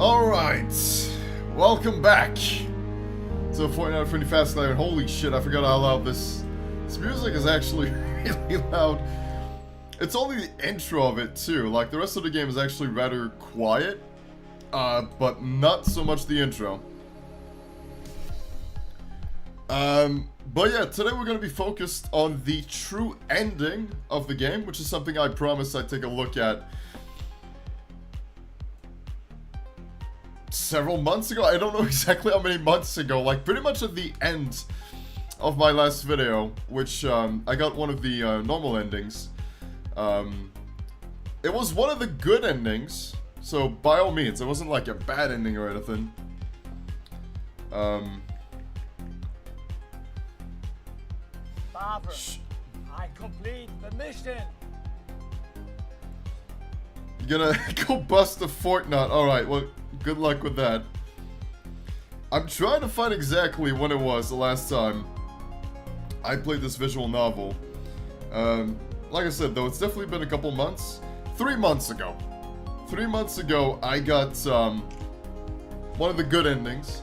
Alright, welcome back to Fortnight Frenni Fazclaire. Holy shit, I forgot how loud this music is actually really loud. It's only the intro of it too, like the rest of the game is actually rather quiet, but not so much the intro. But yeah, today we're going to be focused on the true ending of the game, which is something I promised I'd take a look at several months ago. I don't know exactly how many months ago, like pretty much at the end of my last video, which I got one of the normal endings. It was one of the good endings, so by all means, it wasn't like a bad ending or anything. Barbara, I complete the mission. You're gonna go bust a Fortnite. Alright, well, good luck with that. I'm trying to find exactly when it was the last time I played this visual novel. Like I said, though, it's definitely been a couple months. 3 months ago. 3 months ago, I got one of the good endings,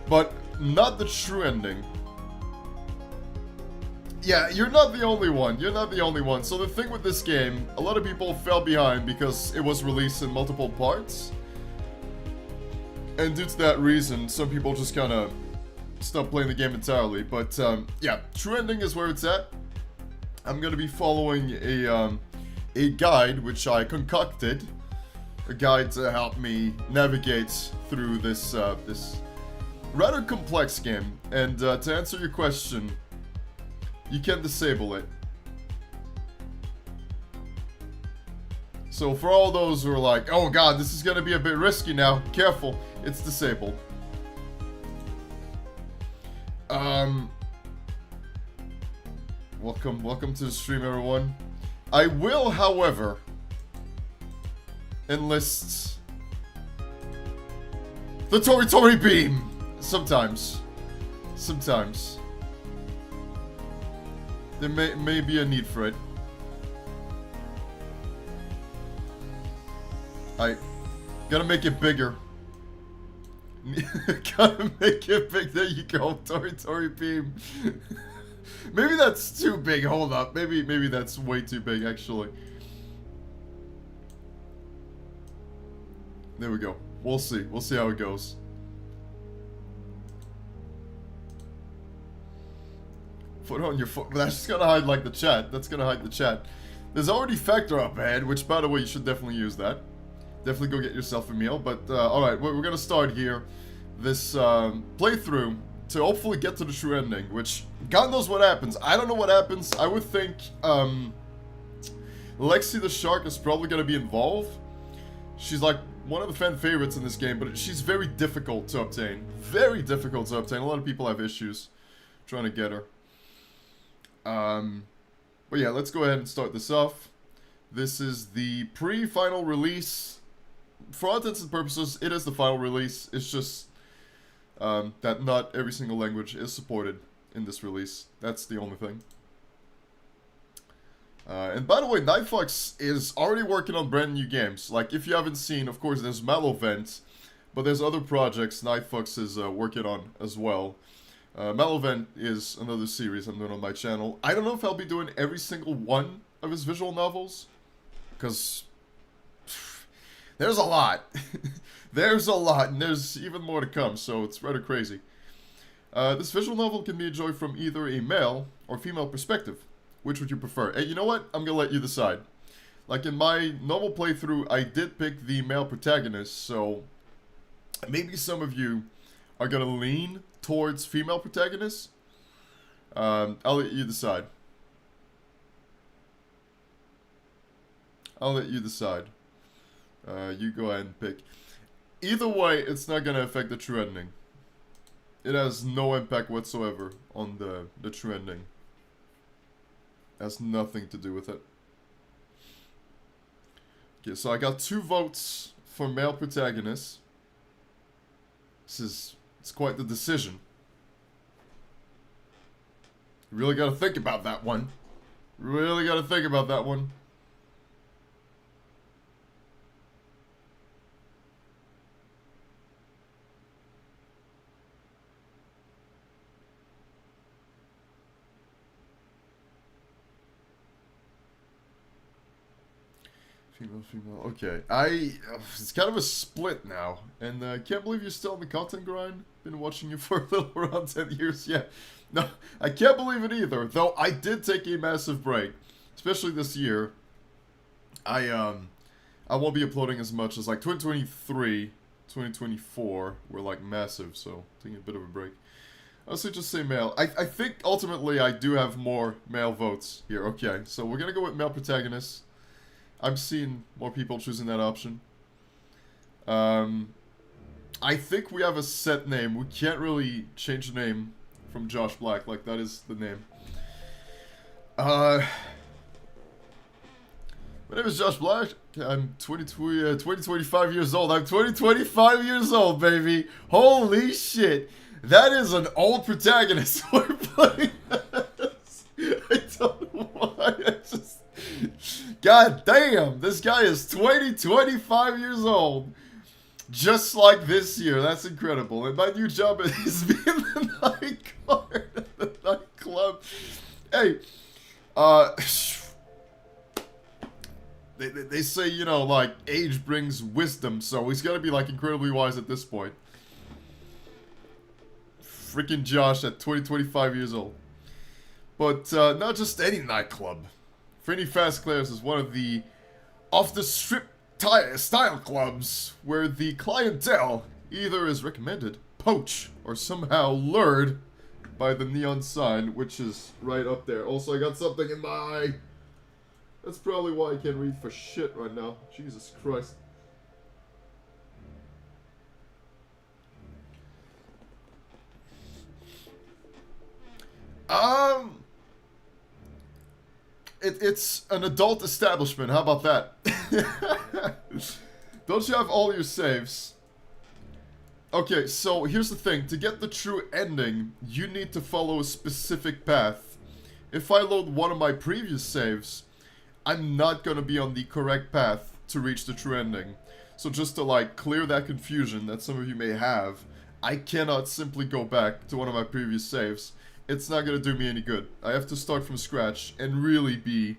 but not the true ending. Yeah, you're not the only one. You're not the only one. So the thing with this game, a lot of people fell behind because it was released in multiple parts. And due to that reason, some people just kind of stopped playing the game entirely. But yeah, true ending is where it's at. I'm going to be following a guide which I concocted. A guide to help me navigate through this, this rather complex game. And to answer your question, you can disable it. So for all those who are like, oh god, this is gonna be a bit risky now, careful, it's disabled. Welcome to the stream, everyone. I will, however, enlist the Tori beam. Sometimes. There may be a need for it. I gotta make it bigger. Gotta make it big. There you go, Tori beam. Maybe that's too big. Hold up. Maybe that's way too big, actually. There we go. We'll see. We'll see how it goes. Put on your foot. But that's just gonna hide like the chat. That's gonna hide the chat. There's already Factor up ahead, which by the way, you should definitely use that. Definitely go get yourself a meal. But alright, we're gonna start here. This playthrough to hopefully get to the true ending, which God knows what happens. I don't know what happens. I would think Lexi the shark is probably gonna be involved. She's like one of the fan favorites in this game, but she's very difficult to obtain. Very difficult to obtain. A lot of people have issues trying to get her. But yeah, let's go ahead and start this off. This is the pre-final release. For all intents and purposes, it is the final release. It's just that not every single language is supported in this release. That's the only thing. And by the way, Nightfox is already working on brand new games. Like, if you haven't seen, of course, there's Malovent, but there's other projects Nightfox is working on as well. Malovent is another series I'm doing on my channel. I don't know if I'll be doing every single one of his visual novels, because there's a lot. There's a lot, and there's even more to come, so it's rather crazy. This visual novel can be enjoyed from either a male or female perspective. Which would you prefer? Hey, you know what? I'm gonna let you decide. Like in my normal playthrough, I did pick the male protagonist, so maybe some of you are gonna lean towards female protagonists. I'll let you decide. I'll let you decide. You go ahead and pick. Either way, it's not gonna affect the true ending. It has no impact whatsoever on the true ending. Has nothing to do with it. Okay, so I got 2 votes for male protagonists. It's quite the decision. You really gotta think about that one. Really gotta think about that one. Female. Okay, it's kind of a split now, and I can't believe you're still on the content grind. Been watching you for a little around 10 years. Yeah, no, I can't believe it either. Though I did take a massive break, especially this year. I won't be uploading as much as like 2023, 2024 were like massive, so taking a bit of a break. Also, just say male. I think ultimately I do have more male votes here. Okay, so we're gonna go with male protagonists. I'm seeing more people choosing that option. I think we have a set name. We can't really change the name from Josh Black. Like, that is the name. My name is Josh Black. I'm 25 years old. I'm 25 years old, baby. Holy shit. That is an old protagonist we're playing as. I don't know why. I just... God damn. This guy is 25 years old. Just like this year. That's incredible. And my new job is being the night guard at the nightclub. Hey. They say, you know, like, age brings wisdom, so he's gotta be, like, incredibly wise at this point. Freaking Josh at 25 years old. But, not just any nightclub. Frenni Fazclaire is one of the off-the-strip style clubs where the clientele either is recommended, poached, or somehow lured by the neon sign, which is right up there. Also, I got something in my eye. That's probably why I can't read for shit right now. Jesus Christ. It's an adult establishment. How about that? Don't you have all your saves? Okay, so here's the thing. To get the true ending, you need to follow a specific path. If I load one of my previous saves, I'm not gonna be on the correct path to reach the true ending. So just to, like, clear that confusion that some of you may have, I cannot simply go back to one of my previous saves. It's not gonna do me any good. I have to start from scratch and really be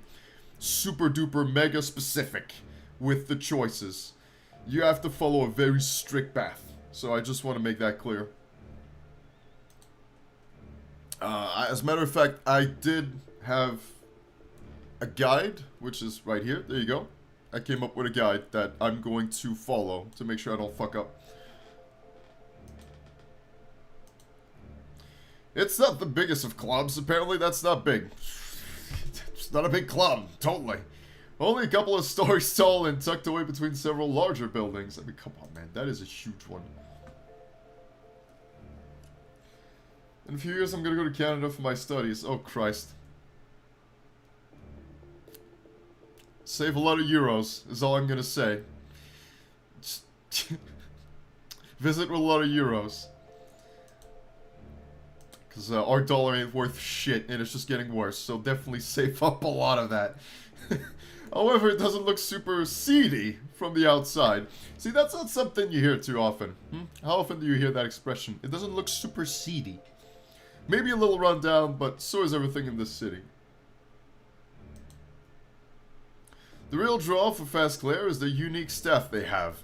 super duper mega specific with the choices. You have to follow a very strict path. So I just want to make that clear. As a matter of fact, I did have a guide, which is right here. There you go. I came up with a guide that I'm going to follow to make sure I don't fuck up. It's not the biggest of clubs. Apparently that's not big. It's not a big club. Totally. Only a couple of stories tall and tucked away between several larger buildings. I mean, come on, man. That is a huge one. In a few years, I'm gonna go to Canada for my studies. Oh, Christ. Save a lot of euros, is all I'm gonna say. Visit with a lot of euros. Because our dollar ain't worth shit, and it's just getting worse. So definitely save up a lot of that. However, it doesn't look super seedy from the outside. See, that's not something you hear too often. How often do you hear that expression? It doesn't look super seedy. Maybe a little run down, but so is everything in this city. The real draw for Fazclaire is the unique staff they have.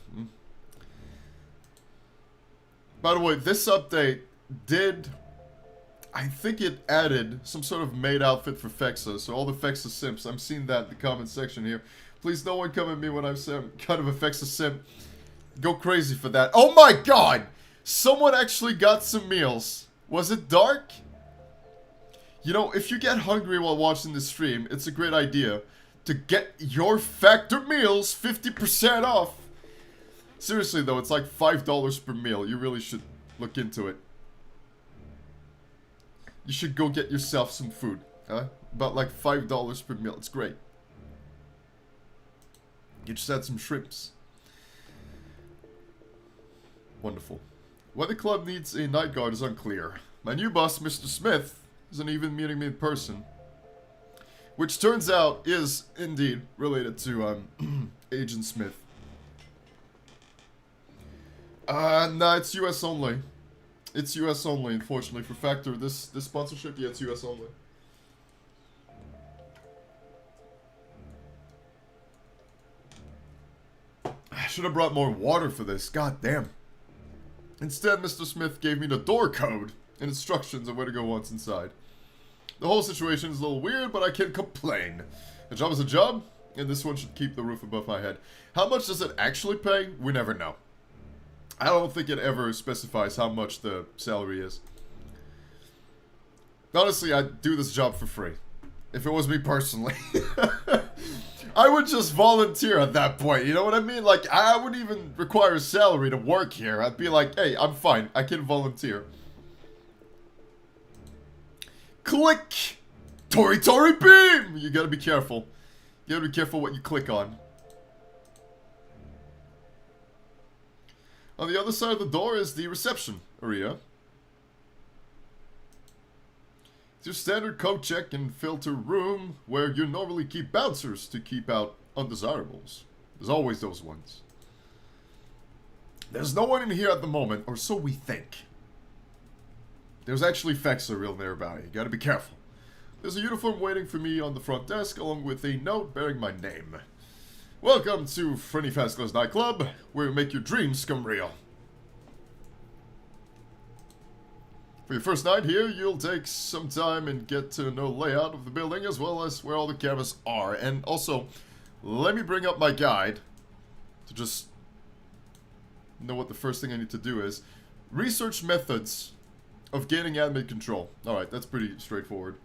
By the way, this update did... I think it added some sort of maid outfit for Fexa, so all the Fexa simps, I'm seeing that in the comment section here. Please, no one come at me when I'm kind of a Fexa simp. Go crazy for that. Oh my god! Someone actually got some meals. Was it dark? You know, if you get hungry while watching the stream, it's a great idea to get your factor meals 50% off. Seriously though, it's like $5 per meal. You really should look into it. You should go get yourself some food. About like $5 per meal. It's great. You just had some shrimps. Wonderful. Why the club needs a night guard is unclear. My new boss, Mr. Smith, isn't even meeting me in person. Which turns out is indeed related to Agent Smith. Nah, it's US only. It's US only, unfortunately. For Factor, this sponsorship, yeah, it's US only. should have brought more water for this. God damn. Instead, Mr. Smith gave me the door code and instructions on where to go once inside. The whole situation is a little weird, but I can't complain. A job is a job, and this one should keep the roof above my head. How much does it actually pay? We never know. I don't think it ever specifies how much the salary is. Honestly, I'd do this job for free. If it was me personally. I would just volunteer at that point, you know what I mean? Like, I wouldn't even require a salary to work here. I'd be like, hey, I'm fine. I can volunteer. Click! Tori beam! You gotta be careful. You gotta be careful what you click on. On the other side of the door is the reception area. It's your standard code check and filter room where you normally keep bouncers to keep out undesirables. There's always those ones. There's no one in here at the moment, or so we think. There's actually Fexa real nearby. You gotta be careful. There's a uniform waiting for me on the front desk, along with a note bearing my name. Welcome to Frenni Fazclaire's nightclub, where we make your dreams come real. For your first night here, you'll take some time and get to know the layout of the building, as well as where all the cameras are. And also, let me bring up my guide to just know what the first thing I need to do is. Research methods of gaining admin control. Alright, that's pretty straightforward.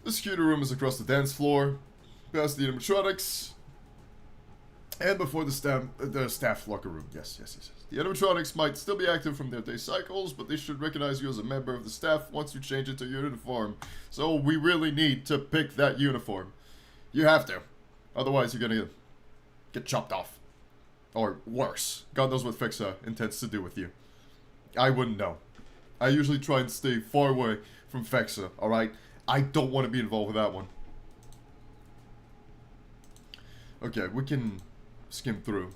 The security room is across the dance floor, past the animatronics, and before the staff locker room. Yes. The animatronics might still be active from their day cycles, but they should recognize you as a member of the staff once you change into your uniform. So we really need to pick that uniform. You have to. Otherwise, you're gonna get chopped off. Or worse. God knows what Fexa intends to do with you. I wouldn't know. I usually try and stay far away from Fexa, alright? I don't want to be involved with that one. Okay, we can skim through.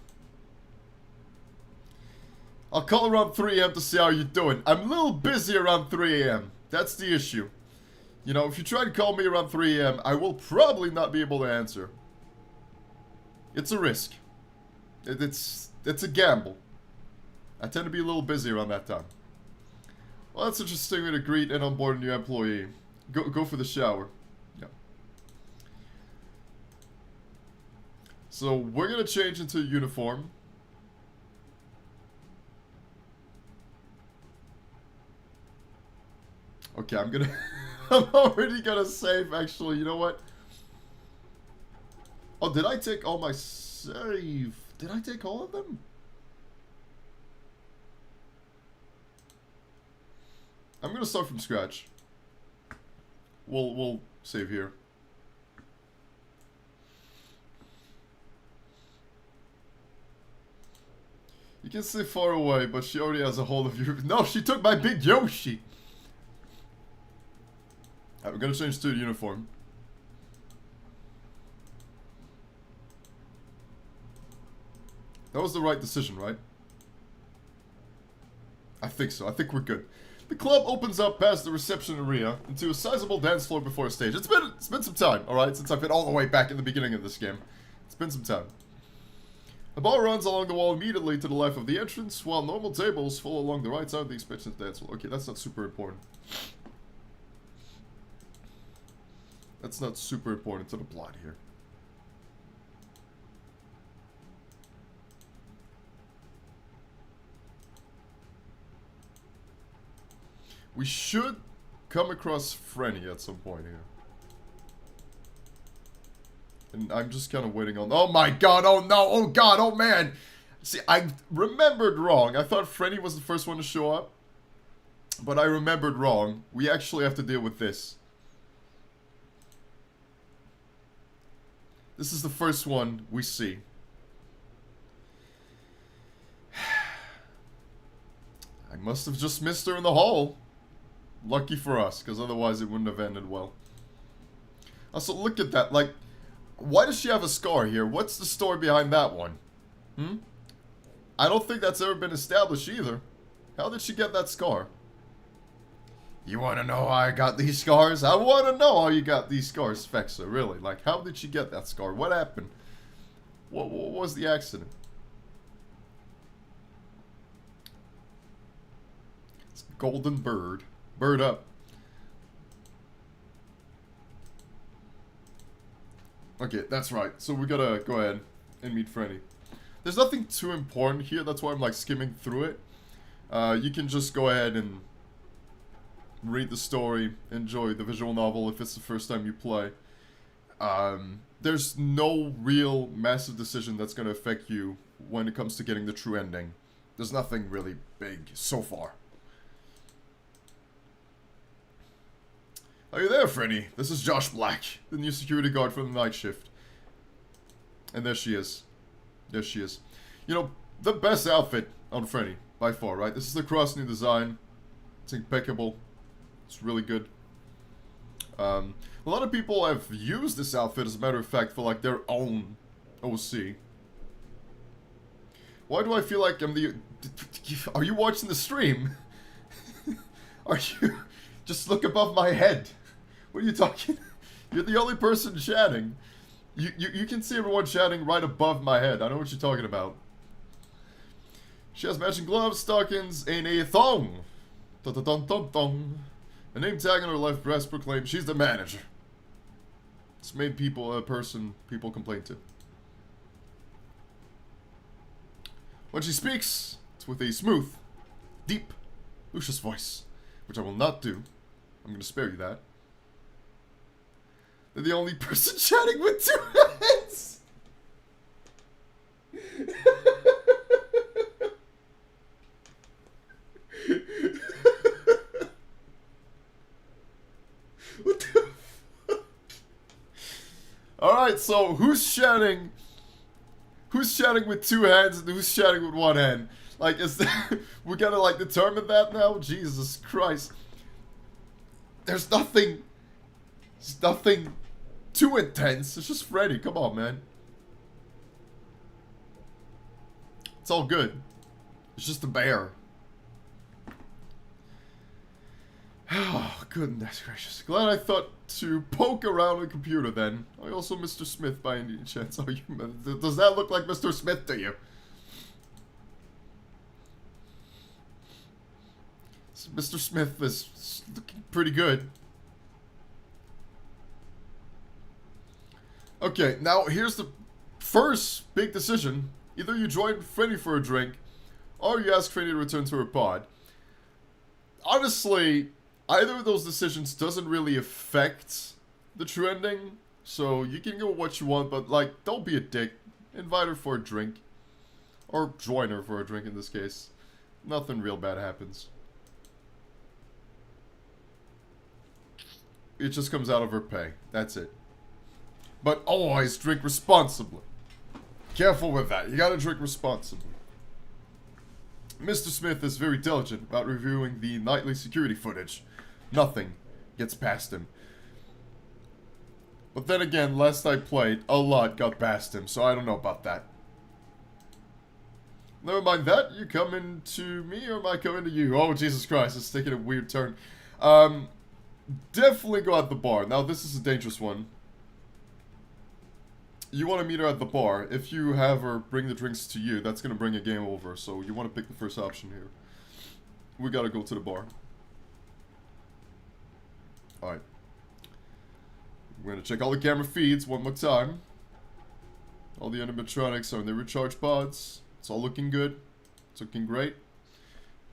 I'll call around 3 AM to see how you're doing. I'm a little busy around 3 AM. That's the issue. You know, if you try to call me around 3 AM, I will probably not be able to answer. It's a risk. It's a gamble. I tend to be a little busy around that time. Well, that's interesting way to greet and onboard a new employee. Go for the shower. Yeah. So we're gonna change into uniform. Okay, I'm gonna I'm already gonna save actually, you know what? Oh, did I take all my save? Did I take all of them? I'm gonna start from scratch. We'll save here. You can stay far away, but she already has a hold of you. No, she took my big Yoshi. Alright, we're gonna change to a uniform. That was the right decision, right? I think so. I think we're good. The club opens up past the reception area into a sizable dance floor before a stage. It's been some time, alright, since I've been all the way back in the beginning of this game. It's been some time. The ball runs along the wall immediately to the left of the entrance, while normal tables fall along the right side of the expansion dance floor. Okay, that's not super important. That's not super important to the plot here. We should come across Frenni at some point here. And I'm just kind of waiting on... Oh my god, oh no, oh god, oh man! See, I remembered wrong. I thought Frenni was the first one to show up. But I remembered wrong. We actually have to deal with this. This is the first one we see. I must have just missed her in the hall. Lucky for us, because otherwise it wouldn't have ended well. Also, look at that. Like, why does she have a scar here? What's the story behind that one? I don't think that's ever been established either. How did she get that scar? You want to know how I got these scars? I want to know how you got these scars, Fexa, really. Like, how did you get that scar? What happened? What was the accident? It's golden bird. Bird up. Okay, that's right. So we gotta go ahead and meet Frenni. There's nothing too important here. That's why I'm like skimming through it. You can just go ahead and read the story, enjoy the visual novel if it's the first time you play. There's no real massive decision that's going to affect you when it comes to getting the true ending. There's nothing really big so far. Are you there, Frenni? This is Josh Black, the new security guard from the night shift. And there she is. There she is. You know, the best outfit on Frenni, by far, right? This is the cross new design. It's impeccable. It's really good. A lot of people have used this outfit, as a matter of fact, for like their own OC. Why do I feel like I'm the... Are you watching the stream? Are you... Just look above my head. What are you talking? You're the only person chatting. You can see everyone chatting right above my head. I know what you're talking about. She has matching gloves, stockings, and a thong. Dun dun dun dun dun. A name tag on her left breast proclaims she's the manager. It's made people people complain to. When she speaks, it's with a smooth, deep, luscious voice, which I will not do. I'm going to spare you that. They're the only person chatting with two hands. What the fuck? Alright, so who's chatting? Who's chatting with two hands and who's chatting with one hand? Like, is that... We gotta, like, determine that now? Jesus Christ. There's nothing... There's nothing too intense. It's just Freddy. Come on, man. It's all good. It's just a bear. Oh, goodness gracious. Glad I thought to poke around the computer then. Are you also Mr. Smith by any chance? Are you, does that look like Mr. Smith to you? Mr. Smith is looking pretty good. Okay, now here's the first big decision. Either you join Frenni for a drink, or you ask Frenni to return to her pod. Honestly, either of those decisions doesn't really affect the true ending, so you can go what you want, but like, don't be a dick. Invite her for a drink. Or join her for a drink in this case. Nothing real bad happens. It just comes out of her pay. That's it. But always drink responsibly. Careful with that. You gotta drink responsibly. Mr. Smith is very diligent about reviewing the nightly security footage. Nothing gets past him. But then again, last I played, a lot got past him, so I don't know about that. Never mind that. You coming to me or am I coming to you? Oh, Jesus Christ, it's taking a weird turn. Definitely go at the bar. Now, this is a dangerous one. You want to meet her at the bar. If you have her bring the drinks to you, that's going to bring a game over. So you want to pick the first option here. We got to go to the bar. Alright. We're going to check all the camera feeds one more time. All the animatronics are in their recharge pods. It's all looking good. It's looking great.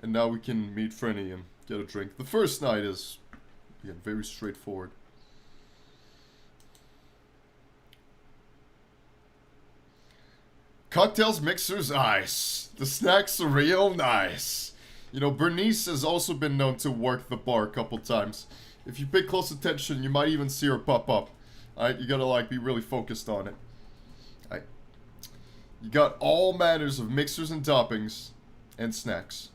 And now we can meet Frenni and get a drink. The first night is, again, very straightforward. Cocktails, mixers, ice. The snacks are real nice. You know, Bernice has also been known to work the bar a couple times. If you pay close attention, you might even see her pop up. Alright, you gotta, like, be really focused on it. Alright. You got all manners of mixers and toppings and snacks.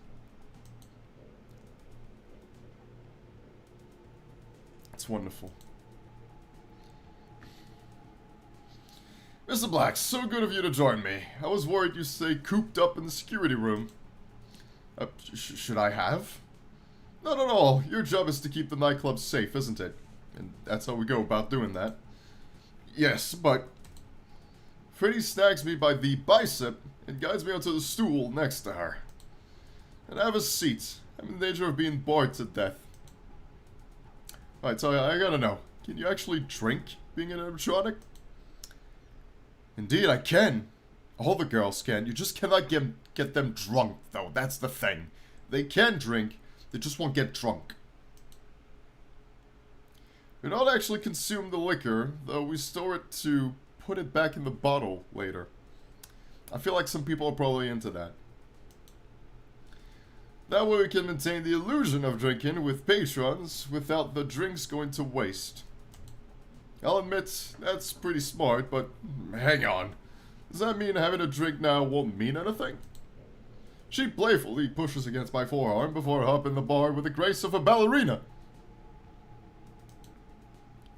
It's wonderful. Mr. Black, so good of you to join me. I was worried you'd stay cooped up in the security room. Should I have? Not at all. Your job is to keep the nightclub safe, isn't it? And that's how we go about doing that. Yes, but Freddy snags me by the bicep and guides me onto the stool next to her. And I have a seat. I'm in danger of being bored to death. Alright, so I gotta know. Can you actually drink being an animatronic? Indeed, I can. All the girls can. You just cannot get them drunk, though. That's the thing. They can drink, they just won't get drunk. We don't actually consume the liquor, though we store it to put it back in the bottle later. I feel like some people are probably into that. That way we can maintain the illusion of drinking with patrons without the drinks going to waste. I'll admit, that's pretty smart, but hang on. Does that mean having a drink now won't mean anything? She playfully pushes against my forearm before hopping the bar with the grace of a ballerina.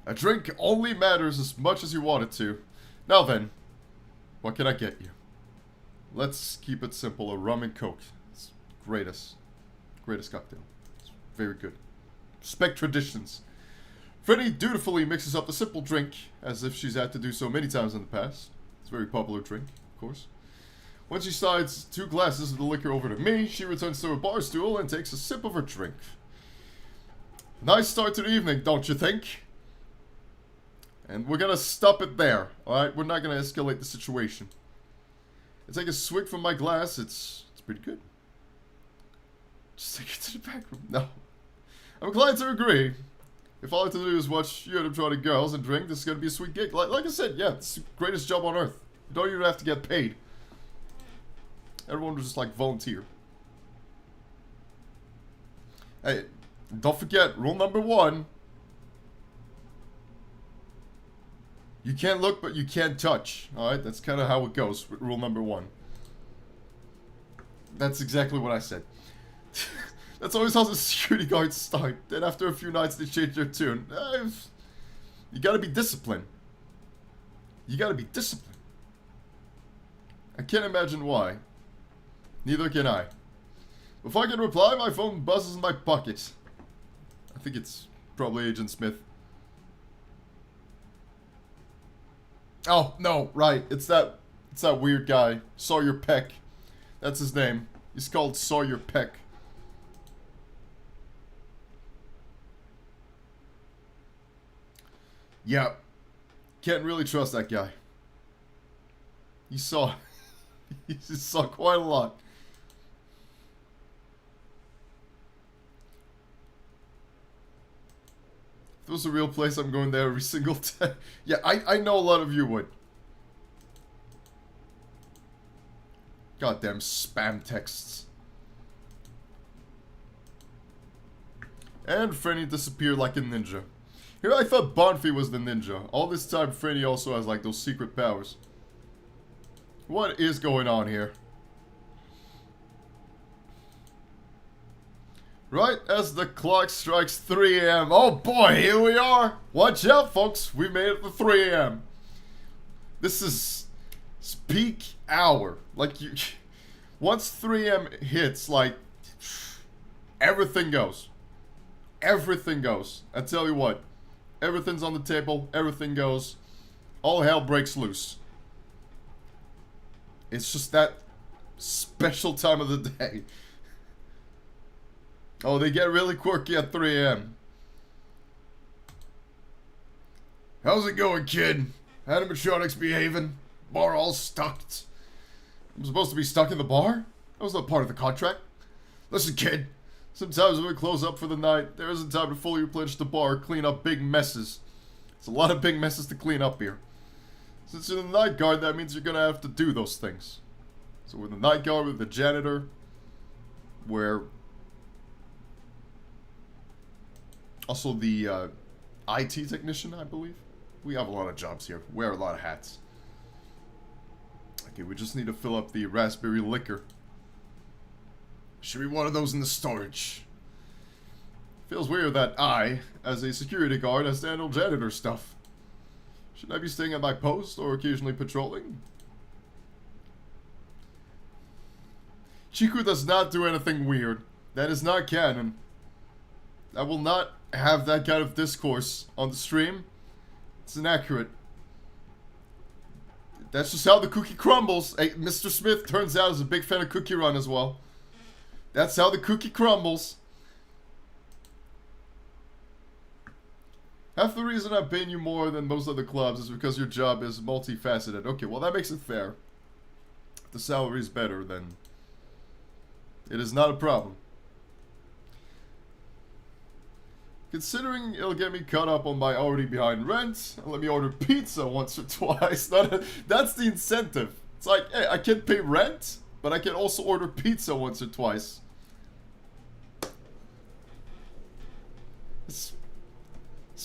A drink only matters as much as you want it to. Now then, what can I get you? Let's keep it simple, a rum and coke. It's greatest cocktail. It's very good. Respect traditions. Frenni dutifully mixes up the simple drink, as if she's had to do so many times in the past. It's a very popular drink, of course. When she slides 2 glasses of the liquor over to me, she returns to her bar stool and takes a sip of her drink. Nice start to the evening, don't you think? And we're gonna stop it there, alright? We're not gonna escalate the situation. I take a swig from my glass, it's pretty good. Just take it to the back room. No. I'm inclined to agree. If all I have to do is watch you animatronic girls and drink, this is gonna be a sweet gig. Like I said, yeah, it's the greatest job on earth. You don't even have to get paid. Everyone will just like volunteer. Hey, don't forget, rule number 1. You can't look, but you can't touch. Alright, that's kind of how it goes with rule number 1. That's exactly what I said. That's always how the security guards start. Then after a few nights, they change their tune. You gotta be disciplined. You gotta be disciplined. I can't imagine why. Neither can I. Before I can reply, my phone buzzes in my pocket. I think it's probably Agent Smith. Oh, no, right. It's that weird guy. Sawyer Peck. That's his name. He's called Sawyer Peck. Yeah. Can't really trust that guy. He saw quite a lot. If it was a real place, I'm going there every single day. Yeah, I know a lot of you would. Goddamn spam texts. And Frenni disappeared like a ninja. Here I thought Bonfie was the ninja. All this time Frenni also has like those secret powers. What is going on here? Right as the clock strikes 3 a.m. Oh boy, here we are. Watch out, folks. We made it to 3 a.m. This is peak hour. Like, you, once 3 a.m. hits, like, everything goes. Everything goes. I tell you what. Everything's on the table. Everything goes. All hell breaks loose. It's just that special time of the day. Oh, they get really quirky at 3 a.m. How's it going, kid? Animatronics behaving? Bar all stucked. I'm supposed to be stuck in the bar? That was not part of the contract. Listen, kid. Sometimes when we close up for the night, there isn't time to fully replenish the bar or clean up big messes. It's a lot of big messes to clean up here. Since you're the night guard, that means you're gonna have to do those things. So we're the night guard, we're the janitor, we're also the IT technician, I believe. We have a lot of jobs here. We wear a lot of hats. Okay, we just need to fill up the raspberry liquor. Should be one of those in the storage. Feels weird that I, as a security guard, has to handle janitor stuff. Should I be staying at my post or occasionally patrolling? Chiku does not do anything weird. That is not canon. I will not have that kind of discourse on the stream. It's inaccurate. That's just how the cookie crumbles. Hey, Mr. Smith turns out is a big fan of Cookie Run as well. That's how the cookie crumbles. Half the reason I'm paying you more than most other clubs is because your job is multifaceted. Okay, well that makes it fair. If the salary is better, then it is not a problem. Considering it'll get me caught up on my already behind rent, let me order pizza once or twice. That's the incentive. It's like, hey, I can pay rent, but I can also order pizza once or twice. It's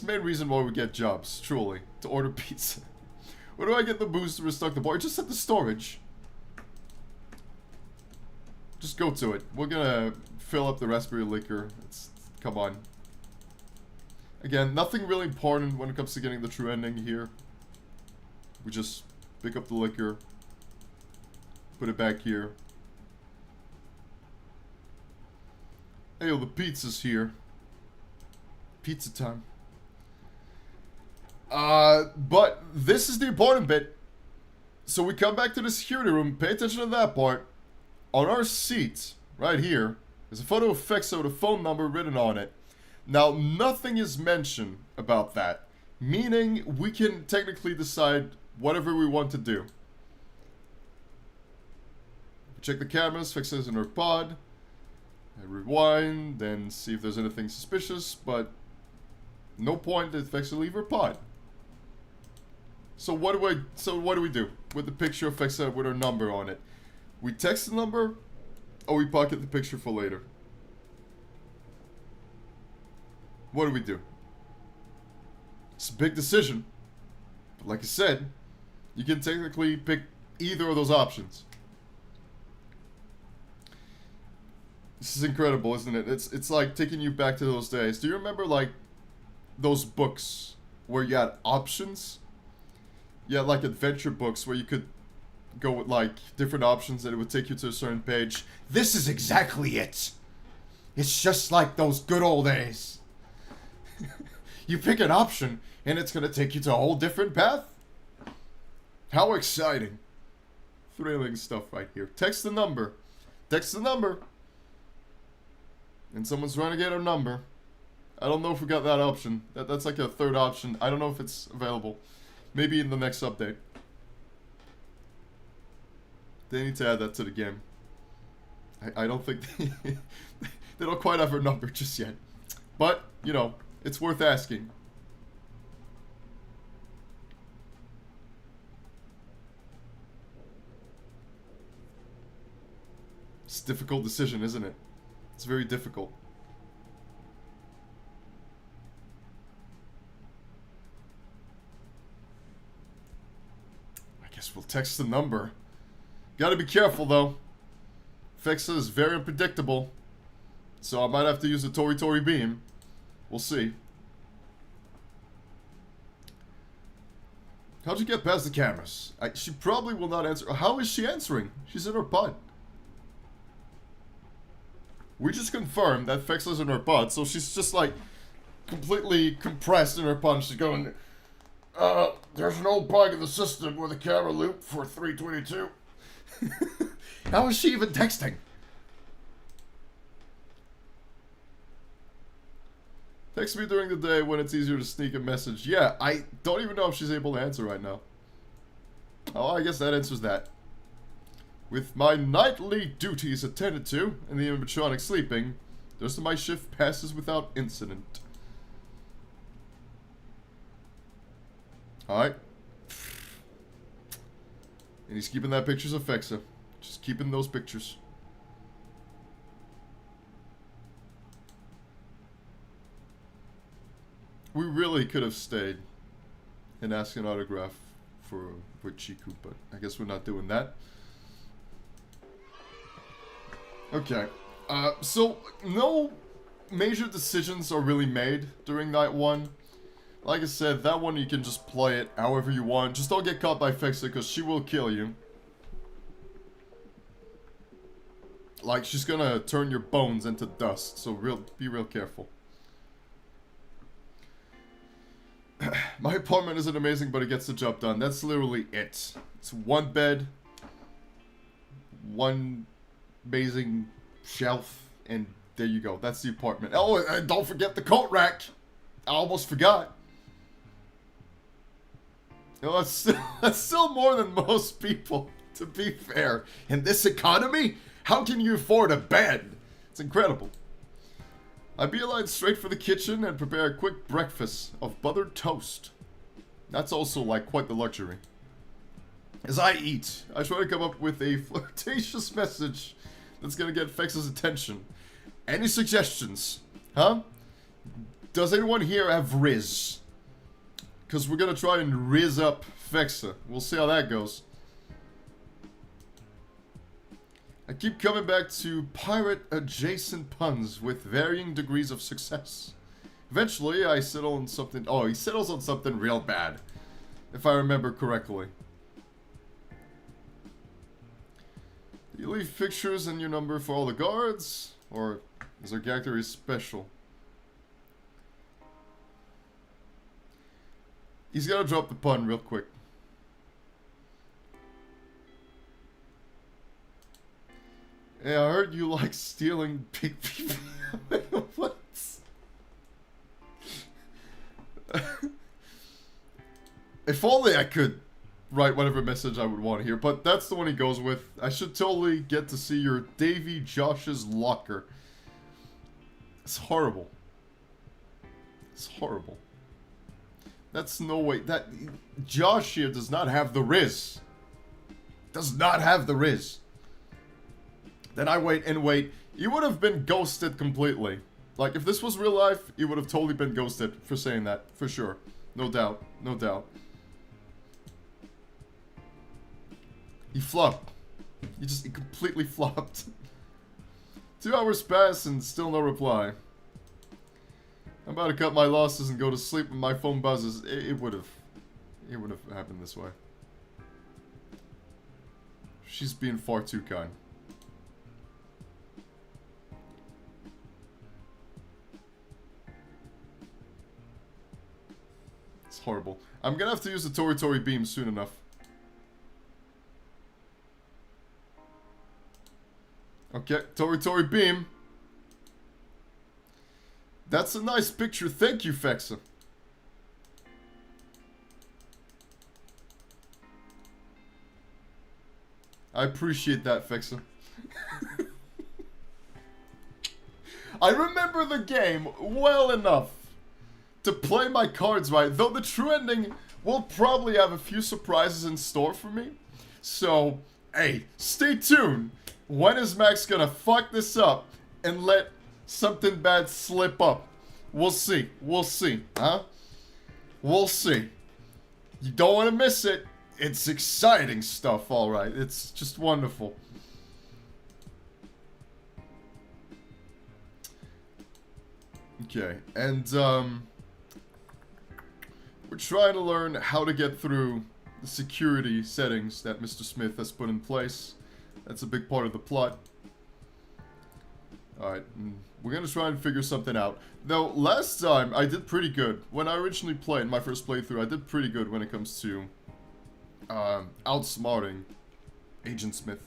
the main reason why we get jobs, truly, to order pizza. Where do I get the booze to restock the bar? Just at the storage. Just go to it. We're gonna fill up the raspberry liquor. Come on. Again, nothing really important when it comes to getting the true ending here. We just pick up the liquor, put it back here. Hey, yo, the pizza's here. Pizza time. But this is the important bit. So we come back to the security room. Pay attention to that part. On our seat, right here, there's a photo of Fexa with a phone number written on it. Now, nothing is mentioned about that, meaning we can technically decide whatever we want to do. Check the cameras, Fexa's in her pod. I rewind, then see if there's anything suspicious, but no point that Fexa leave her pod. So what do we do with the picture of Fexa with her number on it? We text the number, or we pocket the picture for later? What do? It's a big decision. But like I said, you can technically pick either of those options. This is incredible, isn't it? It's like taking you back to those days. Do you remember, like, those books where you had options? You had, like, adventure books where you could go with, like, different options and it would take you to a certain page. This is exactly it. It's just like those good old days. You pick an option, and it's gonna take you to a whole different path? How exciting. Thrilling stuff right here. Text the number. Text the number. And someone's trying to get our number. I don't know if we got that option. That's like a third option. I don't know if it's available. Maybe in the next update. They need to add that to the game. I don't think they don't quite have our number just yet. But, you know, it's worth asking. It's a difficult decision, isn't it? It's very difficult. I guess we'll text the number. Gotta be careful, though. Fexa is very unpredictable. So I might have to use the Tori beam. We'll see. How'd you get past the cameras? She probably will not answer. How is she answering? She's in her pod. We just confirmed that Fexa's in her pod, so she's just like completely compressed in her pod. And she's going, there's no bug in the system with a camera loop for 322. How is she even texting? Text me during the day when it's easier to sneak a message. Yeah, I don't even know if she's able to answer right now. Oh, I guess that answers that. With my nightly duties attended to and the animatronic sleeping, the rest of my shift passes without incident. Alright. And he's keeping that pictures of Fexa. Just keeping those pictures. We really could have stayed and asked an autograph for Chiku, but I guess we're not doing that. Okay. So, no major decisions are really made during night one. Like I said, that one you can just play it however you want. Just don't get caught by Fexa, because she will kill you. Like, she's gonna turn your bones into dust, so be real careful. My apartment isn't amazing, but it gets the job done. That's literally it. It's one bed, one amazing shelf, and there you go. That's the apartment. Oh, and don't forget the coat rack. I almost forgot. You know, that's still more than most people, to be fair. In this economy, how can you afford a bed? It's incredible. I beeline straight for the kitchen and prepare a quick breakfast of buttered toast. That's also like quite the luxury. As I eat, I try to come up with a flirtatious message that's gonna get Fexa's attention. Any suggestions? Huh? Does anyone here have Riz? Because we're gonna try and Riz up Fexa. We'll see how that goes. I keep coming back to pirate-adjacent puns with varying degrees of success. Eventually, I settle on something... Oh, he settles on something real bad. If I remember correctly. Do you leave pictures and your number for all the guards? Or is our character special? He's gotta drop the pun real quick. Yeah, I heard you like stealing big people. What? If only I could write whatever message I would want to hear, but that's the one he goes with. I should totally get to see your Davy Josh's locker. It's horrible. It's horrible. That's no way. That Josh here does not have the Riz. Does not have the Riz. Then I wait and wait. You would have been ghosted completely. Like, if this was real life, you would have totally been ghosted for saying that. For sure. No doubt. No doubt. He flopped. He completely flopped. 2 hours pass and still no reply. I'm about to cut my losses and go to sleep when my phone buzzes. It would have happened this way. She's being far too kind. It's horrible. I'm gonna have to use the Tori beam soon enough. Okay, Tori beam. That's a nice picture. Thank you, Fexa. I appreciate that, Fexa. I remember the game well enough to play my cards right, though the true ending will probably have a few surprises in store for me. So, hey, stay tuned. When is Max gonna fuck this up and let something bad slip up? We'll see. We'll see. Huh? We'll see. You don't want to miss it. It's exciting stuff, alright. It's just wonderful. Okay, and, we're trying to learn how to get through the security settings that Mr. Smith has put in place. That's a big part of the plot. Alright, we're gonna try and figure something out. Though, last time, I did pretty good. When I originally played, my first playthrough, I did pretty good when it comes to, outsmarting Agent Smith.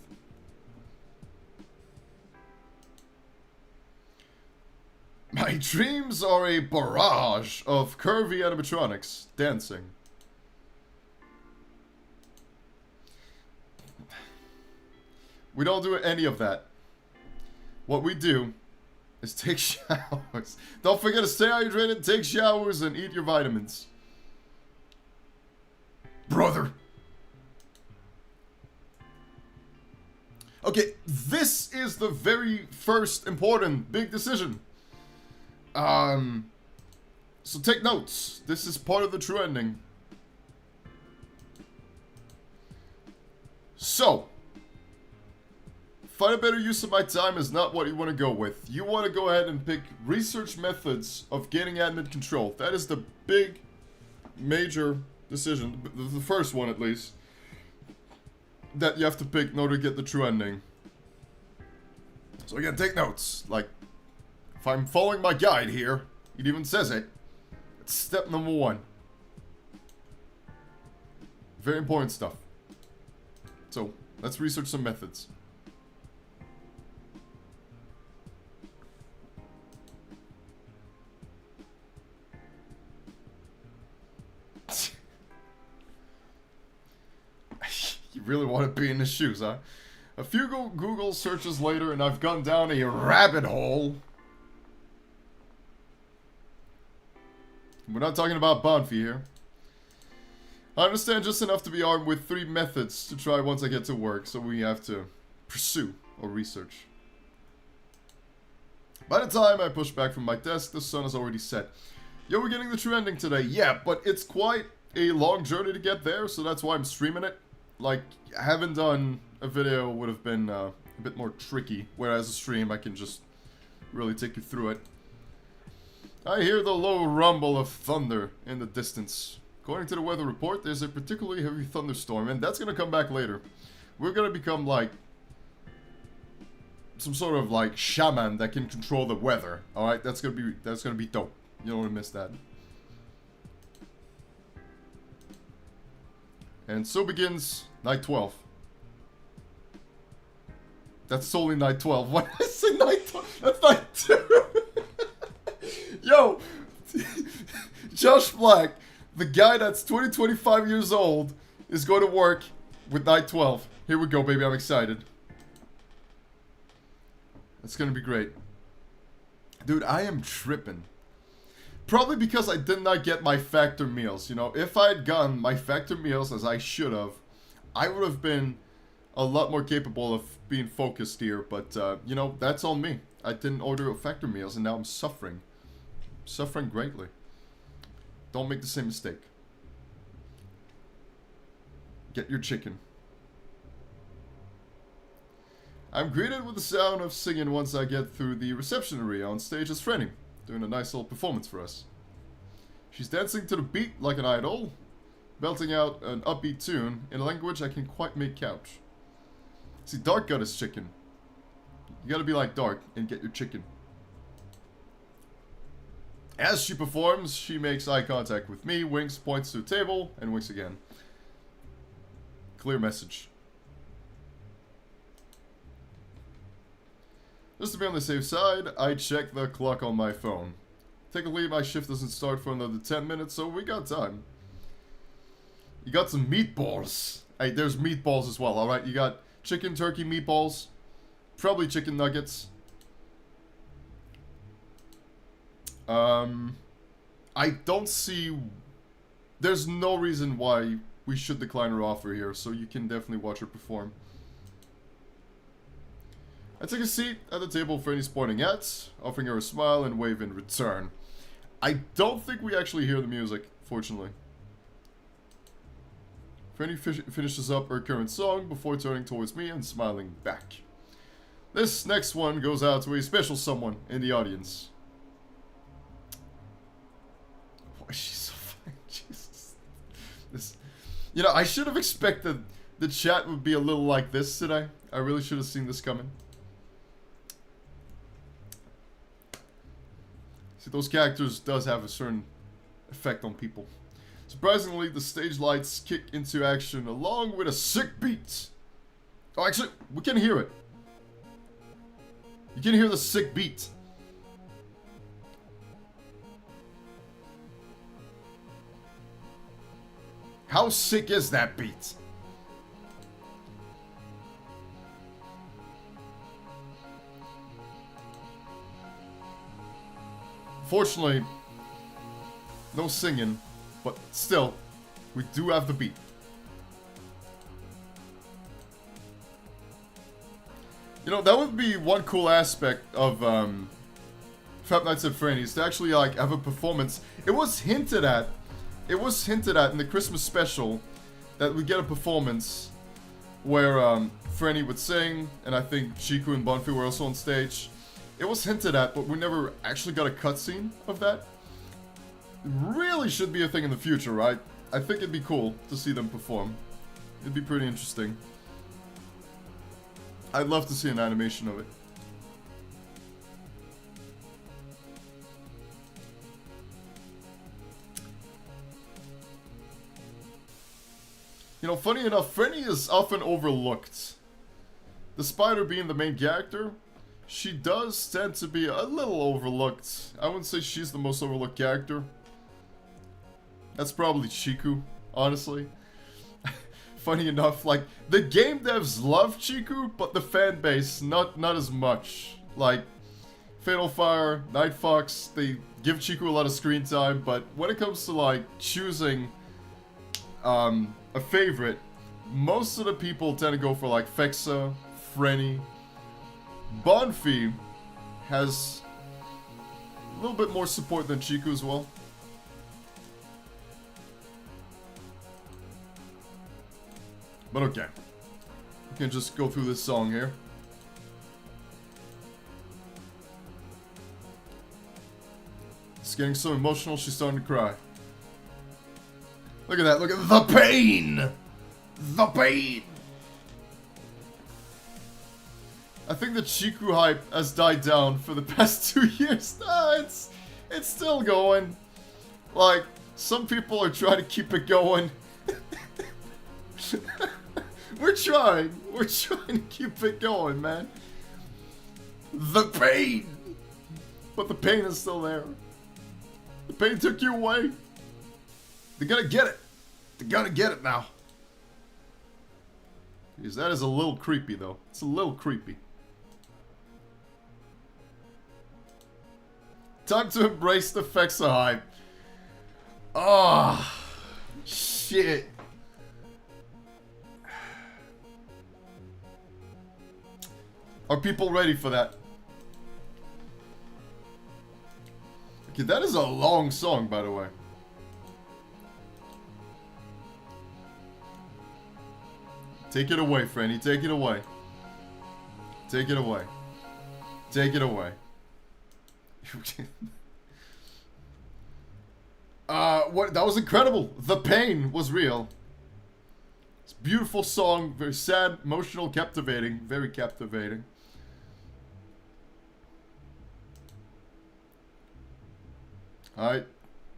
My dreams are a barrage of curvy animatronics dancing. We don't do any of that. What we do is take showers. Don't forget to stay hydrated, take showers, and eat your vitamins. Brother. Okay, this is the very first important big decision. So take notes. This is part of the true ending. So, find a better use of my time is not what you want to go with. You want to go ahead and pick research methods of gaining admin control. That is the big, major decision, the first one at least, that you have to pick in order to get the true ending. So again, take notes. Like, if I'm following my guide here, it even says it. It's step number 1. Very important stuff. So, let's research some methods. You really want to be in his shoes, huh? A few Google searches later and I've gone down a rabbit hole. We're not talking about Bonfie here. I understand just enough to be armed with 3 methods to try once I get to work, so we have to pursue or research. By the time I push back from my desk, the sun is already set. Yo, we're getting the true ending today. Yeah, but it's quite a long journey to get there, so that's why I'm streaming it. Like, having done a video would have been a bit more tricky, whereas a stream I can just really take you through it. I hear the low rumble of thunder in the distance. According to the weather report, there's a particularly heavy thunderstorm, and that's gonna come back later. We're gonna become like some sort of like shaman that can control the weather. All right, that's gonna be dope. You don't want to miss that. And so begins night 12. That's solely night 12. Why did I say night 12? That's night 2. Yo, Josh Black, the guy that's 25 years old, is going to work with night 12. Here we go, baby. I'm excited. It's going to be great. Dude, I am tripping. Probably because I did not get my factor meals. You know, if I had gotten my factor meals as I should have, I would have been a lot more capable of being focused here. But, you know, that's on me. I didn't order factor meals and now I'm suffering. Suffering greatly. Don't make the same mistake. Get your chicken. I'm greeted with the sound of singing once I get through the reception area. On stage is Frenni, doing a nice little performance for us. She's dancing to the beat like an idol, belting out an upbeat tune in a language I can quite make out. See, Dark got his chicken. You gotta be like Dark and get your chicken. As she performs, she makes eye contact with me, winks, points to a table, and winks again. Clear message. Just to be on the safe side, I check the clock on my phone. Technically, my shift doesn't start for another 10 minutes, so we got time. You got some meatballs. Hey, there's meatballs as well, alright? You got chicken, turkey, meatballs. Probably chicken nuggets. I don't see... There's no reason why we should decline her offer here, so you can definitely watch her perform. I take a seat at the table Frenni's pointing at, offering her a smile and wave in return. I don't think we actually hear the music, fortunately. Frenni finishes up her current song before turning towards me and smiling back. This next one goes out to a special someone in the audience. Why is she so fine? Jesus. This, you know, I should have expected the chat would be a little like this today. I really should have seen this coming. See, those characters does have a certain effect on people. Surprisingly, the stage lights kick into action along with a sick beat. Oh, actually, we can hear it. You can hear the sick beat. How sick is that beat? Fortunately, no singing, but still, we do have the beat. You know, that would be one cool aspect of Five Nights at Freddy's, to actually like have a performance. It was hinted at in the Christmas special that we get a performance where Frenni would sing, and I think Chiku and Bonfie were also on stage. It was hinted at, but we never actually got a cutscene of that. It really should be a thing in the future, right? I think it'd be cool to see them perform. It'd be pretty interesting. I'd love to see an animation of it. You You know, funny enough, Frenni is often overlooked. Despite her being the main character, she does tend to be a little overlooked. I wouldn't say she's the most overlooked character. That's probably Chiku, honestly. Funny enough, like, the game devs love Chiku, but the fan base, not as much. Like, Fatal Fire, Night Fox, they give Chiku a lot of screen time, but when it comes to, like, choosing a favorite, most of the people tend to go for, like, Fexa, Frenni. Bonfie has a little bit more support than Chiku as well. But okay. We can just go through this song here. It's getting so emotional, she's starting to cry. Look at that, look at the pain! The pain! I think the Chiku hype has died down for the past 2 years. Nah, it's still going. Like, some people are trying to keep it going. We're trying to keep it going, man. The pain! But the pain is still there. The pain took you away. They're gonna get it. They're gonna get it now. Because that is a little creepy, though. It's a little creepy. Time to embrace the Fexa hype. Ah, shit. Are people ready for that? Okay, that is a long song, by the way. Take it away, Frenni. Take it away. Take it away. Take it away. What? That was incredible. The pain was real. It's a beautiful song. Very sad, emotional, captivating. Very captivating. Alright.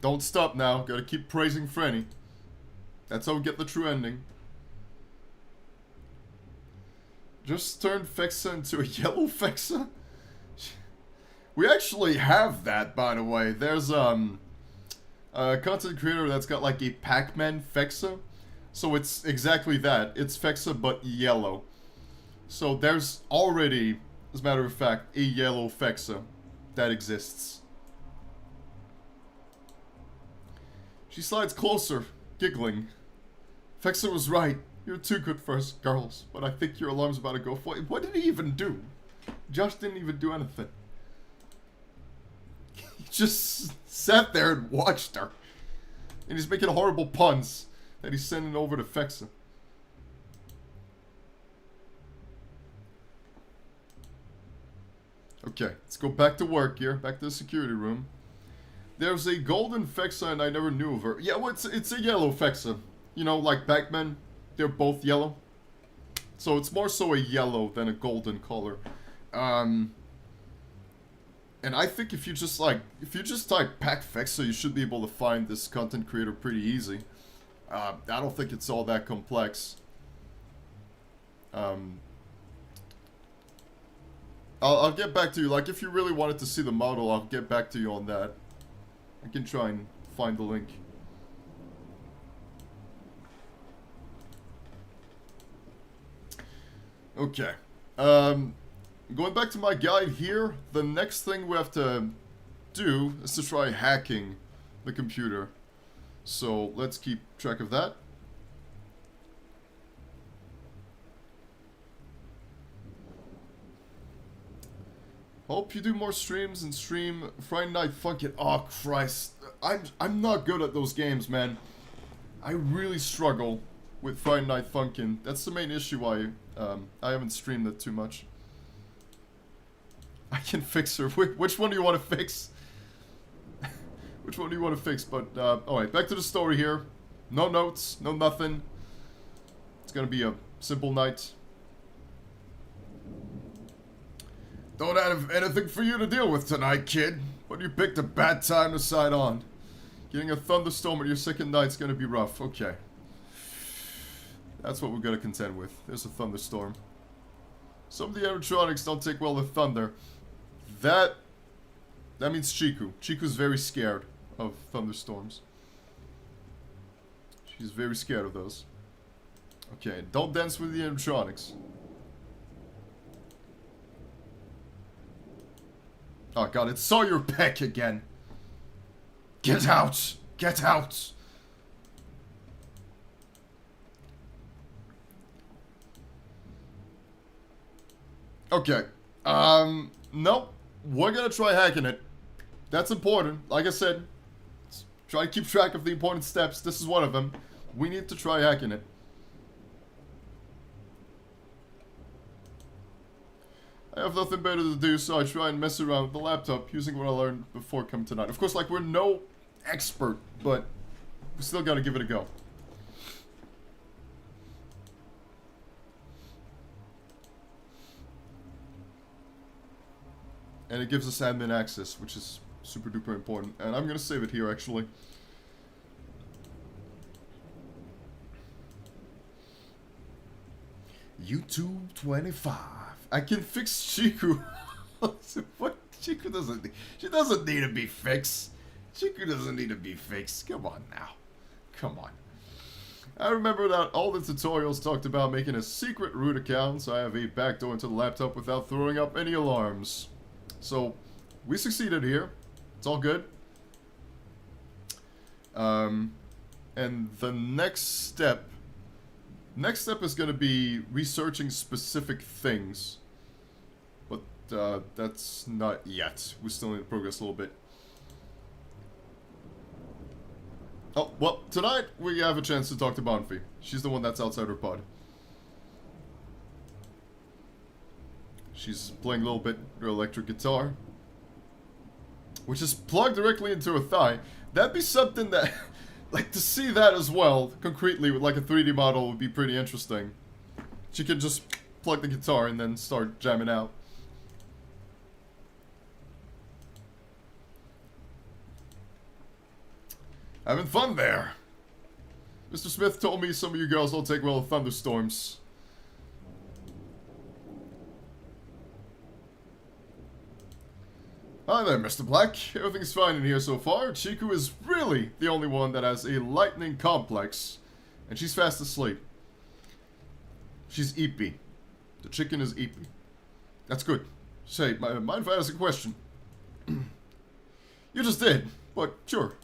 Don't stop now. Gotta keep praising Frenni. That's how we get the true ending. Just turned Fexa into a yellow Fexa? We actually have that, by the way. There's a content creator that's got like a Pac-Man Fexa. So it's exactly that. It's Fexa but yellow. So there's already, as a matter of fact, a yellow Fexa that exists. She slides closer, giggling. Fexa was right. You're too good for us girls, but I think your alarm's about to go for it. What did he even do? Josh didn't even do anything. He just sat there and watched her. And he's making horrible puns that he's sending over to Fexa. Okay, let's go back to work here. Back to the security room. There's a golden Fexa and I never knew of her. Yeah, well, it's a yellow Fexa. You know, like Pac-Man. They're both yellow. So it's more so a yellow than a golden color. And I think if you just type Pac Fexa, you should be able to find this content creator pretty easy. I don't think it's all that complex. I'll get back to you. Like, if you really wanted to see the model, I'll get back to you on that. I can try and find the link. Okay. Going back to my guide here, the next thing we have to do is to try hacking the computer. So let's keep track of that. Hope you do more streams and stream Friday Night Funkin'. Oh Christ, I'm not good at those games, man. I really struggle with Friday Night Funkin'. That's the main issue why I haven't streamed it too much. I can fix her. Which one do you want to fix? Which one do you want to fix? But alright, back to the story here. No notes, no nothing. It's gonna be a simple night. Don't have anything for you to deal with tonight, kid. But you picked a bad time to sign on. Getting a thunderstorm at your second night's gonna be rough. Okay. That's what we're gonna contend with. There's a thunderstorm. Some of the animatronics don't take well to thunder. That means Chiku. Chiku's very scared of thunderstorms. She's very scared of those. Okay, don't dance with the animatronics. Oh god, it's Sawyer Peck again. Get out! Get out! Okay. Nope. We're gonna try hacking it. That's important. Like I said, try to keep track of the important steps. This is one of them. We need to try hacking it. I have nothing better to do, so I try and mess around with the laptop using what I learned before coming tonight. Of course, like, we're no expert, but we still gotta give it a go. And it gives us admin access, which is super duper important. And I'm gonna save it here, actually. YouTube 25. I can fix Chiku. What? Chiku doesn't. She doesn't need to be fixed. Chiku doesn't need to be fixed. Come on now. Come on. I remember that all the tutorials talked about making a secret root account, so I have a backdoor into the laptop without throwing up any alarms. So, we succeeded here. It's all good. And the next step is going to be researching specific things. But that's not yet. We still need to progress a little bit. Oh, well, tonight we have a chance to talk to Bonfie. She's the one that's outside her pod. She's playing a little bit her electric guitar, which is plugged directly into her thigh. That'd be something that, like, to see that as well, concretely, with like a 3D model would be pretty interesting. She could just plug the guitar and then start jamming out. Having fun there. Mr. Smith told me some of you girls don't take well to thunderstorms. Hi there, Mr. Black. Everything's fine in here so far. Chiku is really the only one that has a lightning complex. And she's fast asleep. She's eepy. The chicken is eepy. That's good. Say, mind if I ask a question? You just did, but sure.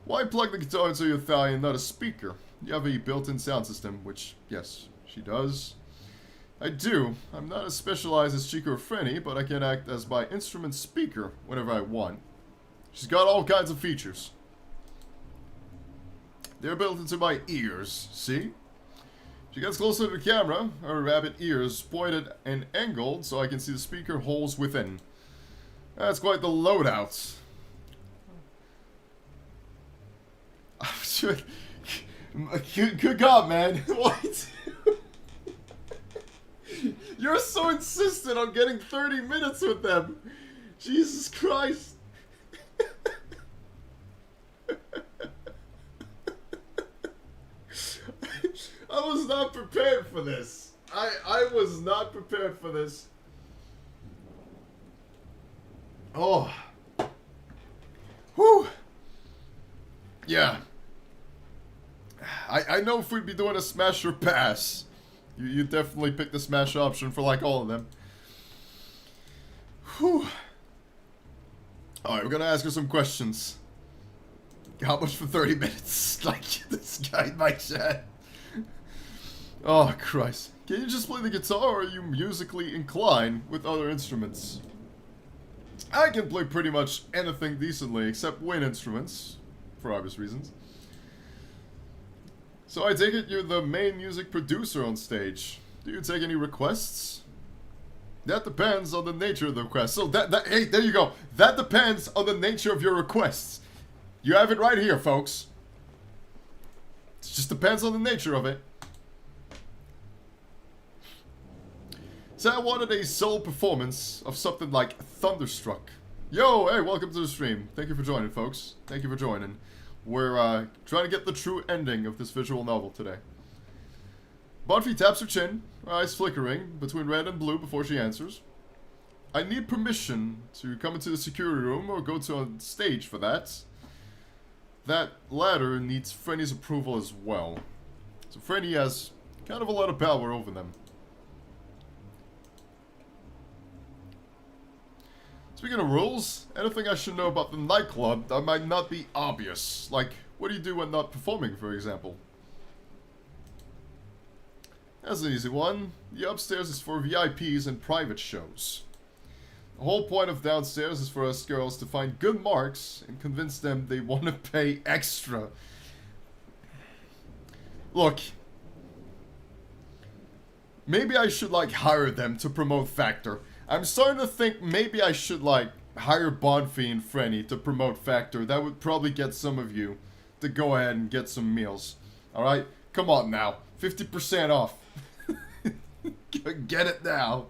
Why plug the guitar into your thigh and not a speaker? You have a built-in sound system, which, yes, she does. I do. I'm not as specialized as Chiku or Frenni, but I can act as my instrument speaker whenever I want. She's got all kinds of features. They're built into my ears, see? She gets closer to the camera, her rabbit ears pointed and angled so I can see the speaker holes within. That's quite the loadout. Good God, man. What? You're so insistent on getting 30 minutes with them. Jesus Christ. I was not prepared for this. I was not prepared for this. Oh. Whew. Yeah. I know if we'd be doing a smash or pass, you definitely pick the smash option for like all of them. Whew. Alright, we're gonna ask her some questions. How much for 30 minutes? Like this guy in my chat. Oh, Christ. Can you just play the guitar or are you musically inclined with other instruments? I can play pretty much anything decently except wind instruments, for obvious reasons. So I take it you're the main music producer on stage. Do you take any requests? That depends on the nature of the request. So hey, there you go. That depends on the nature of your requests. You have it right here, folks. It just depends on the nature of it. So I wanted a solo performance of something like Thunderstruck. Yo, hey, welcome to the stream. Thank you for joining, folks. Thank you for joining. We're trying to get the true ending of this visual novel today. Bonfie taps her chin, her eyes flickering between red and blue before she answers. I need permission to come into the security room or go to a stage for that. That latter needs Frenni's approval as well. So Frenni has kind of a lot of power over them. Speaking of rules, anything I should know about the nightclub that might not be obvious? Like, what do you do when not performing, for example? That's an easy one. The upstairs is for VIPs and private shows. The whole point of downstairs is for us girls to find good marks and convince them they want to pay extra. Look, maybe I should, like, hire them to promote Factor. I'm starting to think maybe I should, like, hire Bonfie and Frenni to promote Factor. That would probably get some of you to go ahead and get some meals. Alright? Come on now. 50% off. Get it now.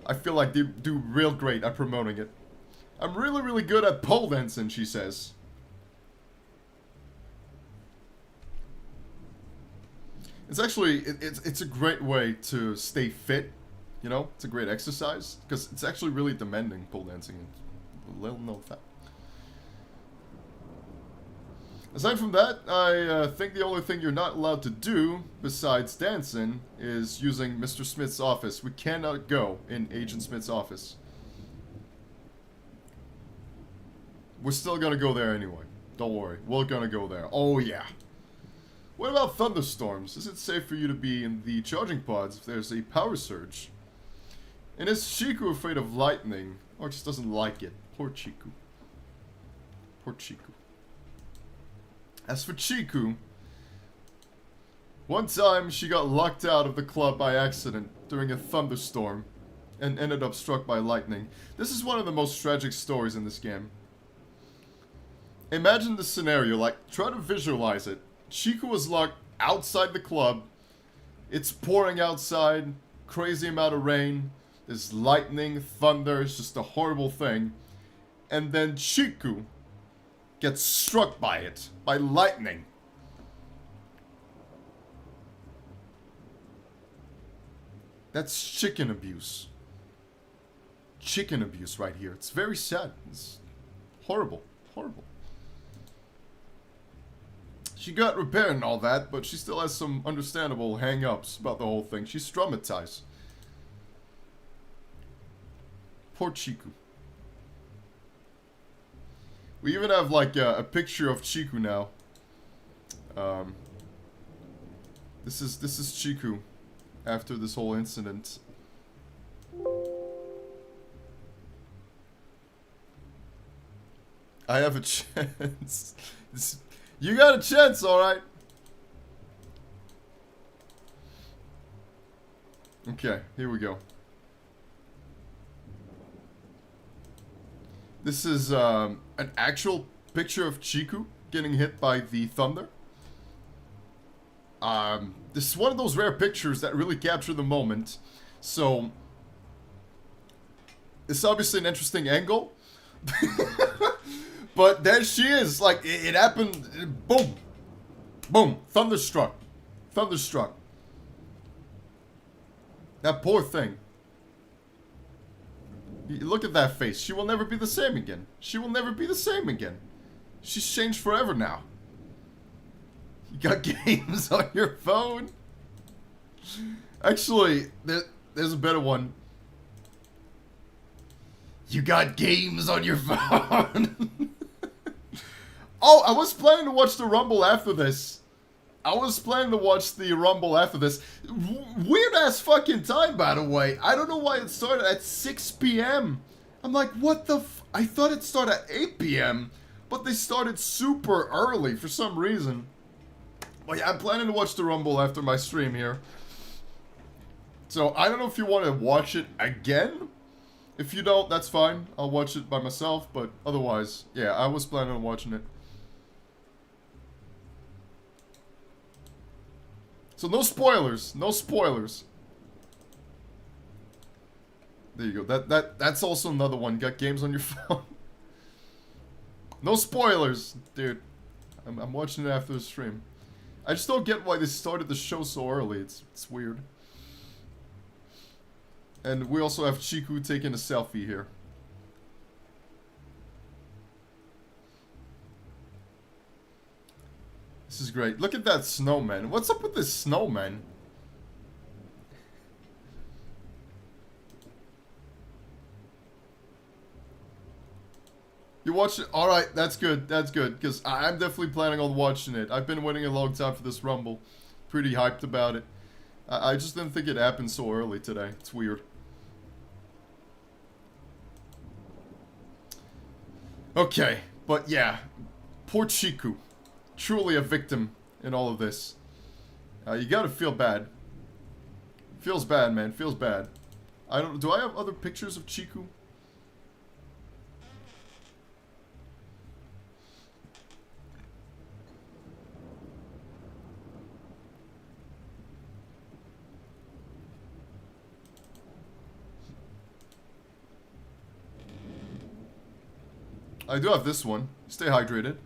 I feel like they do real great at promoting it. I'm really, really good at pole dancing, she says. It's actually, it's a great way to stay fit, you know? It's a great exercise, because it's actually really demanding, pole dancing. Little know that. Aside from that, I think the only thing you're not allowed to do, besides dancing, is using Mr. Smith's office. We cannot go in Agent Smith's office. We're still gonna go there anyway. Don't worry, we're gonna go there. Oh yeah. What about thunderstorms? Is it safe for you to be in the charging pods if there's a power surge? And is Chiku afraid of lightning? Or just doesn't like it? Poor Chiku. Poor Chiku. As for Chiku, one time she got locked out of the club by accident during a thunderstorm and ended up struck by lightning. This is one of the most tragic stories in this game. Imagine the scenario, like, try to visualize it. Chiku was locked outside the club. It's pouring outside, crazy amount of rain. There's lightning, thunder, it's just a horrible thing. And then Chiku gets struck by it, by lightning. That's chicken abuse. Chicken abuse right here. It's very sad. It's horrible. Horrible. She got repaired and all that, but she still has some understandable hang-ups about the whole thing. She's traumatized. Poor Chiku. We even have, like, a picture of Chiku now. This is Chiku after this whole incident. I have a chance. You got a chance, alright? Okay, here we go. This is an actual picture of Chiku getting hit by the thunder. This is one of those rare pictures that really capture the moment. So, it's obviously an interesting angle. But there she is. Like, it happened. Boom. Boom. Thunderstruck. Thunderstruck. That poor thing. Look at that face. She will never be the same again. She will never be the same again. She's changed forever now. You got games on your phone? Actually, there's a better one. You got games on your phone? Oh, I was planning to watch the Rumble after this. Weird ass fucking time, by the way. I don't know why it started at 6 p.m. I'm like, what the f... I thought it started at 8 p.m. But they started super early for some reason. But yeah, I'm planning to watch the Rumble after my stream here. So, I don't know if you want to watch it again. If you don't, that's fine. I'll watch it by myself. But otherwise, yeah, I was planning on watching it. So no spoilers. No spoilers. There you go. That's also another one. Got games on your phone. No spoilers, dude. I'm watching it after the stream. I just don't get why they started the show so early. It's weird. And we also have Chiku taking a selfie here. This is great. Look at that snowman. What's up with this snowman? You watched it? Alright, that's good. That's good. Because I'm definitely planning on watching it. I've been waiting a long time for this Rumble. Pretty hyped about it. I just didn't think it happened so early today. It's weird. Okay, but yeah. Poor Chiku. Truly a victim in all of this. You gotta feel bad. Feels bad, man. Feels bad. Do I have other pictures of Chiku? I do have this one. Stay hydrated.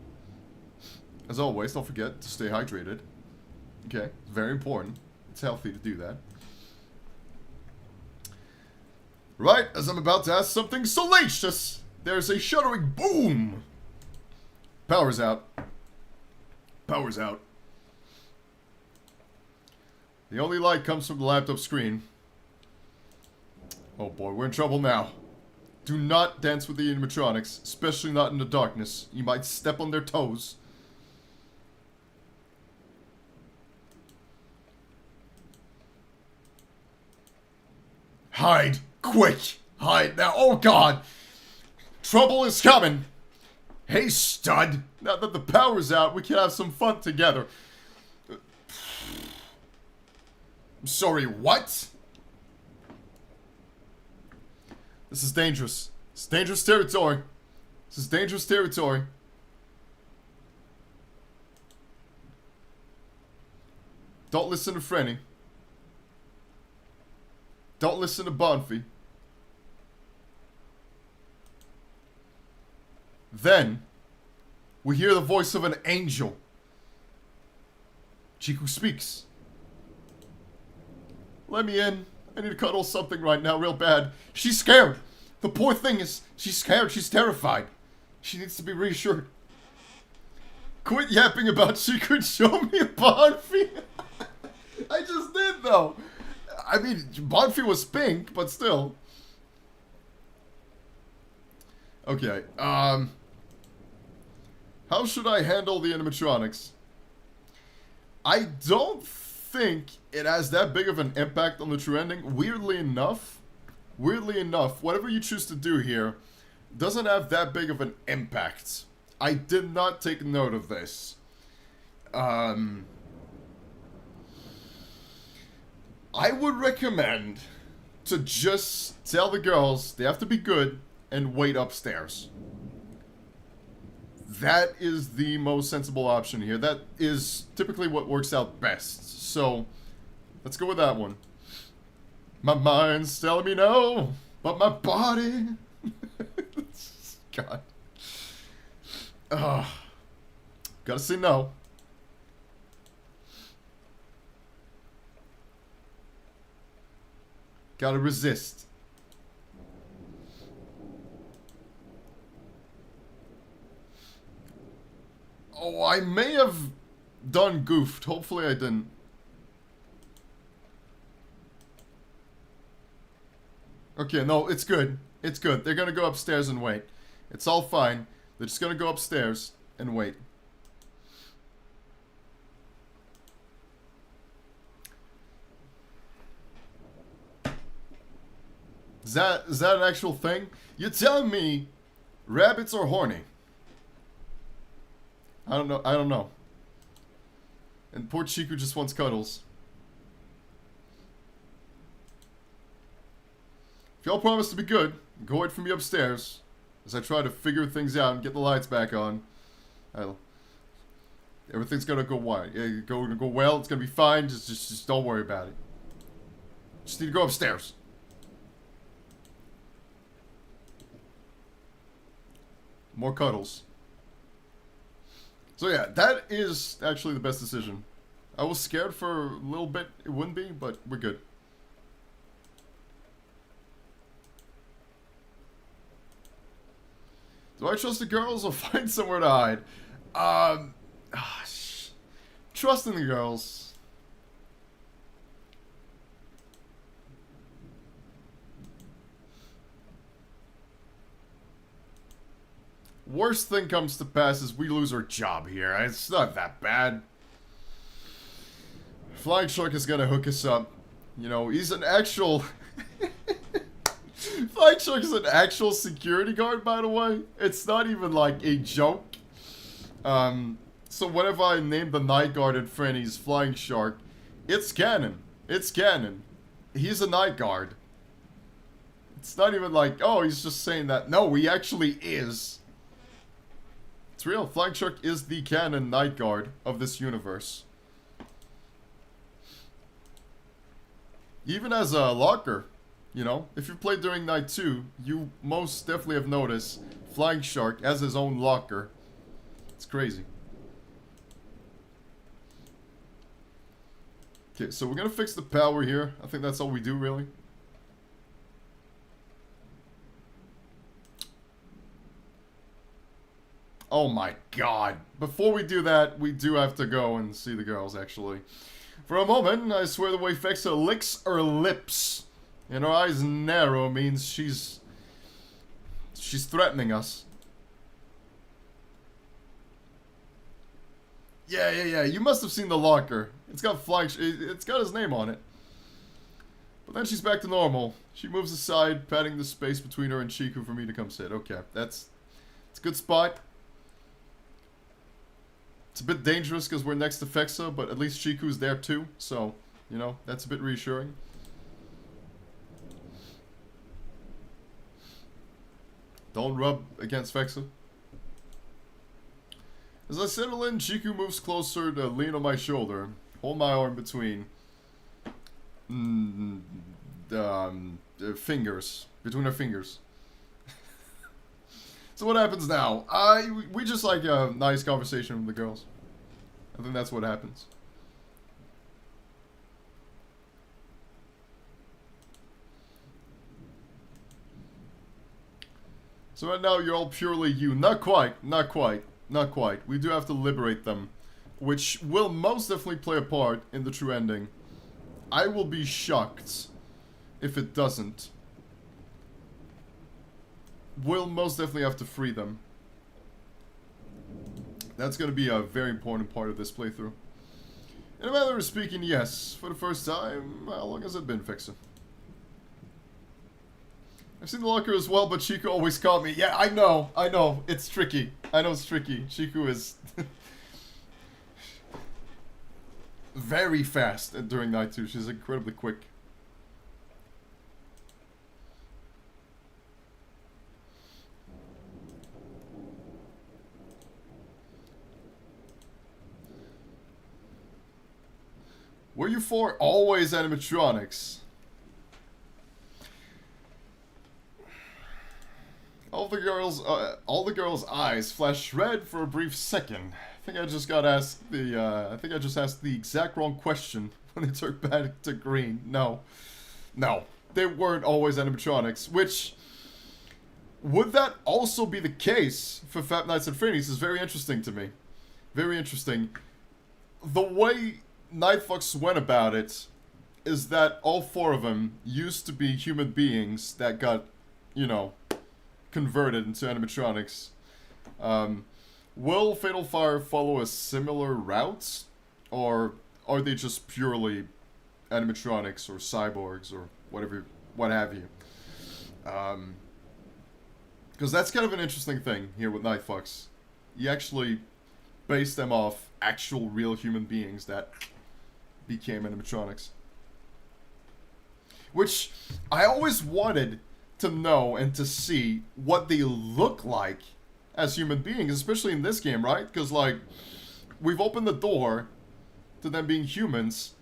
As always, don't forget to stay hydrated. Okay, it's very important. It's healthy to do that. Right, as I'm about to ask something salacious, there's a shuddering boom. Power's out. Power's out. The only light comes from the laptop screen. Oh boy, we're in trouble now. Do not dance with the animatronics, especially not in the darkness. You might step on their toes. Hide! Quick! Hide now! Oh god! Trouble is coming! Hey stud! Now that the power's out, we can have some fun together. I'm sorry, what? This is dangerous. It's dangerous territory. This is dangerous territory. Don't listen to Frenni. Don't listen to Bonfie. Then, we hear the voice of an angel. Chiku speaks. Let me in. I need to cuddle something right now real bad. She's scared. The poor thing is, she's scared. She's terrified. She needs to be reassured. Quit yapping about Chiku and show me a Bonfie. I just did though. I mean, Bonfie was pink, but still. Okay, how should I handle the animatronics? I don't think it has that big of an impact on the true ending. Weirdly enough, whatever you choose to do here doesn't have that big of an impact. I did not take note of this. I would recommend to just tell the girls they have to be good and wait upstairs. That is the most sensible option here. That is typically what works out best. So, let's go with that one. My mind's telling me no, but my body... God. Gotta say no. Gotta resist. Oh, I may have done goofed. Hopefully I didn't. Okay, no, it's good. It's good. They're gonna go upstairs and wait. It's all fine. They're just gonna go upstairs and wait. Is that an actual thing? You're telling me rabbits are horny? I don't know. And poor Chiku just wants cuddles. If y'all promise to be good, go wait for me upstairs as I try to figure things out and get the lights back on. Everything's gonna go well. Yeah, go well. It's gonna be fine. Just don't worry about it. Just need to go upstairs. More cuddles. So yeah, that is actually the best decision. I was scared for a little bit it wouldn't be, but we're good. Do I trust the girls or find somewhere to hide? Trust in the girls. Worst thing comes to pass is we lose our job here. It's not that bad. Flying Shark is gonna hook us up. You know, he's an actual... Flying Shark is an actual security guard, by the way. It's not even like a joke. So whenever I name the night guard in Frenni's Flying Shark, it's canon. It's canon. He's a night guard. It's not even like, oh, he's just saying that. No, he actually is. It's real. Flying Shark is the canon night guard of this universe. Even as a locker, you know, if you played during Night 2, you most definitely have noticed Flying Shark has his own locker. It's crazy. Okay, so we're gonna fix the power here. I think that's all we do, really. Oh my god. Before we do that, we do have to go and see the girls, actually. For a moment, I swear the way Fexa licks her lips and her eyes narrow means she's threatening us. Yeah. You must have seen the locker. It's got it's got his name on it. But then she's back to normal. She moves aside, patting the space between her and Chiku for me to come sit. Okay, it's a good spot. It's a bit dangerous because we're next to Fexa, but at least Chiku's there too. So, you know, that's a bit reassuring. Don't rub against Fexa. As I settle in, Chiku moves closer to lean on my shoulder. Hold my arm between fingers. Between her fingers. So what happens now? We just like a nice conversation with the girls. I think that's what happens. So right now you're all purely you. Not quite. We do have to liberate them, which will most definitely play a part in the true ending. I will be shocked if it doesn't. We'll most definitely have to free them. That's going to be a very important part of this playthrough. In a manner of speaking, yes. For the first time, how long has it been, Fexa? I've seen the locker as well, but Chiku always caught me. Yeah, I know. It's tricky. I know it's tricky. Chiku is very fast during Night 2. She's incredibly quick. Were you for always animatronics? All the girls' eyes flashed red for a brief second. I think I just asked the exact wrong question when they turned back to green. No, they weren't always animatronics. Which would that also be the case for Fat Nights at Freddy's is very interesting to me. Very interesting. The way Nightfox went about it is that all four of them used to be human beings that got, you know, converted into animatronics. Will Fatal Fire follow a similar route, or are they just purely animatronics or cyborgs or what have you? Because that's kind of an interesting thing here with Nightfox. You actually base them off actual real human beings that became animatronics. Which I always wanted to know and to see what they look like as human beings, especially in this game, right? Because, like, we've opened the door to them being humans.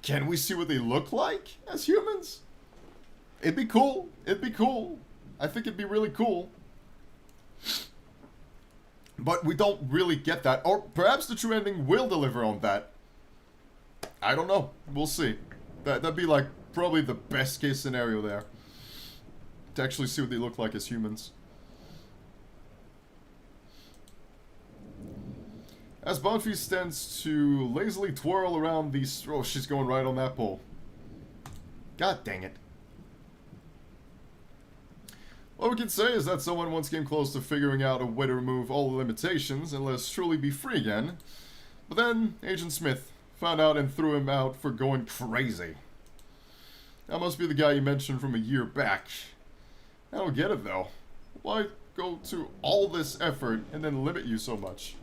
Can we see what they look like as humans? It'd be cool. It'd be cool. I think it'd be really cool. But we don't really get that. Or perhaps the true ending will deliver on that. I don't know. We'll see. That'd be like probably the best case scenario there. To actually see what they look like as humans. As Bonfie stands to lazily twirl around these... Oh, she's going right on that pole. God dang it. What we can say is that someone once came close to figuring out a way to remove all the limitations and let us truly be free again. But then, Agent Smith found out and threw him out for going crazy. That must be the guy you mentioned from a year back. I don't get it though. Why go to all this effort and then limit you so much?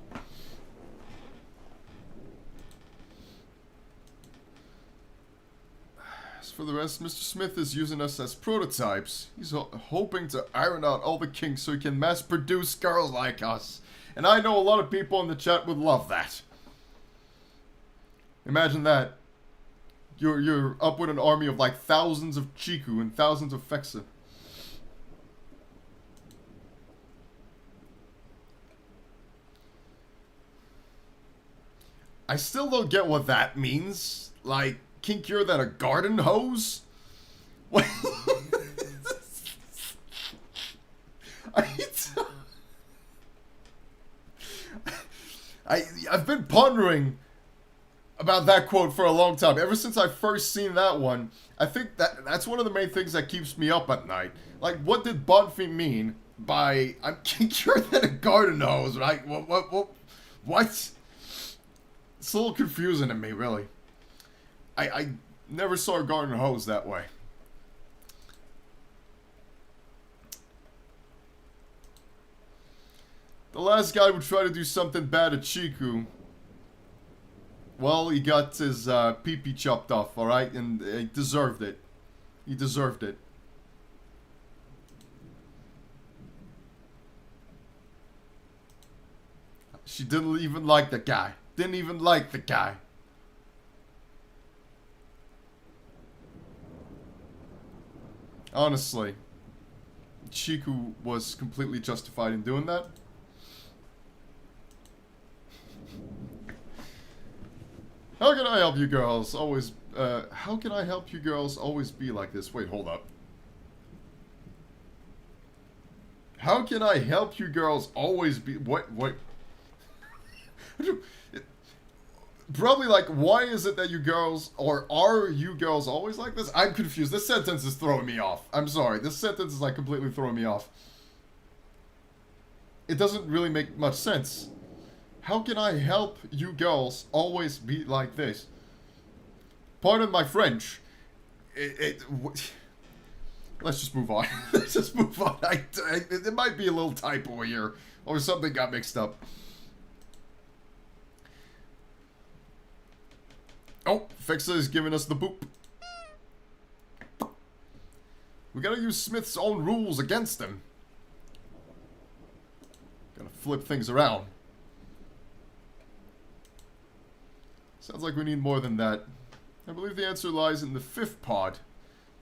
As for the rest, Mr. Smith is using us as prototypes. He's hoping to iron out all the kinks so he can mass produce girls like us. And I know a lot of people in the chat would love that. Imagine that. You're up with an army of like thousands of Chiku and thousands of Fexa. I still don't get what that means. Like, kinkier than a garden hose? What? I've been pondering about that quote for a long time. Ever since I first seen that one, I think that's one of the main things that keeps me up at night. Like, what did Bonfie mean by I'm kinkier than a garden hose, right? What? It's a little confusing to me, really. I never saw a garden hose that way. The last guy would try to do something bad at Chiku. Well, he got his pee-pee chopped off, alright? And he deserved it. He deserved it. She didn't even like the guy. Didn't even like the guy. Honestly, Chiku was completely justified in doing that. How can I help you girls always, how can I help you girls always be like this? Wait, hold up. How can I help you girls always be, what? Probably like, why is it that you girls, or are you girls always like this? I'm confused. This sentence is throwing me off. I'm sorry. This sentence is like completely throwing me off. It doesn't really make much sense. How can I help you girls always be like this? Pardon my French. Let's just move on. Let's just move on. There might be a little typo here, or something got mixed up. Oh, Fexa is giving us the boop. We gotta use Smith's own rules against him. Gotta flip things around. Sounds like we need more than that. I believe the answer lies in the 5th pod.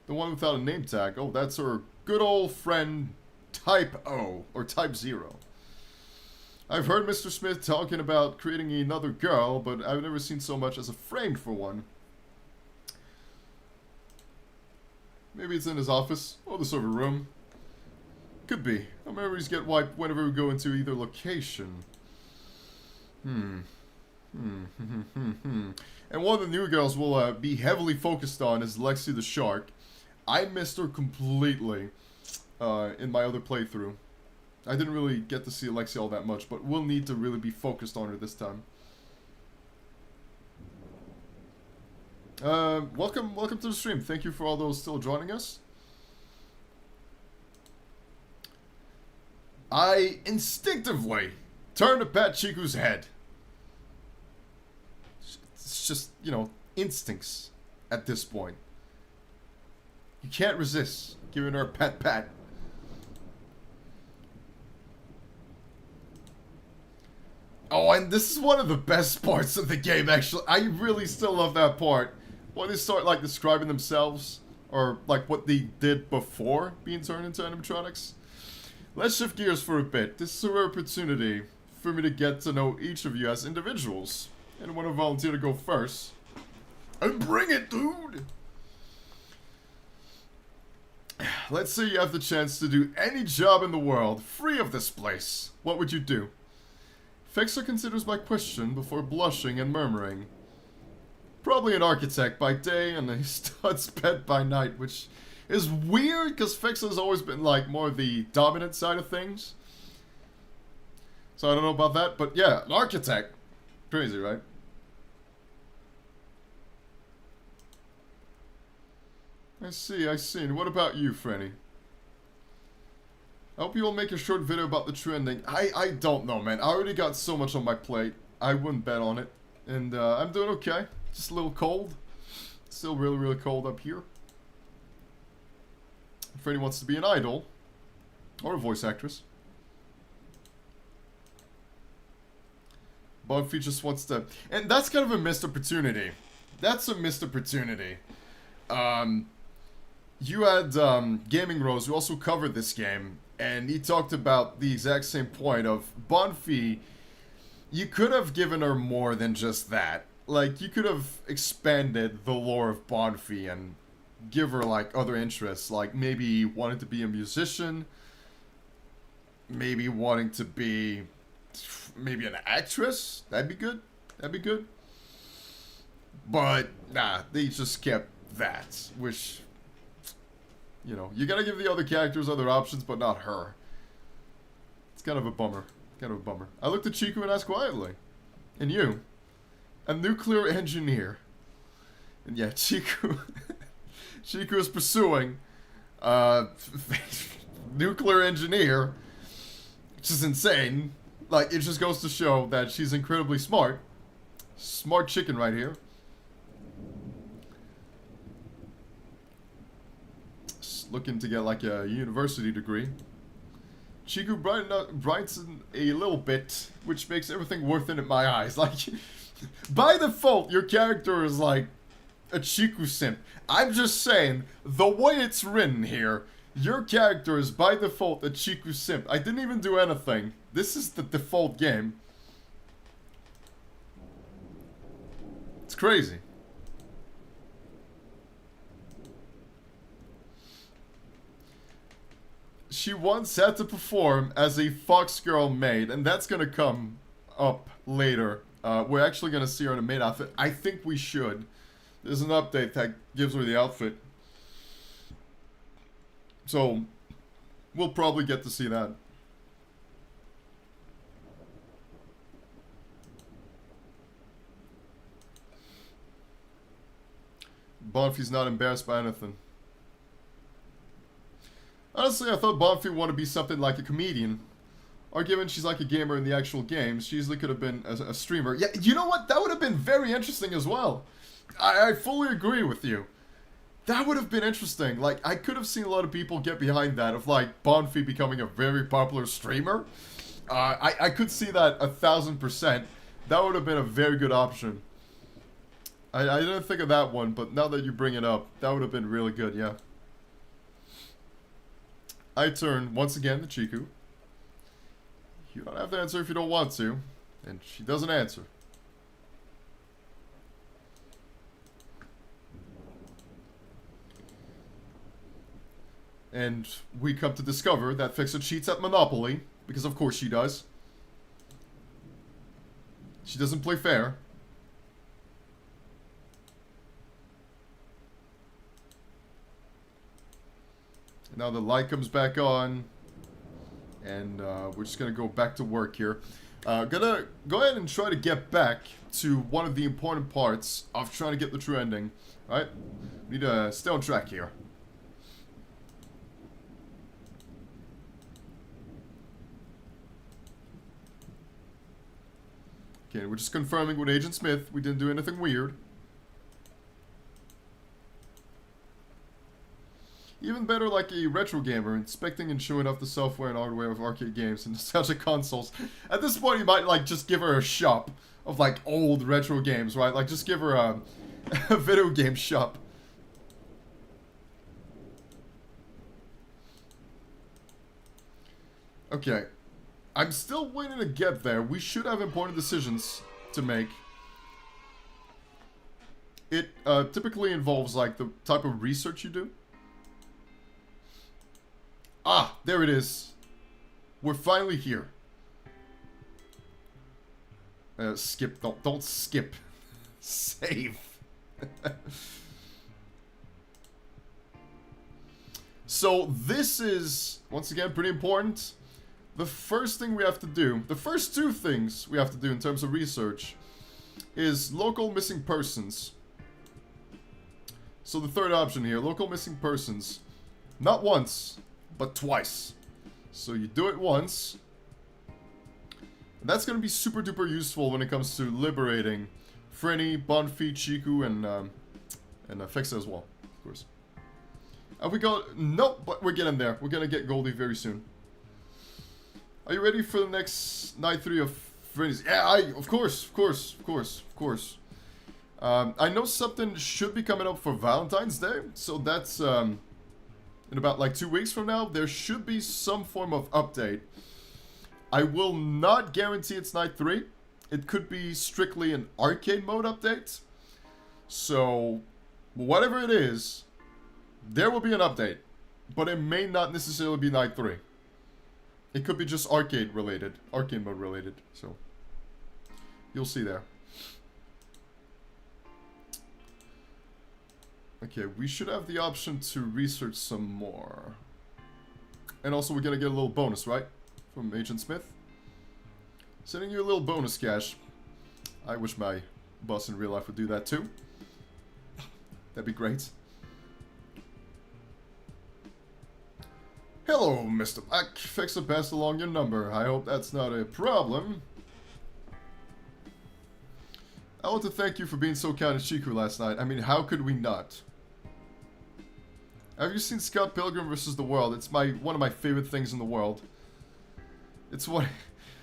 The one without a name tag. Oh, that's our good old friend Type O, or Type 0. I've heard Mr. Smith talking about creating another girl, but I've never seen so much as a frame for one. Maybe it's in his office, or the server room. Could be. Our memories get wiped whenever we go into either location. And one of the new girls we'll be heavily focused on is Lexi the Shark. I missed her completely in my other playthrough. I didn't really get to see Lexi all that much, but we'll need to really be focused on her this time. Welcome to the stream. Thank you for all those still joining us. I instinctively turned to pat Chiku's head. It's just, you know, instincts at this point. You can't resist giving her a pat. Oh, and this is one of the best parts of the game, actually. I really still love that part. When they start, like, describing themselves, or, like, what they did before being turned into animatronics. Let's shift gears for a bit. This is a rare opportunity for me to get to know each of you as individuals. Anyone who volunteer to go first? And bring it, dude! Let's say you have the chance to do any job in the world, free of this place. What would you do? Fexa considers my question before blushing and murmuring. Probably an architect by day and a stud's pet by night, which is weird because Fexa has always been like more the dominant side of things. So I don't know about that, but yeah, an architect. Crazy, right? I see, I see. And what about you, Frenni? I hope you will make a short video about the trending. I don't know, man. I already got so much on my plate. I wouldn't bet on it. And I'm doing okay. Just a little cold. Still really, really cold up here. Frenni wants to be an idol. Or a voice actress. Bonfie just wants to... And that's kind of a missed opportunity. That's a missed opportunity. You had Gaming Rose, who also covered this game, and he talked about the exact same point of Bonfie. You could have given her more than just that. Like, you could have expanded the lore of Bonfie and give her, like, other interests. Like, maybe wanting to be a musician. Maybe wanting to be... maybe an actress. That'd be good. That'd be good. But, nah, they just kept that, which... you know, you gotta give the other characters other options, but not her. It's kind of a bummer. Kind of a bummer. I looked at Chiku and asked quietly. And you? A nuclear engineer. And yeah, Chiku... Chiku is pursuing... nuclear engineer. Which is insane. Like, it just goes to show that she's incredibly smart. Smart chicken right here. Looking to get like a university degree. Chiku brightens a little bit, which makes everything worth it in my eyes. Like, by default, your character is like a Chiku simp. I'm just saying, the way it's written here, your character is by default a Chiku simp. I didn't even do anything. This is the default game. It's crazy. She once had to perform as a Fox Girl maid, and that's gonna come up later. We're actually gonna see her in a maid outfit. I think we should. There's an update that gives her the outfit. So, we'll probably get to see that. Bonfie's not embarrassed by anything. Honestly, I thought Bonfie wanted to be something like a comedian. Or given she's like a gamer in the actual games, she easily could have been a streamer. Yeah, you know what? That would have been very interesting as well. I fully agree with you. That would have been interesting. Like, I could have seen a lot of people get behind that of, like, Bonfie becoming a very popular streamer. I could see that 1000%. That would have been a very good option. I didn't think of that one, but now that you bring it up, that would have been really good, yeah. I turn, once again, to Chiku. You don't have to answer if you don't want to. And she doesn't answer. And we come to discover that Fexa cheats at Monopoly, because of course she does. She doesn't play fair. Now the light comes back on, and we're just gonna go back to work here. Gonna go ahead and try to get back to one of the important parts of trying to get the true ending. Alright? We need to stay on track here. Okay, we're just confirming with Agent Smith we didn't do anything weird. Even better like a retro gamer, inspecting and showing off the software and hardware of arcade games and nostalgic consoles. At this point, you might, like, just give her a shop of, like, old retro games, right? Like, just give her a video game shop. Okay. I'm still waiting to get there. We should have important decisions to make. it typically involves like the type of research you do. Ah, there it is. We're finally here. Skip. Don't skip. Save. So this is, once again, pretty important. The first thing we have to do, the first two things we have to do in terms of research is local missing persons. So the third option here, local missing persons. Not once, but twice. So you do it once. And that's going to be super duper useful when it comes to liberating Frenni, Bonfie, Chiku, and Fexa as well, of course. Have we got... Nope, but we're getting there. We're going to get Goldie very soon. Are you ready for the next night 3 of Frenni's? Yeah, of course. I know something should be coming up for Valentine's Day, so that's in about like 2 weeks from now. There should be some form of update. I will not guarantee it's night 3. It could be strictly an arcade mode update. So, whatever it is, there will be an update. But it may not necessarily be night 3. It could be just arcade related, arcade mode related. So, you'll see there. Okay, we should have the option to research some more. And also we're gonna get a little bonus, right? From Agent Smith. Sending you a little bonus cash. I wish my boss in real life would do that too. That'd be great. Hello, Mr. Black. Fexa passed along your number. I hope that's not a problem. I want to thank you for being so kind to Chiku last night. I mean, how could we not? Have you seen Scott Pilgrim vs. the World? It's one of my favorite things in the world. It's what...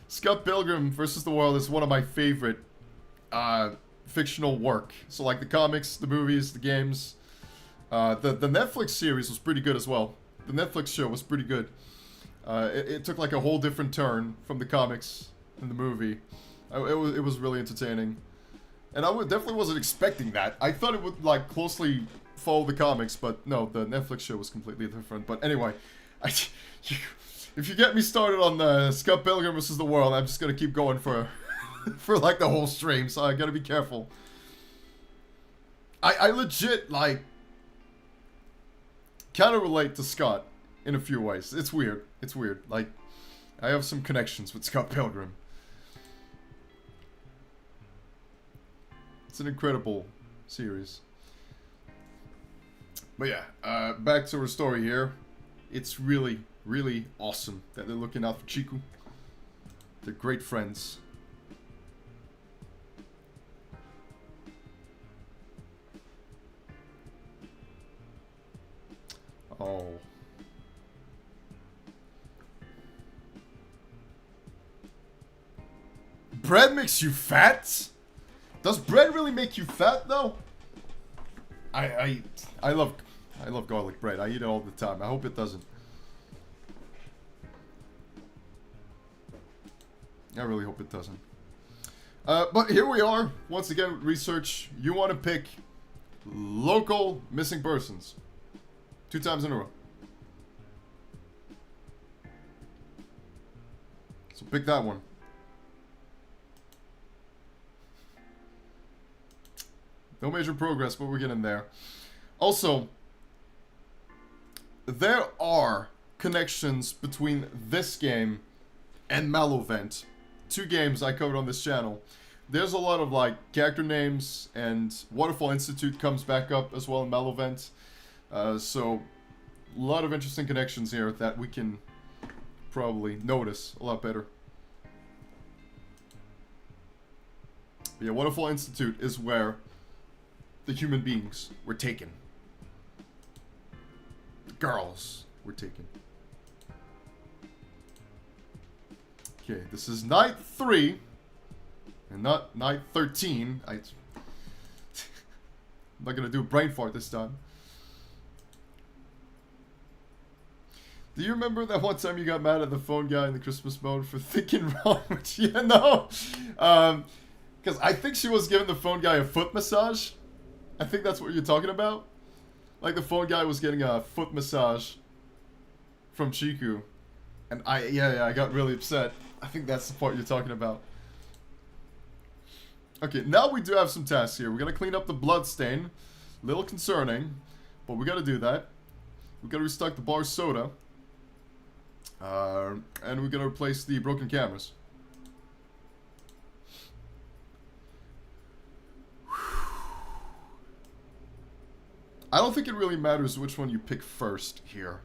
Scott Pilgrim vs. the World is one of my favorite fictional work. So like the comics, the movies, the games. The Netflix series was pretty good as well. The Netflix show was pretty good. It took like a whole different turn from the comics and the movie. It was really entertaining. And I definitely wasn't expecting that. I thought it would like closely follow the comics, but no, the Netflix show was completely different. But anyway, if you get me started on the Scott Pilgrim vs. the World, I'm just gonna keep going for like the whole stream, so I gotta be careful. I legit like kind of relate to Scott in a few ways. It's weird. It's weird. Like I have some connections with Scott Pilgrim. It's an incredible series. But yeah, back to our story here. It's really, really awesome that they're looking out for Chiku. They're great friends. Oh. Bread makes you fat? Does bread really make you fat though? I love garlic bread. I eat it all the time. I hope it doesn't. I really hope it doesn't. But here we are. Once again, research. You want to pick local missing persons. 2 times in a row. So pick that one. No major progress, but we're getting there. Also, there are connections between this game and Malovent. 2 games I covered on this channel. There's a lot of like character names, and Waterfall Institute comes back up as well in Malovent. So, a lot of interesting connections here that we can probably notice a lot better. But yeah, Waterfall Institute is where the human beings were taken. The girls were taken. Okay, this is night 3. And not night 13. I'm not gonna do a brain fart this time. Do you remember that one time you got mad at the phone guy in the Christmas mode for thinking wrong? Yeah, no. Because I think she was giving the phone guy a foot massage. I think that's what you're talking about. Like the phone guy was getting a foot massage from Chiku. And I got really upset. I think that's the part you're talking about. Okay, now we do have some tasks here. We're gonna clean up the blood stain. Little concerning, but we gotta do that. We gotta restock the bar soda. And we're gonna replace the broken cameras. I don't think it really matters which one you pick first here.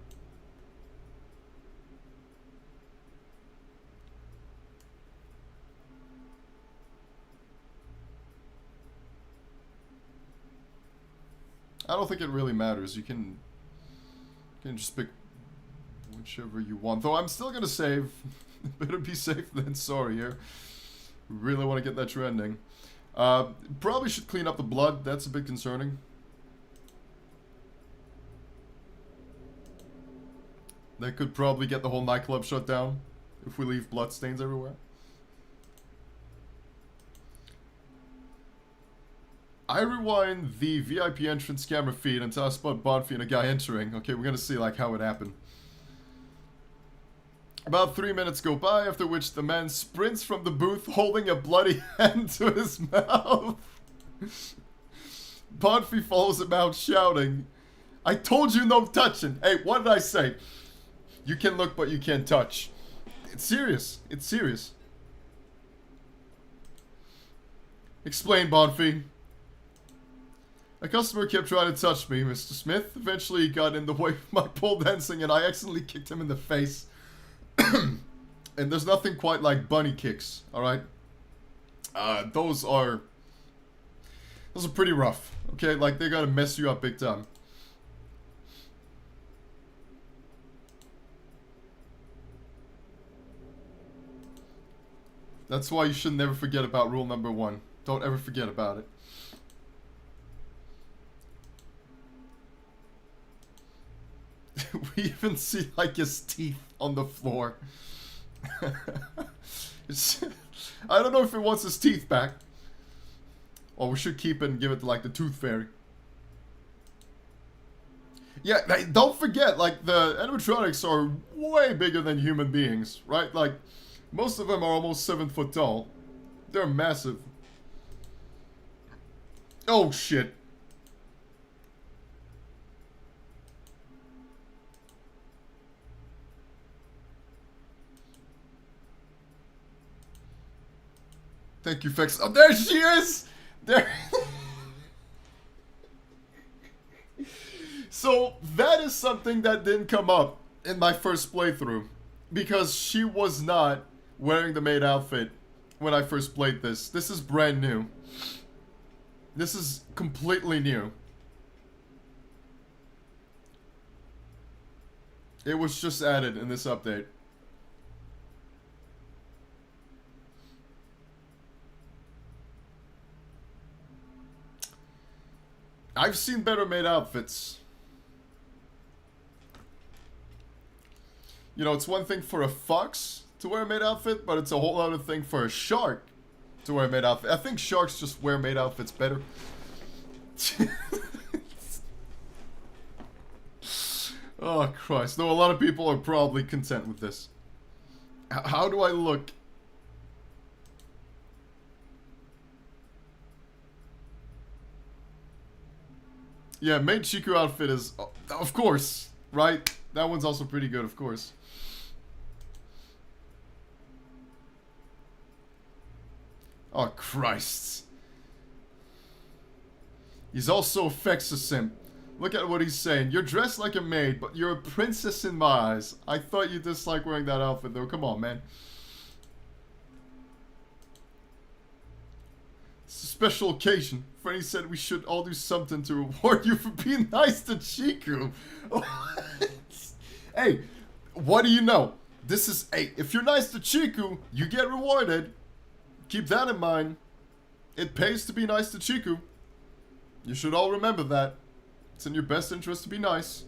I don't think it really matters. You can just pick whichever you want. Though I'm still gonna save. Better be safe than sorry here. Really want to get that trending. Probably should clean up the blood. That's a bit concerning. That could probably get the whole nightclub shut down if we leave blood stains everywhere. I rewind the VIP entrance camera feed until I spot Bonfie and a guy entering. Okay, we're gonna see like how it happened. About 3 minutes go by, after which the man sprints from the booth holding a bloody hand to his mouth. Bonfie follows him out shouting, "I told you no touching." Hey, what did I say? You can look, but you can't touch. It's serious. It's serious. Explain, Bonfie. A customer kept trying to touch me, Mr. Smith. Eventually he got in the way of my pole dancing and I accidentally kicked him in the face. And there's nothing quite like bunny kicks, alright? Those are pretty rough, okay? Like, they're gonna mess you up big time. That's why you should never forget about rule number 1. Don't ever forget about it. We even see like his teeth on the floor. I don't know if it wants his teeth back. Or we should keep it and give it to like the tooth fairy. Yeah, don't forget, like the animatronics are way bigger than human beings, right? Like most of them are almost 7 foot tall. They're massive. Oh shit. Thank you, Fexa. Oh, there she is! There. So, that is something that didn't come up in my first playthrough. Because she was not wearing the maid outfit when I first played this. This is brand new. This is completely new. It was just added in this update. I've seen better made outfits. You know, it's one thing for a fox to wear a maid outfit, but it's a whole other thing for a shark to wear a maid outfit. I think sharks just wear maid outfits better. Oh, Christ. Though a lot of people are probably content with this. How do I look? Yeah, maid Chiku outfit is, of course, right? That one's also pretty good, of course. Oh, Christ. He's also a Fexa simp. Look at what he's saying. You're dressed like a maid, but you're a princess in my eyes. I thought you disliked wearing that outfit, though. Come on, man. It's a special occasion. Frenni said we should all do something to reward you for being nice to Chiku. Hey, what do you know? This is, hey, if you're nice to Chiku, you get rewarded. Keep that in mind. It pays to be nice to Chiku. You should all remember that. It's in your best interest to be nice.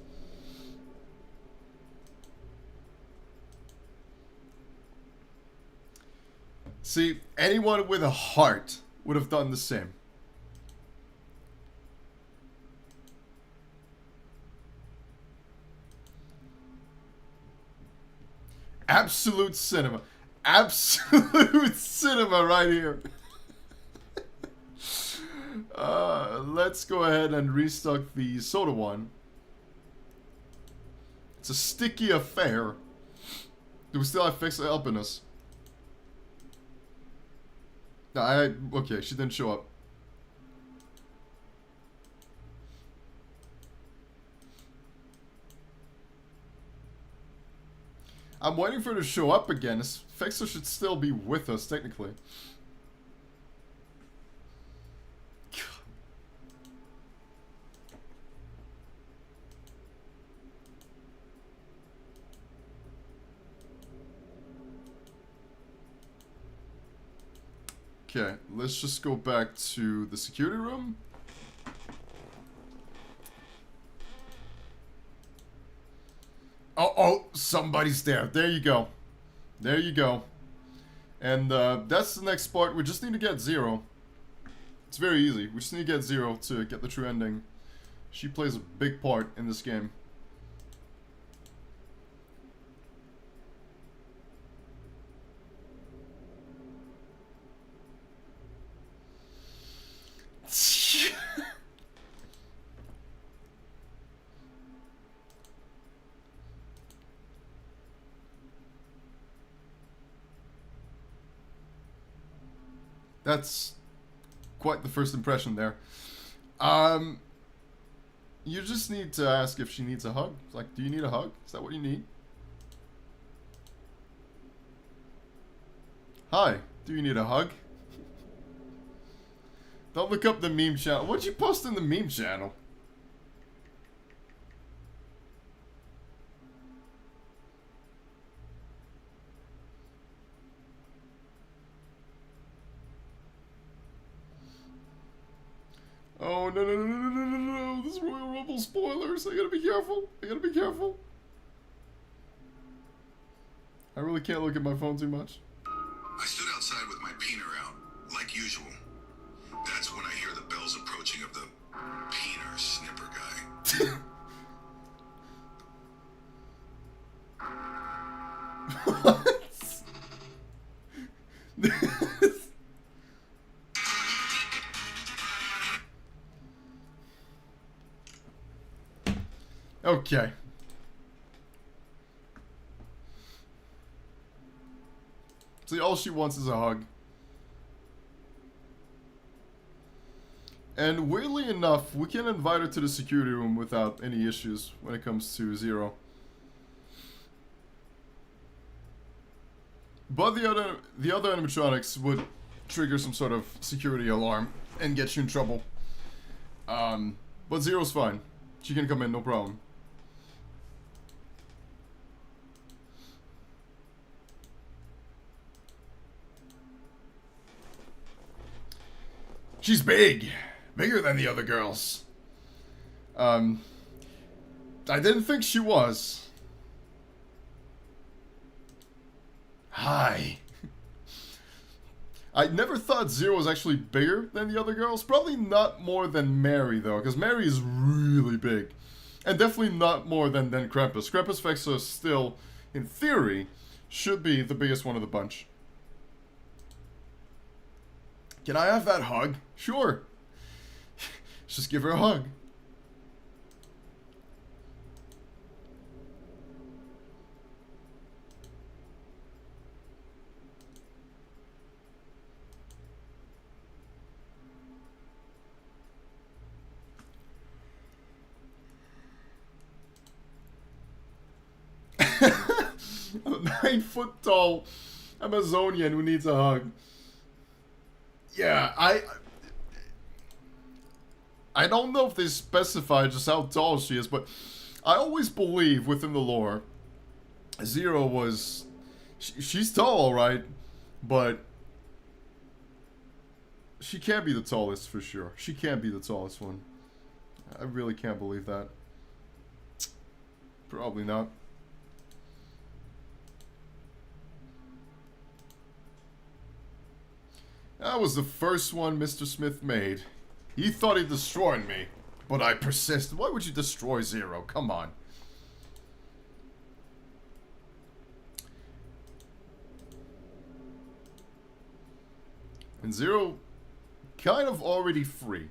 See, anyone with a heart would have done the same. Absolute cinema. Absolute cinema right here. Let's go ahead and restock the soda one. It's a sticky affair. Do we still have Fexa helping us? No, okay, she didn't show up. I'm waiting for her to show up again. Fexa should still be with us, technically. Okay, let's just go back to the security room. Oh, somebody's there. There you go. There you go. And that's the next part. We just need to get 0. It's very easy. We just need to get 0 to get the true ending. She plays a big part in this game. That's quite the first impression there. You just need to ask if she needs a hug. It's like, do you need a hug? Is that what you need? Hi, do you need a hug? Don't look up the meme channel. What'd you post in the meme channel? Oh, no. This Royal Rumble spoilers. I gotta be careful. I gotta be careful. I really can't look at my phone too much. I stood outside with my peener out, like usual. That's when I hear the bells approaching of the peener snipper guy. What? Okay. See, all she wants is a hug. And weirdly enough, we can invite her to the security room without any issues when it comes to 0. But the other animatronics would trigger some sort of security alarm and get you in trouble. But 0's fine. She can come in, no problem. She's big. Bigger than the other girls. I didn't think she was. Hi. I never thought 0 was actually bigger than the other girls. Probably not more than Mary, though, because Mary is really big. And definitely not more than Krampus. Krampus Fexa still, in theory, should be the biggest one of the bunch. Can I have that hug? Sure. Just give her a hug. A 9-foot-tall Amazonian who needs a hug. Yeah, I don't know if they specify just how tall she is, but I always believe within the lore, 0 was... She's tall, alright, but she can't be the tallest for sure. She can't be the tallest one. I really can't believe that. Probably not. That was the first one Mr. Smith made. He thought he destroyed me, but I persist. Why would you destroy 0? Come on. And Zero, kind of already free.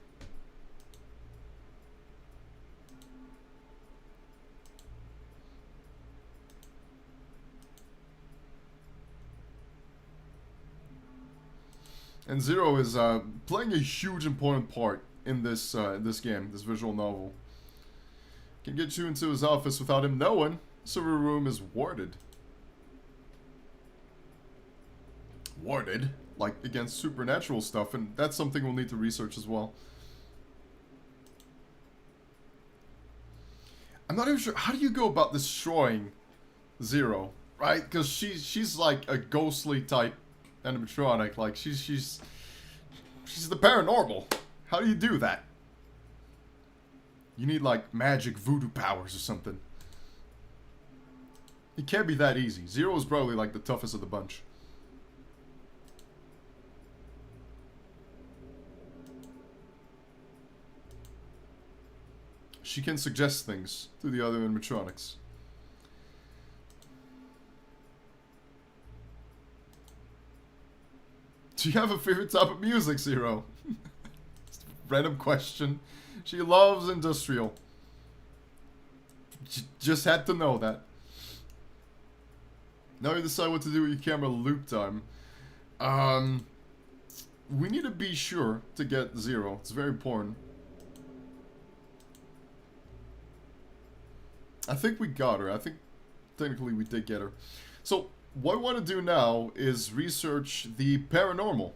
And Zero is playing a huge important part in this this game, this visual novel. Can get you into his office without him knowing. Server room is warded. Warded? Like against supernatural stuff, and that's something we'll need to research as well. I'm not even sure, how do you go about destroying Zero, right? Because she's like a ghostly type animatronic, like she's the paranormal. How do you do that? You need like magic voodoo powers or something. It can't be that easy. Zero is probably like the toughest of the bunch. She can suggest things to the other animatronics. Do you have a favorite type of music, Zero? Random question. She loves industrial. Just had to know that. Now you decide what to do with your camera loop time. We need to be sure to get Zero. It's very important. I think we got her. I think technically we did get her. So what I want to do now is research the paranormal.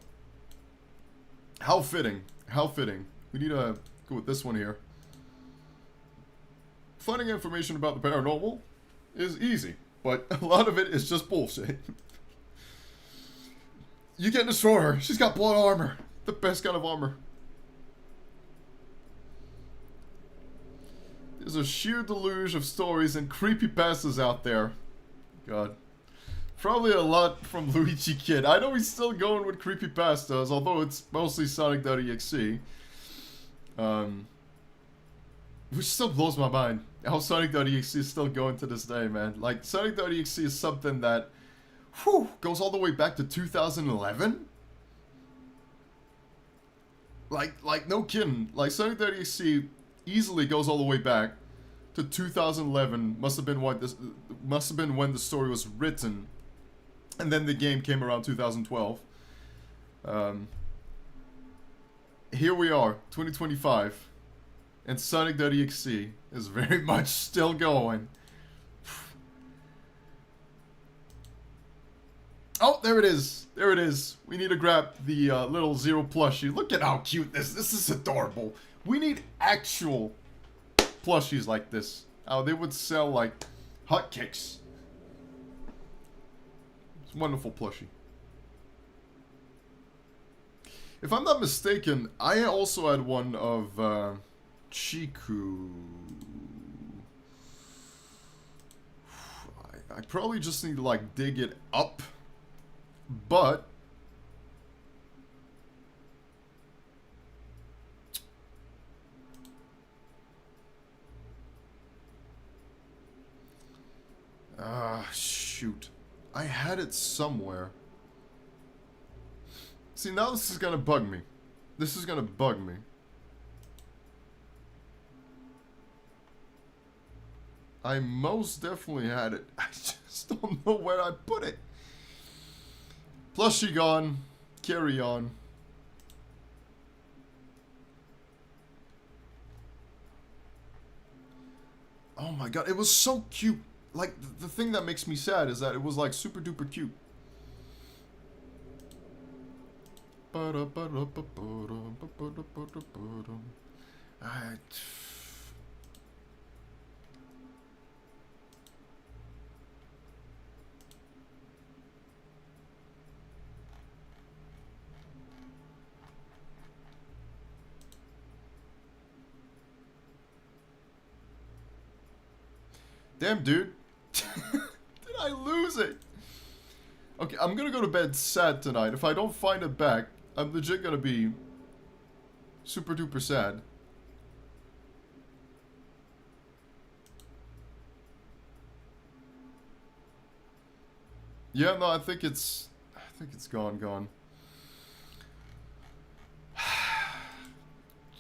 How fitting. How fitting. We need to go with this one here. Finding information about the paranormal is easy, but a lot of it is just bullshit. You can't destroy her. She's got blood armor. The best kind of armor. There's a sheer deluge of stories and creepypastas out there. God. Probably a lot from Luigi Kid. I know he's still going with creepypastas, although it's mostly Sonic.exe. Which still blows my mind. How Sonic.exe is still going to this day, man. Like, Sonic.exe is something that, whew, goes all the way back to 2011? Like, no kidding. Like, Sonic.exe easily goes all the way back to 2011. Must have been when the story was written. And then the game came around 2012. Here we are, 2025. And Sonic.exe is very much still going. Oh, there it is. There it is. We need to grab the little Zero plushie. Look at how cute this is. This is adorable. We need actual plushies like this. Oh, they would sell like hotcakes. It's a wonderful plushie. If I'm not mistaken, I also had one of Chiku. I probably just need to like dig it up, but shoot. I had it somewhere. See, now this is gonna bug me. This is gonna bug me. I most definitely had it. I just don't know where I put it. Plushie gone. Carry on. Oh my god, it was so cute. Like, the thing that makes me sad is that it was like super duper cute. Damn, dude. Did I lose it? Okay, I'm gonna go to bed sad tonight. If I don't find it back, I'm legit gonna be super duper sad. Yeah, no, I think it's gone.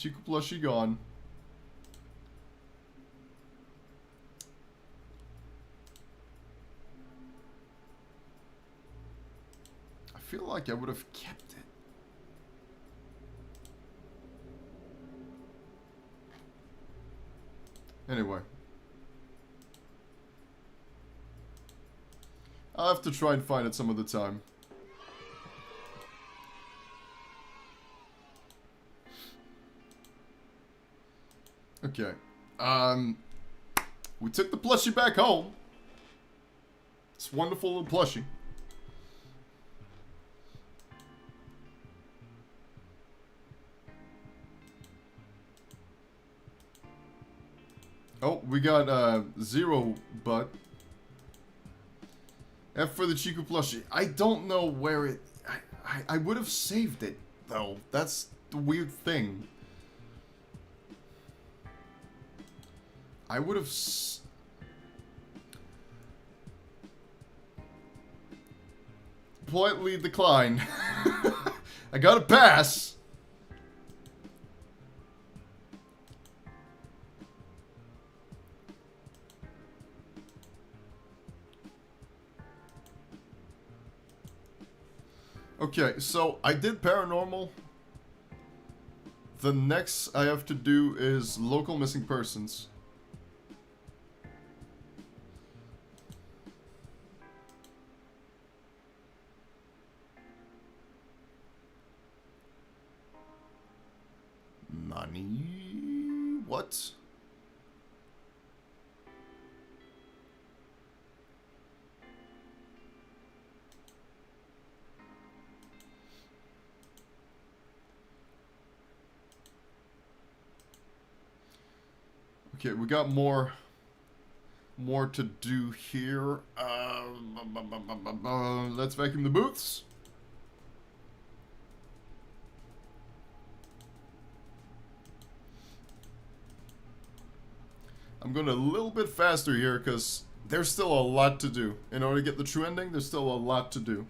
Chiku plushie gone. I feel like I would have kept it. Anyway. I'll have to try and find it some other time. Okay. We took the plushie back home. It's a wonderful little plushie. Oh, we got 0 butt. F for the Chiku plushie. I don't know where it... I would have saved it, though. That's the weird thing. I would have... politely decline. I got a pass. Okay, so I did paranormal. The next I have to do is local missing persons. Nani? What? Okay, we got more to do here. Let's vacuum the booths. I'm going a little bit faster here because there's still a lot to do. In order to get the true ending, there's still a lot to do.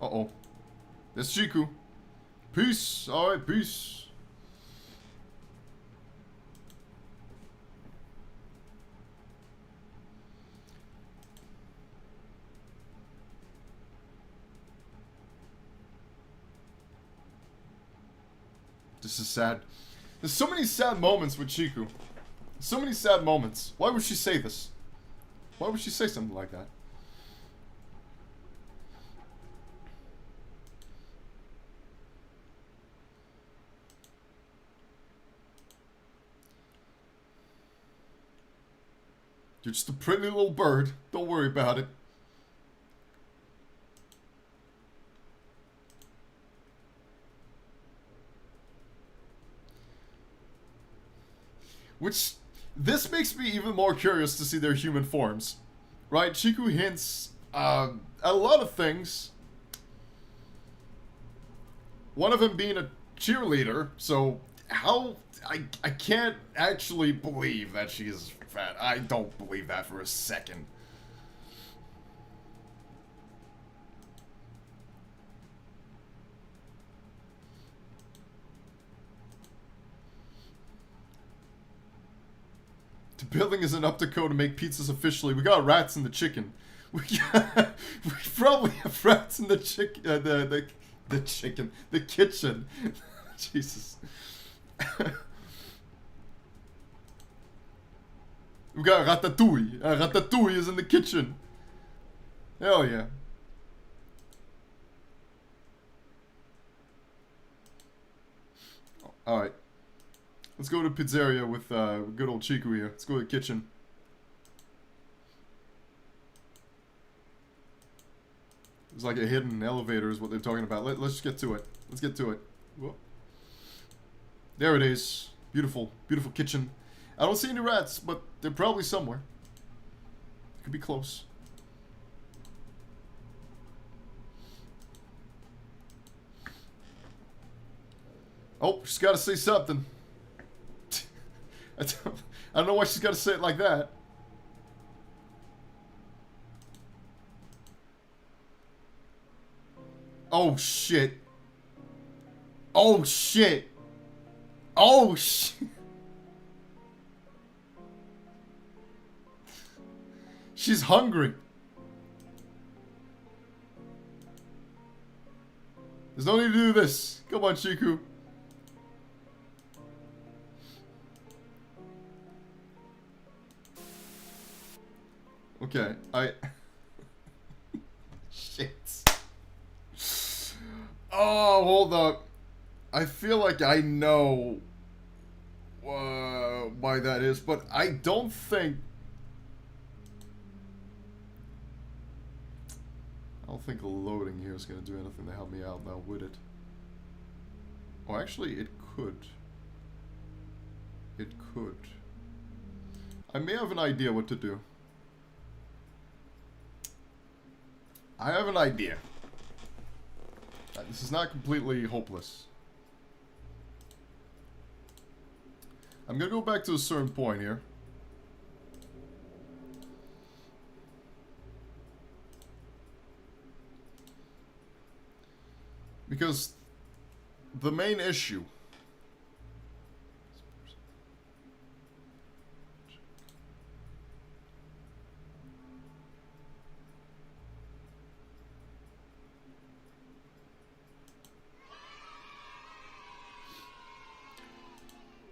Uh-oh. There's Chiku. Peace. Alright, peace. This is sad. There's so many sad moments with Chiku. So many sad moments. Why would she say this? Why would she say something like that? You're just a pretty little bird. Don't worry about it. Which, this makes me even more curious to see their human forms. Right? Chiku hints at a lot of things. One of them being a cheerleader, so how... I can't actually believe that she is fat. I don't believe that for a second. The building isn't up to code to make pizzas officially. We got rats in the chicken. We probably have rats in the the kitchen. Jesus. We got ratatouille. Ratatouille is in the kitchen. Hell yeah. Alright. Let's go to pizzeria with good old Chiku here. Let's go to the kitchen. It's like a hidden elevator is what they're talking about. Let's just get to it. Let's get to it. Whoa. There it is. Beautiful. Beautiful kitchen. I don't see any rats, but they're probably somewhere. Could be close. Oh, she's got to say something. I don't know why she's got to say it like that. Oh shit. Oh shit. Oh shit. She's hungry. There's no need to do this. Come on, Chiku. Okay, Shit. Oh, hold up. I feel like I know why that is, but I don't think... I don't think loading here is going to do anything to help me out now, would it? Oh, actually, it could. It could. I may have an idea what to do. I have an idea. This is not completely hopeless. I'm gonna go back to a certain point here. Because the main issue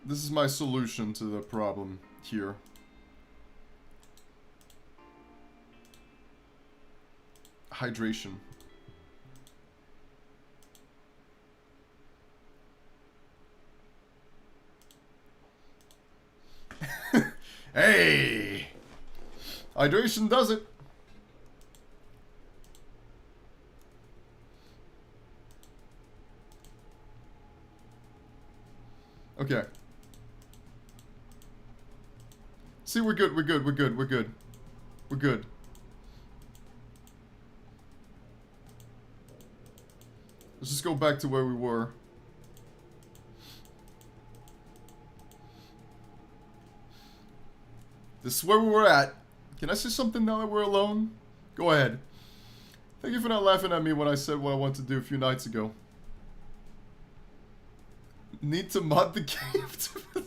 this is my solution to the problem here. Hydration. Hey! Hydration does it. Okay. See, we're good, we're good, we're good, we're good. We're good. Let's just go back to where we were. This is where we were at. Can I say something now that we're alone? Go ahead. Thank you for not laughing at me when I said what I wanted to do a few nights ago. Need to mod the game.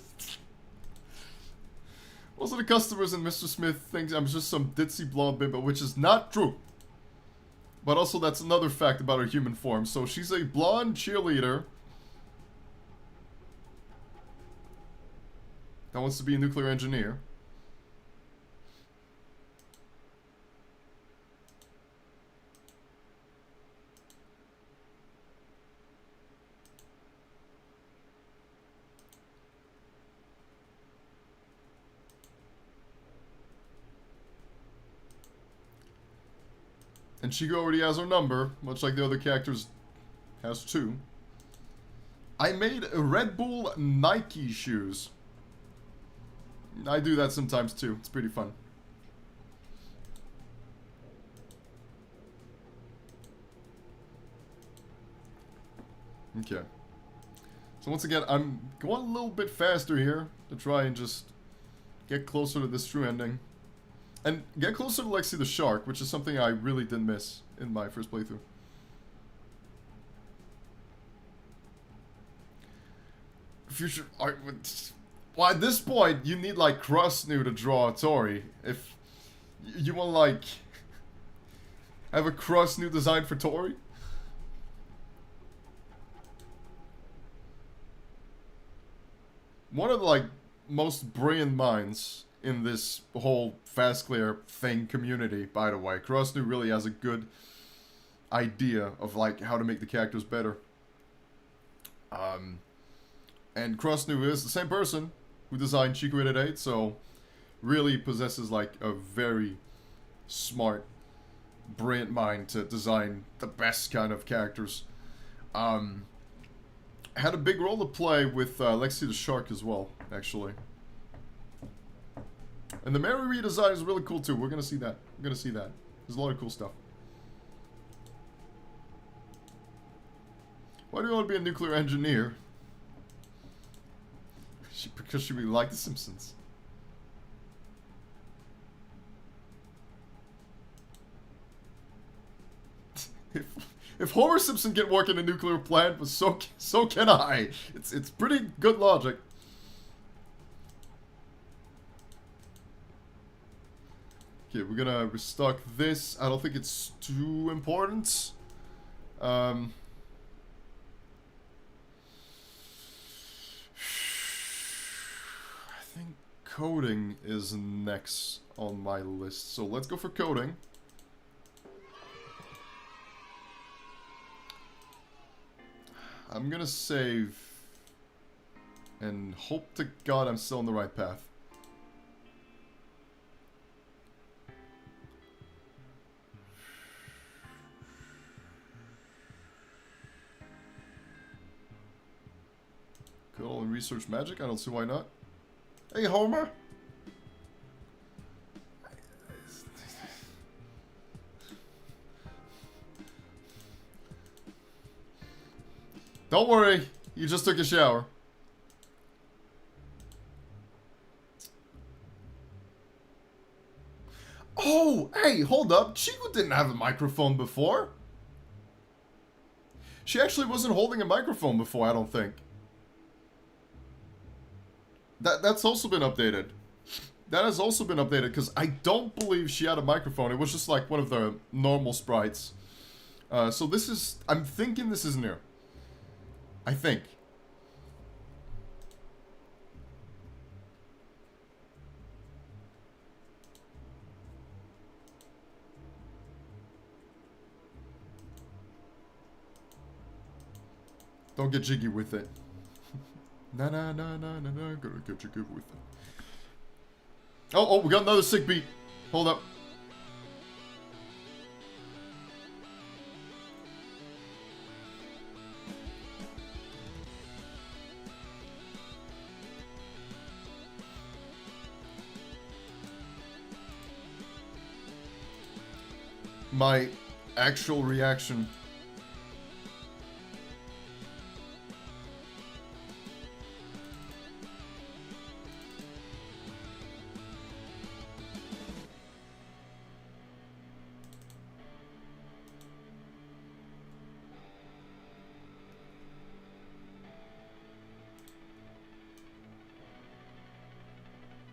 Most of the customers in Mr. Smith thinks I'm just some ditzy blonde bimbo, which is not true. But also that's another fact about her human form. So she's a blonde cheerleader that wants to be a nuclear engineer. And Chiku already has her number, much like the other characters has too. I made Red Bull Nike shoes. I do that sometimes too. It's pretty fun. Okay. So once again, I'm going a little bit faster here to try and just get closer to this true ending. And get closer to Lexi the Shark, which is something I really did miss in my first playthrough. Future art. Well, at this point, you need like Crossnew to draw Tori. If you want like have a Crossnew design for Tori. One of the like most brilliant minds in this whole Fazclaire thing community, by the way. Crossnew really has a good idea of like how to make the characters better. And Crossnew is the same person who designed Chiku 888, so really possesses like a very smart, brilliant mind to design the best kind of characters. Had a big role to play with Lexi the Shark as well, actually. And the Mary redesign is really cool too. We're gonna see that. We're gonna see that. There's a lot of cool stuff. Why do you want to be a nuclear engineer? Because she really liked The Simpsons. if Homer Simpson can work in a nuclear plant, but so can I. It's pretty good logic. Okay, we're gonna restock this. I don't think it's too important. I think coding is next on my list, so let's go for coding. I'm gonna save and hope to God I'm still on the right path. Code and research magic? I don't see why not. Hey, Homer! Don't worry, you just took a shower. Oh, hey, hold up. Chiku didn't have a microphone before. She actually wasn't holding a microphone before, I don't think. That's also been updated. That has also been updated, because I don't believe she had a microphone. It was just like one of the normal sprites. So this is... I'm thinking this is new. I think. Don't get jiggy with it. Nah, gotta get jiggy with it. Oh, we got another sick beat. Hold up. My actual reaction.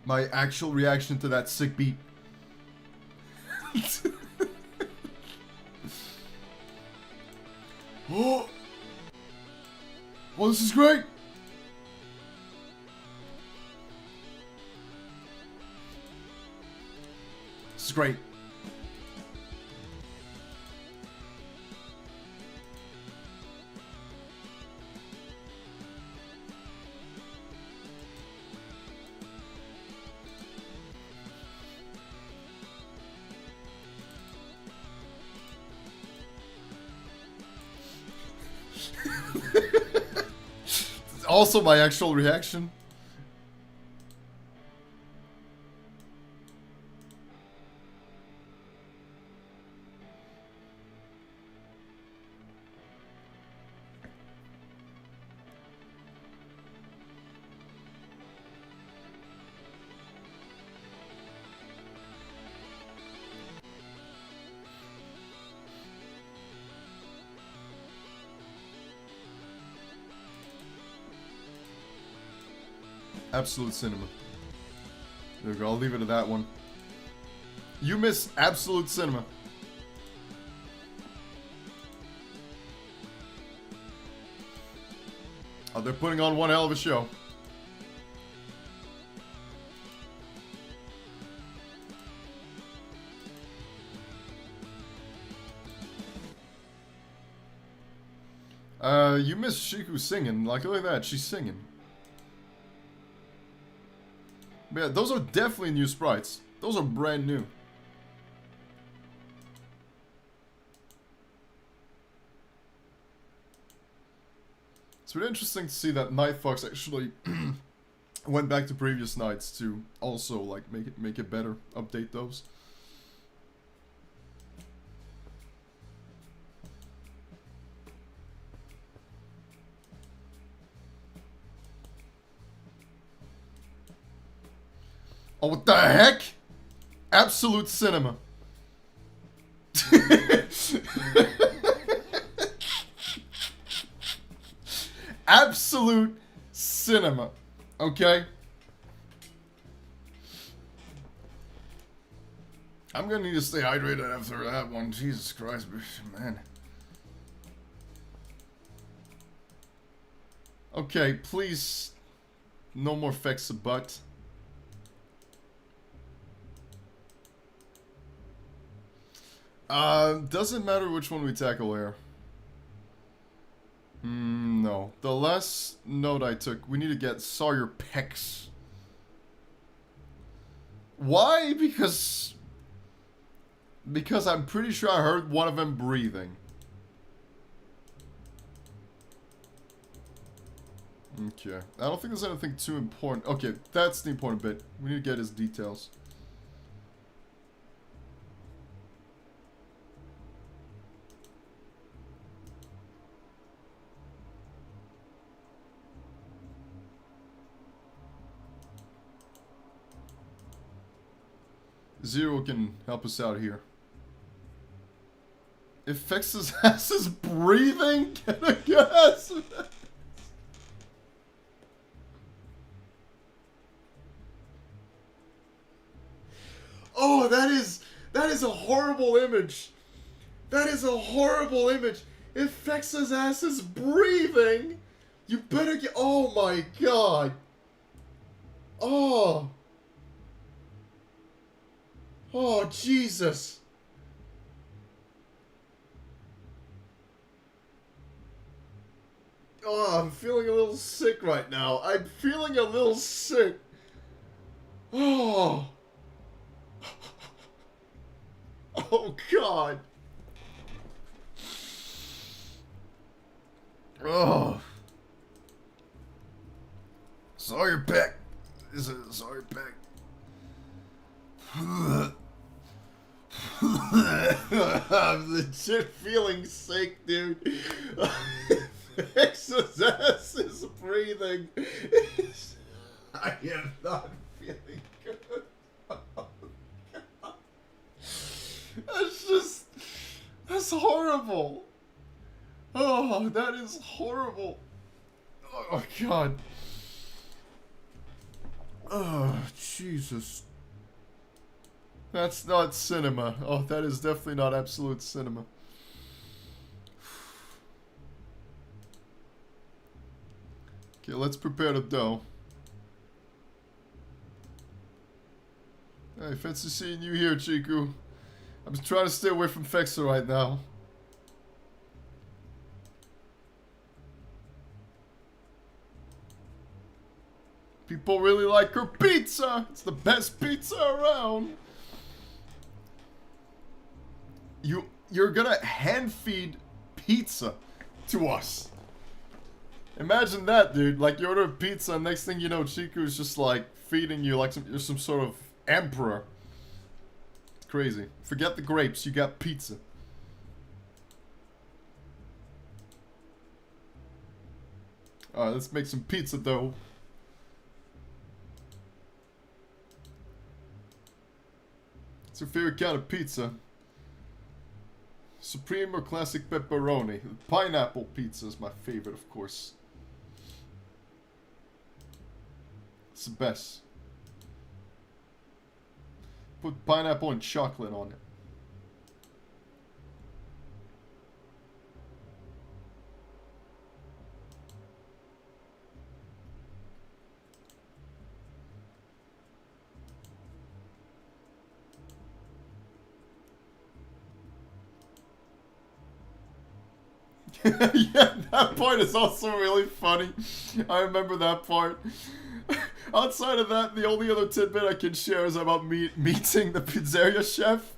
My actual reaction to that sick beat. Oh, well, this is great. This is great. Also my actual reaction. Absolute cinema. There we go, I'll leave it at that one. You miss absolute cinema. Oh, they're putting on one hell of a show. You miss Chiku singing. Like, look at that, she's singing. Yeah, those are definitely new sprites. Those are brand new. It's really interesting to see that Night Fox actually went back to previous nights to also like make it better, update those. Oh, what the heck? Absolute cinema. absolute cinema. Okay? I'm gonna need to stay hydrated after that one. Jesus Christ, man. Okay, please. No more Fexa butt. Doesn't matter which one we tackle here. No. The last note I took, we need to get Sawyer Pecs. Why? Because I'm pretty sure I heard one of them breathing. Okay. I don't think there's anything too important. Okay, that's the important bit. We need to get his details. Zero can help us out here. If Fexa's ass is breathing, can I guess? Oh, that is a horrible image. That is a horrible image. If Fexa's ass is breathing, you better get. Oh my god. Oh. Oh, Jesus. Oh, I'm feeling a little sick right now. I'm feeling a little sick. Oh. Oh, God. Oh. Sawyer Peck. Is it Sawyer Peck? I'm legit feeling sick, dude. Fexa's ass is breathing. I am not feeling good. That's horrible. Oh, that is horrible. Oh, God. Oh, Jesus. That's not cinema. Oh, that is definitely not absolute cinema. Okay, let's prepare the dough. Hey, fancy seeing you here, Chiku. I'm trying to stay away from Fexa right now. People really like her pizza. It's the best pizza around. You're gonna hand feed pizza to us. Imagine that, dude. Like, you order pizza, and next thing you know, Chiku's just like feeding you like you're some sort of emperor. It's crazy. Forget the grapes, you got pizza. Alright, let's make some pizza dough. What's your favorite kind of pizza? Supreme or classic pepperoni? Pineapple pizza is my favorite, of course. It's the best. Put pineapple and chocolate on it. Yeah, that part is also really funny. I remember that part. Outside of that, the only other tidbit I can share is about meeting the pizzeria chef.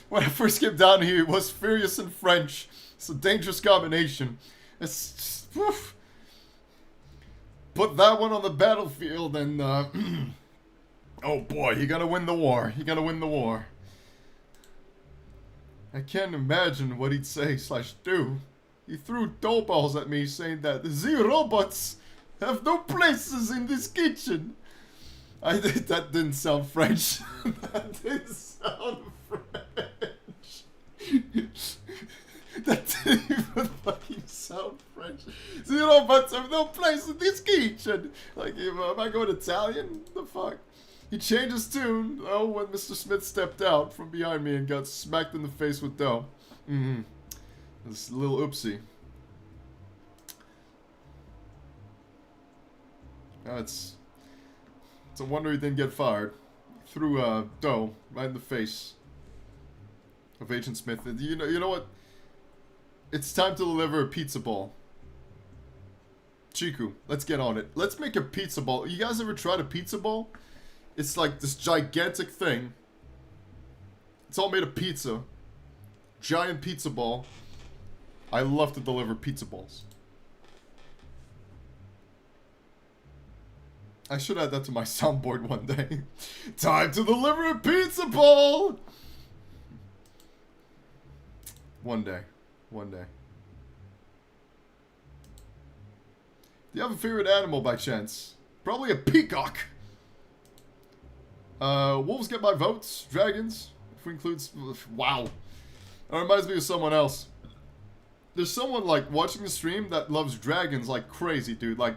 When I first came down here, he was furious in French. It's a dangerous combination. It's just, woof. Put that one on the battlefield and, oh boy, you gotta win the war. You gotta win the war. I can't imagine what he'd say / do. He threw dough balls at me saying that the robots have no places in this kitchen. That didn't sound French. That didn't sound French. That didn't even fucking sound French. French. So you know, but I've no place in this kitchen. Like, am I going Italian? The fuck? He changed his tune, though, when Mr. Smith stepped out from behind me and got smacked in the face with dough. Mm-hmm. This little oopsie. It's a wonder he didn't get fired. He threw dough right in the face of Agent Smith. You know what? It's time to deliver a pizza ball. Chiku, let's get on it. Let's make a pizza ball. You guys ever tried a pizza ball? It's like this gigantic thing. It's all made of pizza. Giant pizza ball. I love to deliver pizza balls. I should add that to my soundboard one day. Time to deliver a pizza ball! One day. One day. Do you have a favorite animal by chance? Probably a peacock. Wolves get my votes. Dragons. If we include... Wow. That reminds me of someone else. There's someone, like, watching the stream that loves dragons like crazy, dude. Like,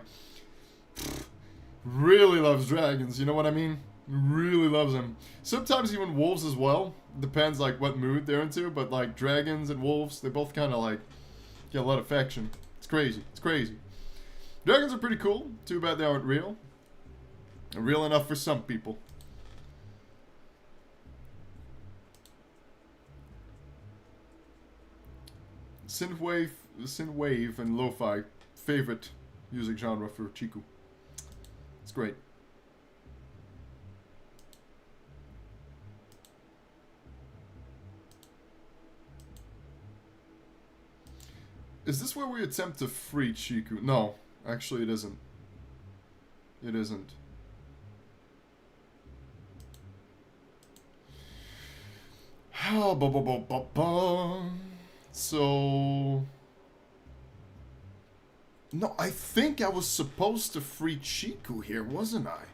really loves dragons, you know what I mean? Really loves them. Sometimes even wolves as well. Depends, like, what mood they're into. But, like, dragons and wolves, they both kind of, like, get a lot of affection. It's crazy. It's crazy. Dragons are pretty cool. Too bad they aren't real. Real enough for some people. Synthwave and lo-fi, favorite music genre for Chiku. It's great. Is this where we attempt to free Chiku? No, actually it isn't. It isn't. So... No, I think I was supposed to free Chiku here, wasn't I?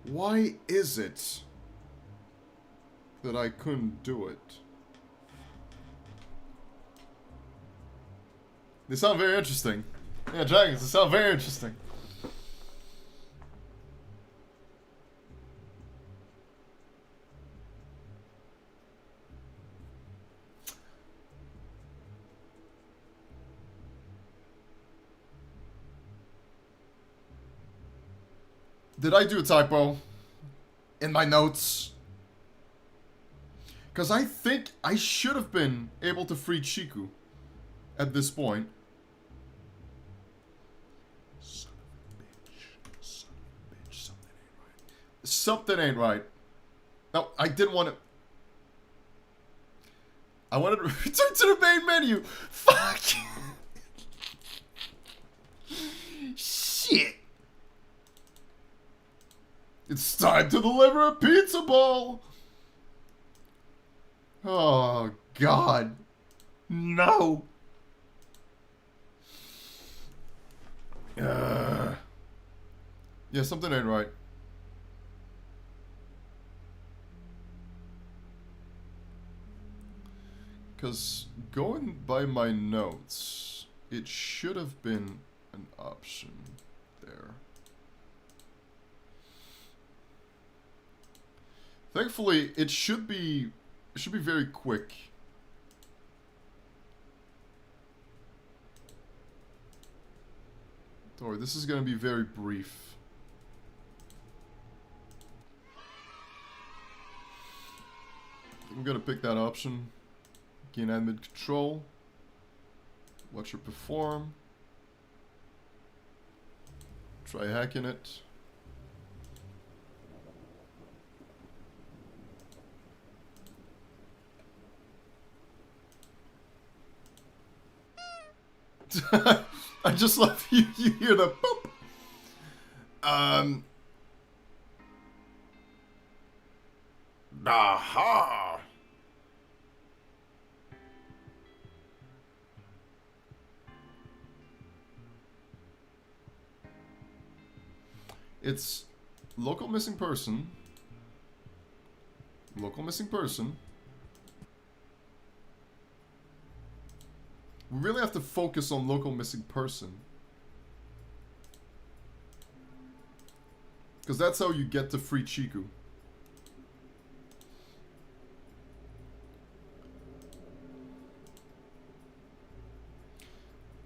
Why is it that I couldn't do it? They sound very interesting. Yeah, dragons, they sound very interesting. Did I do a typo in my notes? Because I think I should have been able to free Chiku at this point. Son of a bitch. Son of a bitch. Something ain't right. Something ain't right. No, I didn't want to... I wanted to return to the main menu. Fuck. Shit. It's time to deliver a pizza ball! Oh, God. No. Yeah, something ain't right. Because going by my notes, it should have been an option there. Thankfully, it should be very quick. Don't worry, this is going to be very brief. I'm going to pick that option. Gain admin control. Watch her perform. Try hacking it. I just love you hear the boop. Aha. It's local missing person. Local missing person. We really have to focus on local missing person. Because that's how you get to free Chiku.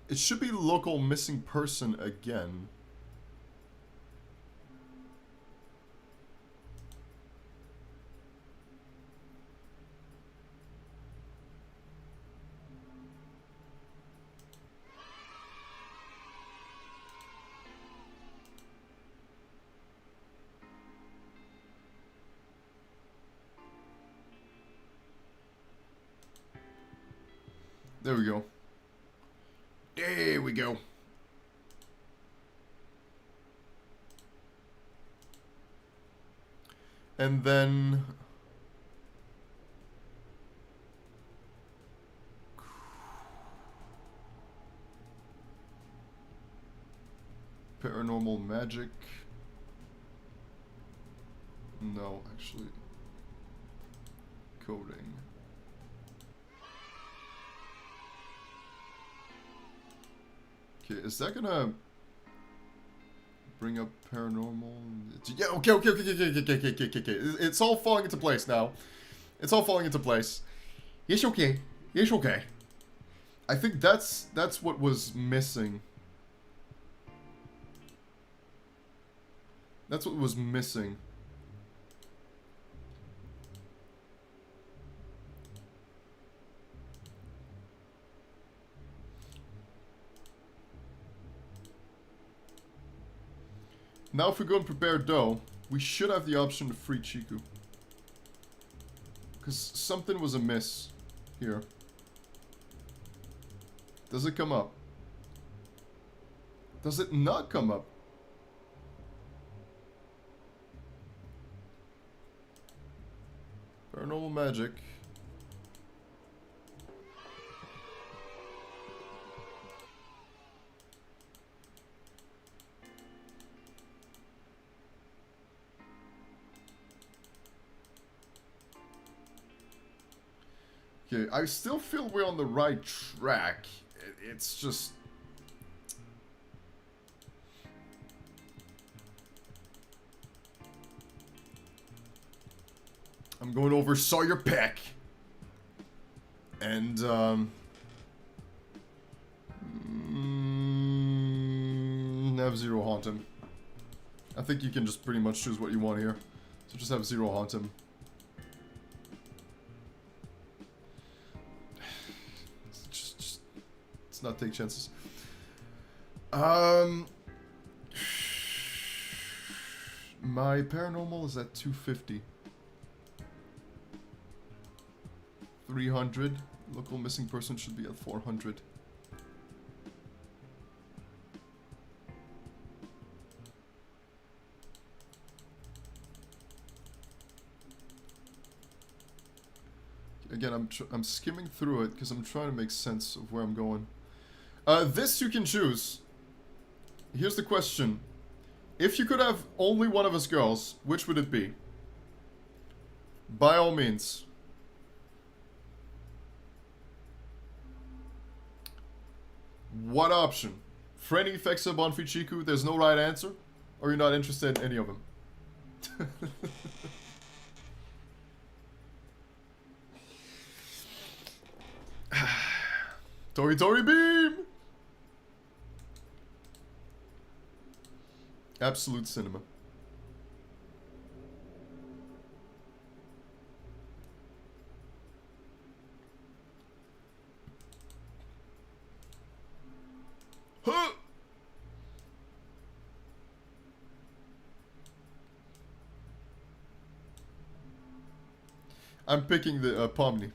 It should be local missing person again. There we go. There we go. And then... Paranormal magic. No, actually. Coding. Okay, is that gonna bring up paranormal? Yeah, okay. It's all falling into place now. It's all falling into place. Yes, okay. Yes, okay. I think that's what was missing. That's what was missing. Now if we go and prepare dough, we should have the option to free Chiku. Because something was amiss here. Does it come up? Does it not come up? Paranormal magic. Okay, I still feel we're on the right track. It's just... I'm going over Sawyer Peck. And, have Zero haunt him. I think you can just pretty much choose what you want here. So just have Zero haunt him. Let's not take chances. My paranormal is at 250. 300. Local missing person should be at 400. Again, I'm skimming through it because I'm trying to make sense of where I'm going. This you can choose. Here's the question. If you could have only one of us girls, which would it be? By all means. What option? Frenni, Fexa, Bonfie, Chiku, there's no right answer? Or you're not interested in any of them? Tori Beam! Absolute cinema. Huh! I'm picking the Pomni.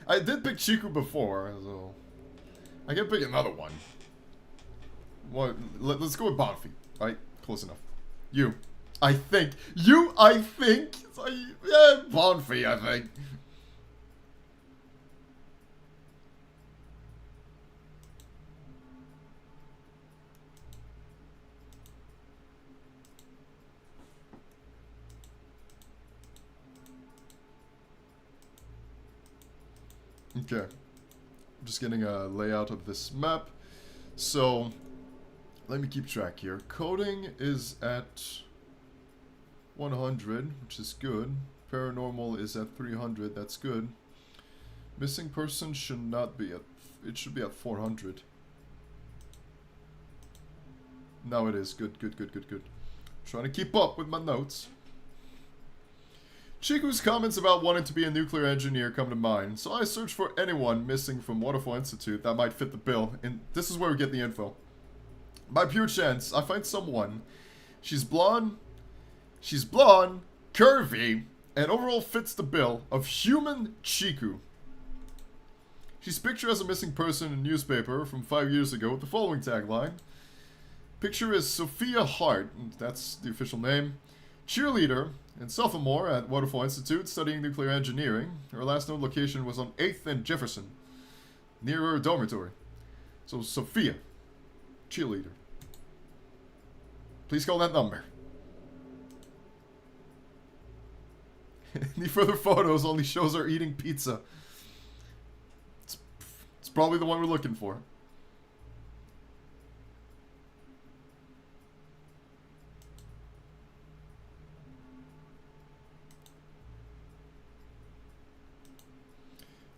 I did pick Chiku before, so I can pick another one. Well, let's go with Bonfie, right? Close enough. You. I think. You, I think. Yeah, Bonfie, I think. Okay. I'm just getting a layout of this map. So, let me keep track here. Coding is at 100, which is good. Paranormal is at 300, that's good. Missing person should not be at... It should be at 400. Now it is. Good, good, good, good, good. Trying to keep up with my notes. Chiku's comments about wanting to be a nuclear engineer come to mind, so I searched for anyone missing from Waterfall Institute that might fit the bill, and this is where we get the info. By pure chance, I find someone. She's blonde, curvy, and overall fits the bill of human Chiku. She's pictured as a missing person in a newspaper from 5 years ago with the following tagline. Picture is Sophia Hart, that's the official name, cheerleader and sophomore at Waterfall Institute studying nuclear engineering. Her last known location was on 8th and Jefferson, near her dormitory. So Sophia, cheerleader. Please call that number. Any further photos only shows her eating pizza. It's probably the one we're looking for.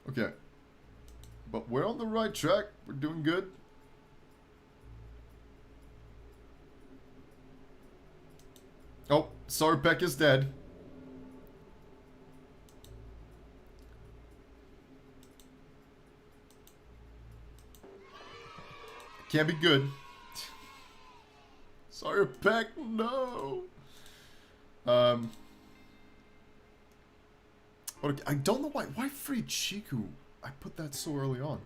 Okay. But we're on the right track. We're doing good. Oh, sorry, Beck is dead. Can't be good. Sorry, Peck, no. But I don't know why free Chiku? I put that so early on.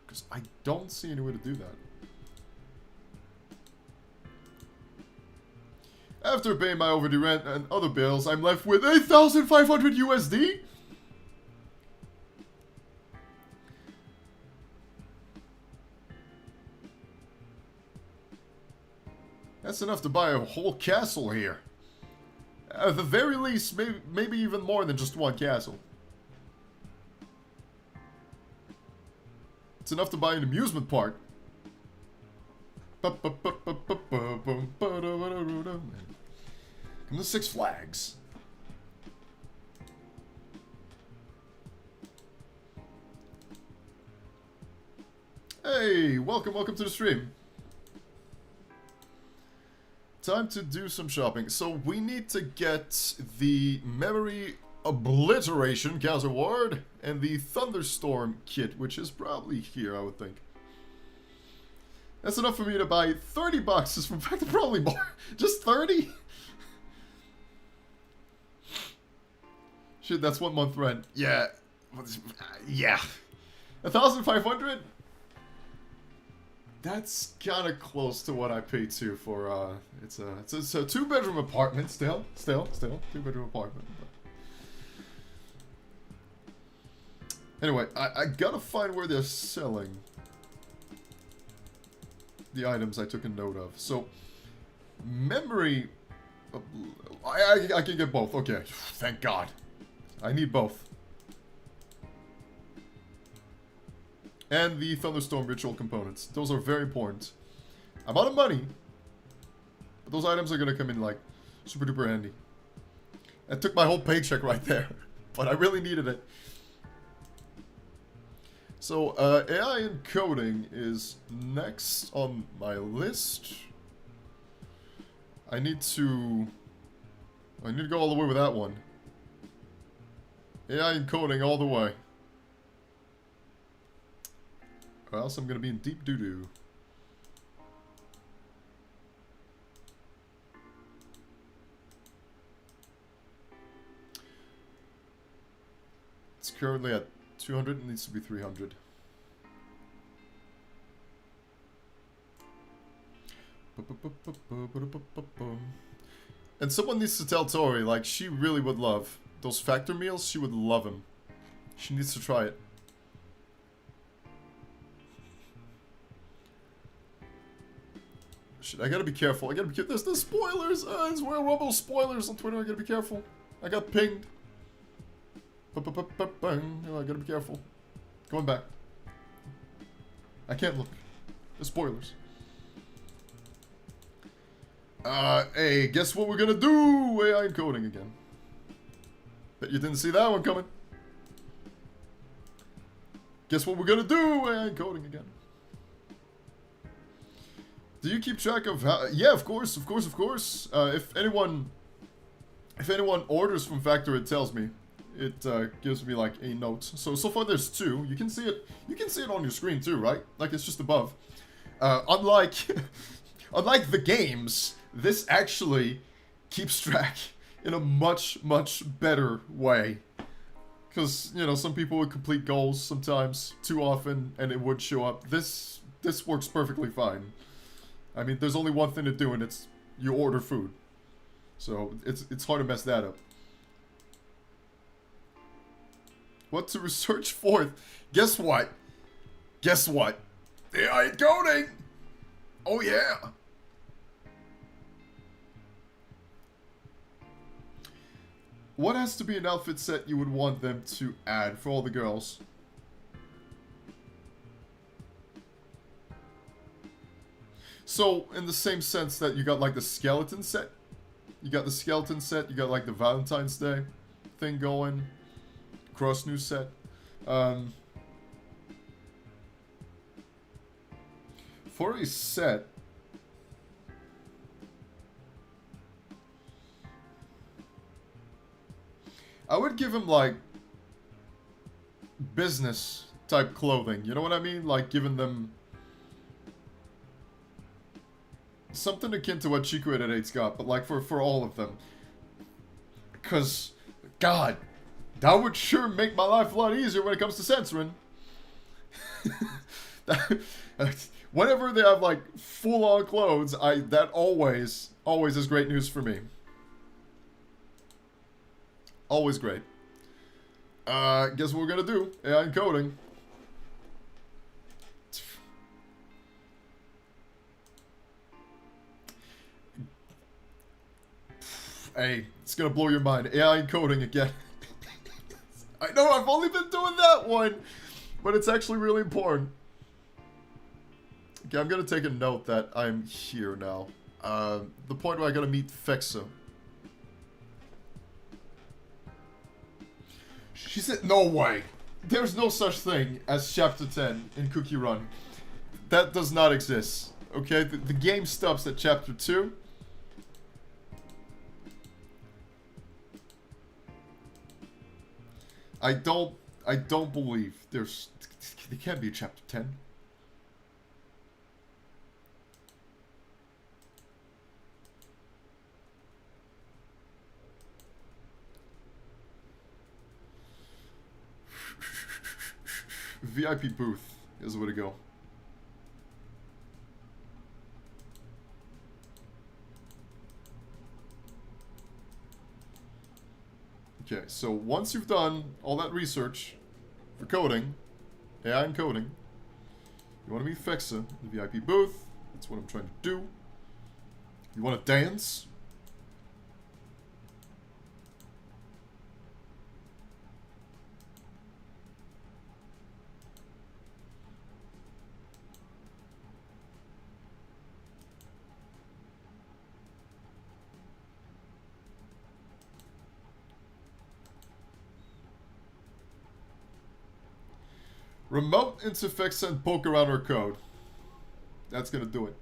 Because I don't see any way to do that. After paying my overdue rent and other bills, I'm left with 8,500 USD? That's enough to buy a whole castle here. At the very least, maybe even more than just one castle. It's enough to buy an amusement park. Come to Six Flags. Hey, welcome to the stream. Time to do some shopping. So we need to get the memory obliteration counterward and the thunderstorm kit, which is probably here, I would think. That's enough for me to buy 30 boxes, in fact, probably more. Just 30? Shit, that's 1 month rent. Yeah. Yeah. 1,500? That's kind of close to what I paid too for, it's a 2-bedroom apartment, still, 2-bedroom apartment. But. Anyway, I gotta find where they're selling the items I took a note of. So, memory, I can get both, okay, thank God. I need both. And the Thunderstorm Ritual components. Those are very important. I'm out of money. But those items are going to come in, like, super duper handy. That took my whole paycheck right there. But I really needed it. So, AI encoding is next on my list. I need to go all the way with that one. AI encoding all the way. Or else I'm gonna be in deep doo-doo. It's currently at 200, it needs to be 300. And someone needs to tell Tori, like, she really would love those factor meals, she would love them. She needs to try it. Shit, I gotta be careful. I gotta be careful. There's spoilers. There's Royal Rumble spoilers on Twitter. I gotta be careful. I got pinged. I gotta be careful. Going back. I can't look. There's spoilers. Hey, guess what we're gonna do? AI encoding again. Bet you didn't see that one coming. Guess what we're gonna do? AI encoding again. Do you keep track of how... Yeah, of course. If anyone orders from factory, it tells me. It gives me like a note. So far there's 2. You can see it. You can see it on your screen too, right? Like it's just above. Unlike unlike the games, this actually keeps track in a much better way. Because you know some people would complete goals sometimes too often, and it would show up. This works perfectly fine. I mean, there's only one thing to do, and it's you order food. So it's hard to mess that up. What to research for? Guess what? Guess what? AI encoding! Oh yeah! What has to be an outfit set you would want them to add for all the girls? So, in the same sense that you got like the skeleton set. You got the skeleton set, you got like the Valentine's Day thing going. Cross new set. For a set... I would give him like business type clothing, you know what I mean? Like giving them something akin to what Chiku at 8's got, but like for all of them. Because, God, that would sure make my life a lot easier when it comes to censoring. Whenever they have like full-on clothes, that always is great news for me. Always great. Guess what we're gonna do? AI encoding. Hey, it's gonna blow your mind. AI encoding again. I know, I've only been doing that one, but it's actually really important. Okay, I'm gonna take a note that I'm here now. The point where I gotta meet Fexa. She said, no way. There's no such thing as Chapter 10 in Cookie Run. That does not exist. Okay, the game stops at Chapter 2. I don't believe there can't be a Chapter 10. VIP booth is the way to go. Okay, so once you've done all that research for coding, AI encoding, you want to meet Fexa in the VIP booth. That's what I'm trying to do. You want to dance? Remote into Fexa and poke around her code. That's gonna do it.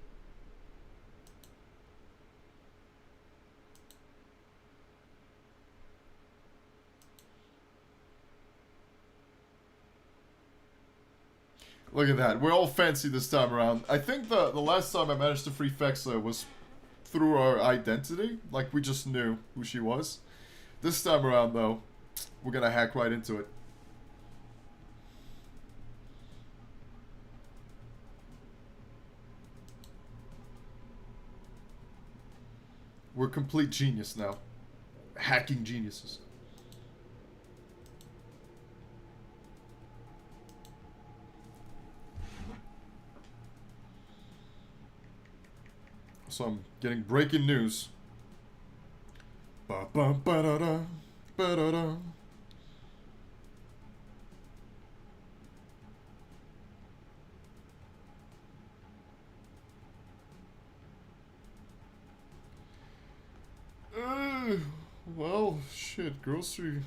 Look at that. We're all fancy this time around. I think the last time I managed to free Fexa was through our identity. Like, we just knew who she was. This time around, though, we're gonna hack right into it. We're complete genius now. Hacking geniuses. So I'm getting breaking news. Ba ba ba da da ba da da. Well, shit, grocery.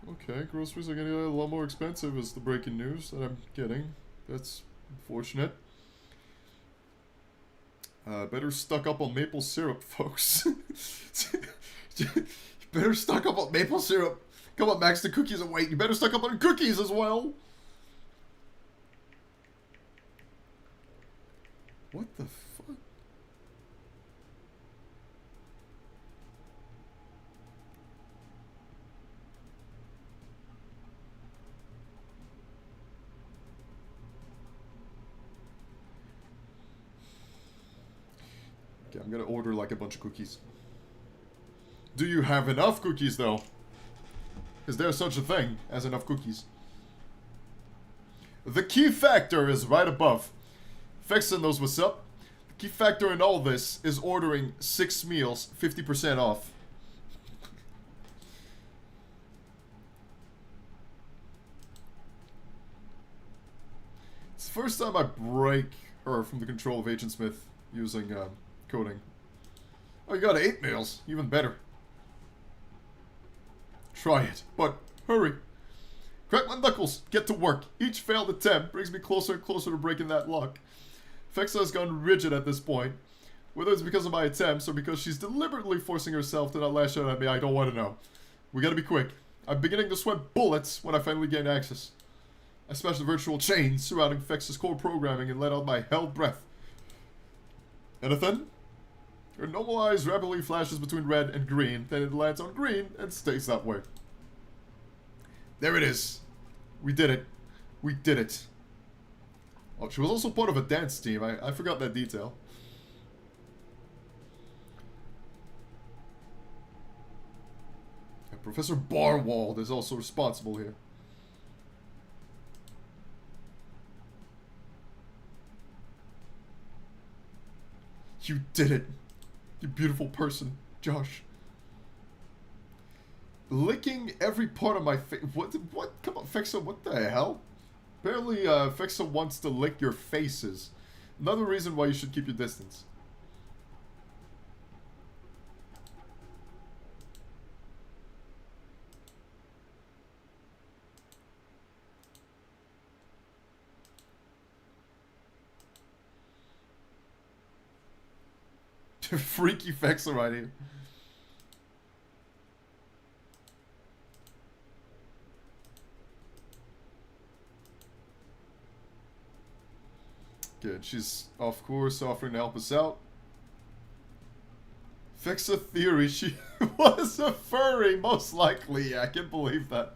Okay, groceries are getting a lot more expensive is the breaking news that I'm getting. That's unfortunate. Better stock up on maple syrup, folks. You better stock up on maple syrup. Come on, Max, the cookies are waiting. You better stock up on cookies as well. What the fuck? Okay, I'm gonna order like a bunch of cookies. Do you have enough cookies though? Is there such a thing as enough cookies? The key factor is right above. Fexa knows what's up. The key factor in all this is ordering 6 meals, 50% off. It's the first time I break her from the control of Agent Smith using coding. Oh, you got 8 meals. Even better. Try it, but hurry. Crack my knuckles. Get to work. Each failed attempt brings me closer and closer to breaking that lock. Fexa has gone rigid at this point. Whether it's because of my attempts or because she's deliberately forcing herself to not lash out at me, I don't want to know. We gotta be quick. I'm beginning to sweat bullets when I finally gain access. I smashed the virtual chains surrounding Fexa's core programming and let out my hell breath. Anything? Her normal eyes rapidly flashes between red and green, then it lands on green and stays that way. There it is. We did it. We did it. Oh, she was also part of a dance team. I forgot that detail. And Professor Barwald is also responsible here. You did it. You beautiful person, Josh. Licking every part of my face. What? Come on, Fexa, what the hell? Apparently, Fexa wants to lick your faces. Another reason why you should keep your distance. Freaky Fexa right here. Good, she's of course offering to help us out. Fexa theory, she was a furry, most likely. Yeah, I can't believe that.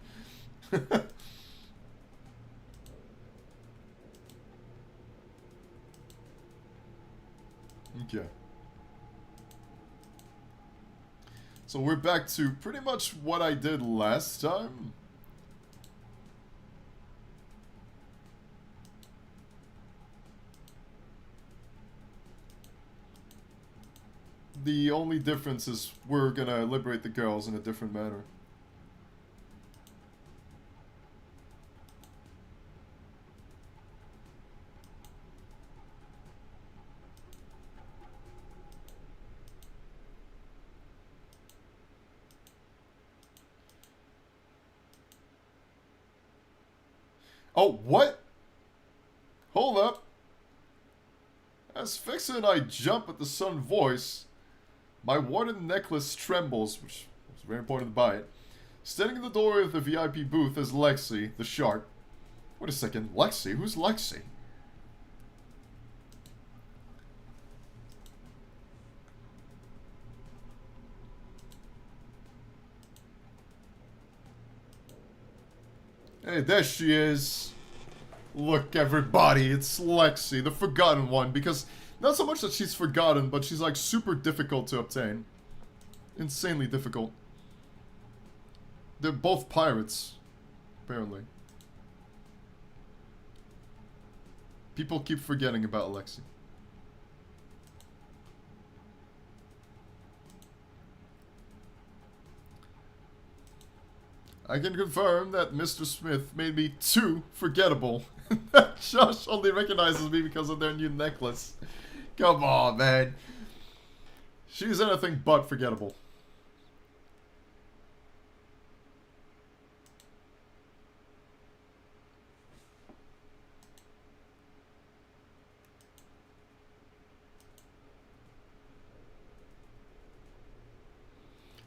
Okay. So we're back to pretty much what I did last time. The only difference is we're gonna liberate the girls in a different manner. Oh, what? Hold up. As Fexa and I jump at the sudden voice, my warded necklace trembles, which was very important to buy it. Standing in the doorway of the VIP booth is Lexi, the shark. Wait a second, Lexi? Who's Lexi? Hey, there she is. Look, everybody, it's Lexi, the forgotten one, because not so much that she's forgotten, but she's like super difficult to obtain. Insanely difficult. They're both pirates, apparently. People keep forgetting about Lexi. I can confirm that Mr. Smith made me too forgettable. Josh only recognizes me because of their new necklace. Come on, man. She's anything but forgettable.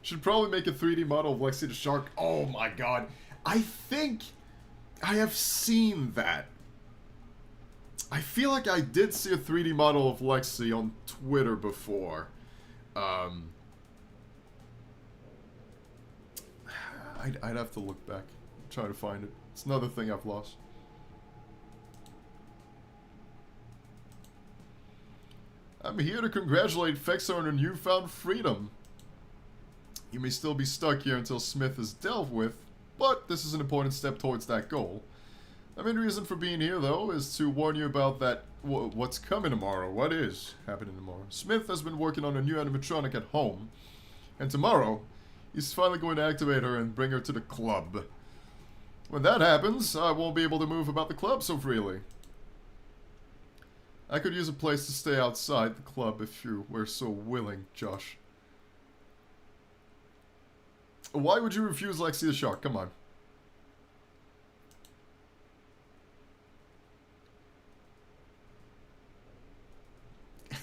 Should probably make a 3D model of Lexi the Shark. Oh my god. I think I have seen that. I feel like I did see a 3D model of Lexi on Twitter before. I'd have to look back. Try to find it. It's another thing I've lost. I'm here to congratulate Fexa on her newfound freedom. You may still be stuck here until Smith is dealt with, but this is an important step towards that goal. The main reason for being here, though, is to warn you about that what's coming tomorrow. What is happening tomorrow? Smith has been working on a new animatronic at home, and tomorrow, he's finally going to activate her and bring her to the club. When that happens, I won't be able to move about the club so freely. I could use a place to stay outside the club if you were so willing, Josh. Why would you refuse Lexi the Shark? Come on.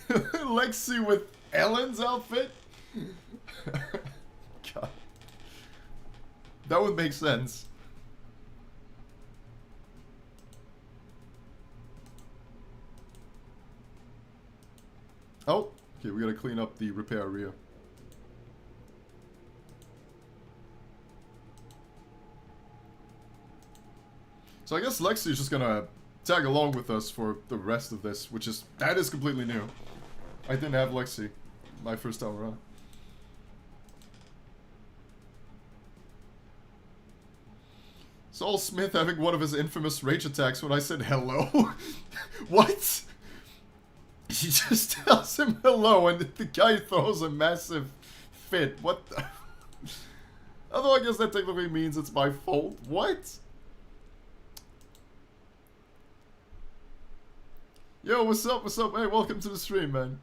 Lexi with Ellen's outfit? God. That would make sense. Oh, okay, we gotta clean up the repair area. So I guess Lexi's just gonna tag along with us for the rest of this, that is completely new. I didn't have Lexi my first time around. Saul Smith having one of his infamous rage attacks when I said hello? What? She just tells him hello and the guy throws a massive fit. What the? Although I guess that technically means it's my fault. What? Yo, what's up? What's up? Hey, welcome to the stream, man.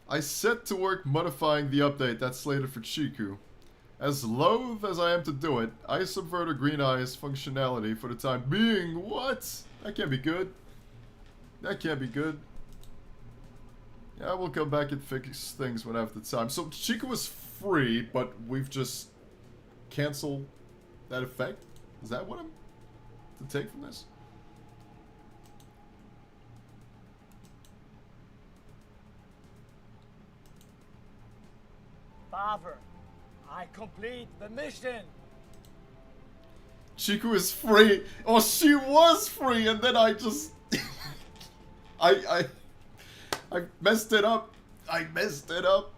I set to work modifying the update that's slated for Chiku. As loath as I am to do it, I subvert her Green Eye's functionality for the time being. What? That can't be good. That can't be good. Yeah, we'll come back and fix things when I have the time. So Chiku was free, but we've just canceled that effect? Is that what I'm to take from this? Father, I complete the mission. Chiku is free. Oh, she was free, and then I just... I messed it up. I messed it up.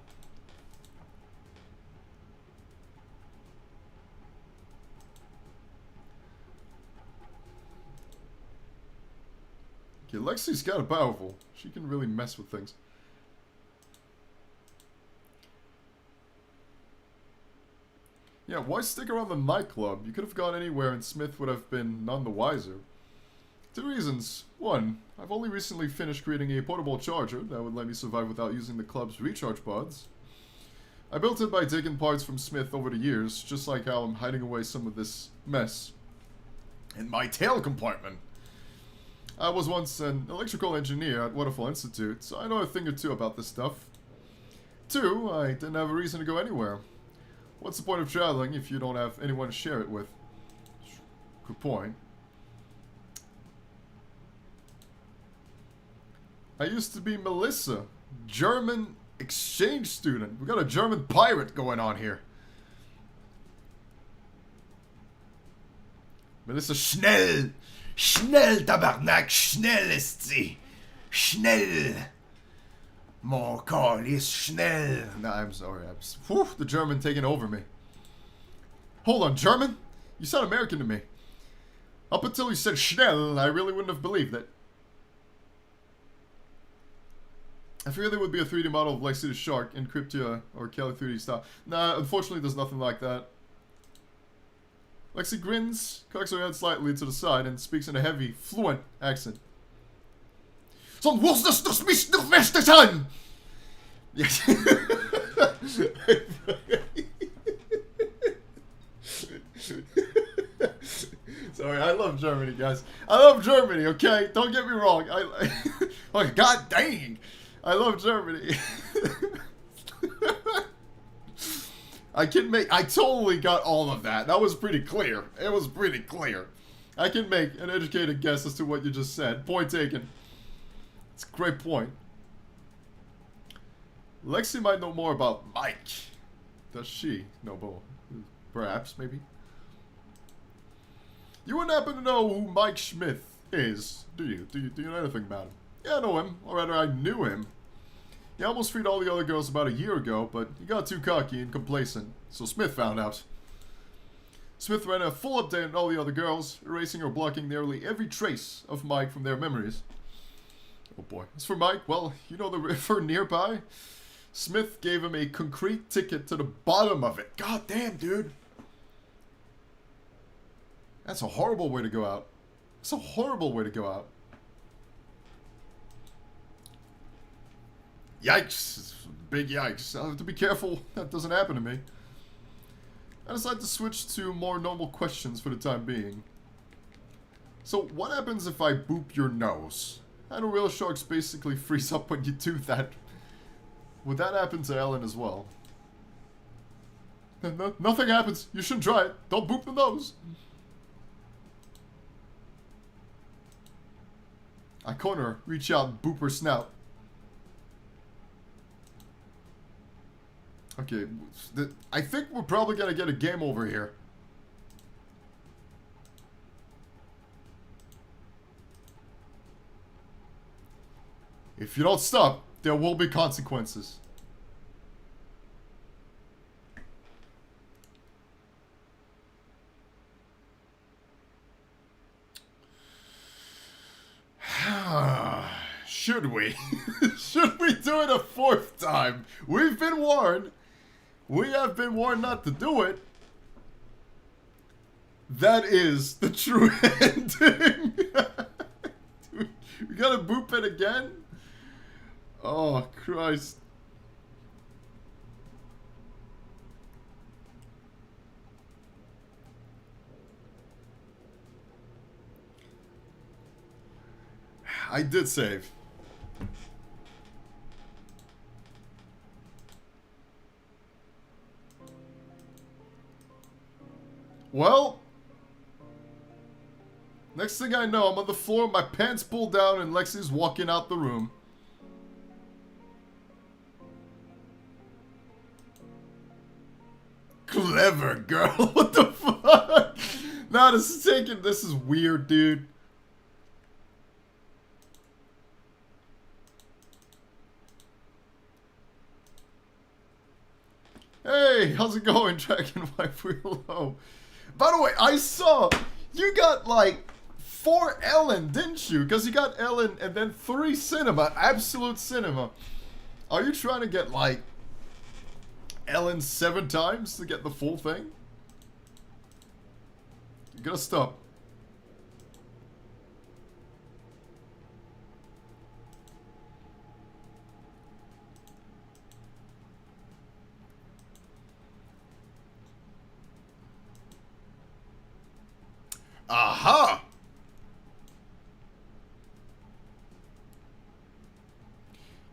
Okay, Lexi's kind of powerful. She can really mess with things. Yeah, why stick around the nightclub? You could have gone anywhere and Smith would have been none the wiser. 2 reasons. 1, I've only recently finished creating a portable charger that would let me survive without using the club's recharge pods. I built it by taking parts from Smith over the years, just like how I'm hiding away some of this mess in my tail compartment. I was once an electrical engineer at Waterfall Institute, so I know a thing or two about this stuff. 2, I didn't have a reason to go anywhere. What's the point of traveling if you don't have anyone to share it with? Good point. I used to be Melissa, German exchange student. We got a German pirate going on here. Melissa, schnell! Schnell, Tabarnak! Schnell ist sie! Schnell! More call is schnell! No, I'm sorry. Whew, the German taking over me. Hold on, German? You sound American to me. Up until you said schnell, I really wouldn't have believed it. I figured there would be a 3D model of Lexi the Shark in Cryptia or Kelly 3D style. Nah, unfortunately there's nothing like that. Lexi grins, cocks her head slightly to the side, and speaks in a heavy, fluent accent. Son was das mich noch beste sein! Yes. Sorry, I love Germany, guys. I love Germany, okay? Don't get me wrong. Oh, god dang! I love Germany. I totally got all of that. That was pretty clear. It was pretty clear. I can make an educated guess as to what you just said. Point taken. It's a great point. Lexi might know more about Mike. Does she know more? Perhaps, maybe. You wouldn't happen to know who Mike Smith is, do you? Do you know anything about him? Yeah, I know him. Or rather, I knew him. He almost freed all the other girls about a year ago, but he got too cocky and complacent, so Smith found out. Smith ran a full update on all the other girls, erasing or blocking nearly every trace of Mike from their memories. Oh boy. As for Mike, well, you know the river nearby? Smith gave him a concrete ticket to the bottom of it. God damn, dude. That's a horrible way to go out. That's a horrible way to go out. Yikes. Big yikes. I'll have to be careful that doesn't happen to me. I decided to switch to more normal questions for the time being. So, what happens if I boop your nose? I know real sharks basically freeze up when you do that. Would that happen to Ellen as well? No, nothing happens. You shouldn't try it. Don't boop the nose. I corner her, reach out and boop her snout. Okay, I think we're probably gonna get a game over here. If you don't stop, there will be consequences. Should we? Should we do it a fourth time? We've been warned. We have been warned not to do it. That is the true ending. We gotta boop it again? Oh, Christ. I did save. Well, next thing I know, I'm on the floor, my pants pulled down, and Lexi's walking out the room. Clever girl, what the fuck? Nah, this is weird, dude. Hey, how's it going, Dragon Wife Real Low? By the way, I saw you got like 4 Ellen, didn't you? Because you got Ellen and then 3 Cinema, Absolute Cinema. Are you trying to get like Ellen 7 times to get the full thing? You gotta stop. Aha!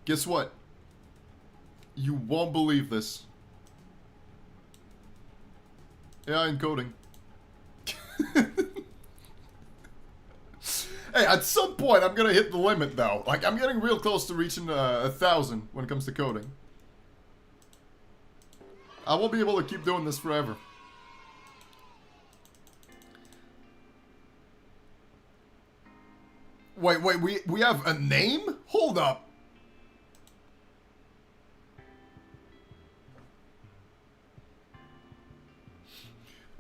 Guess what? You won't believe this. AI encoding. Hey, at some point I'm gonna hit the limit though. Like, I'm getting real close to reaching 1,000 when it comes to coding. I won't be able to keep doing this forever. Wait, we have a name? Hold up.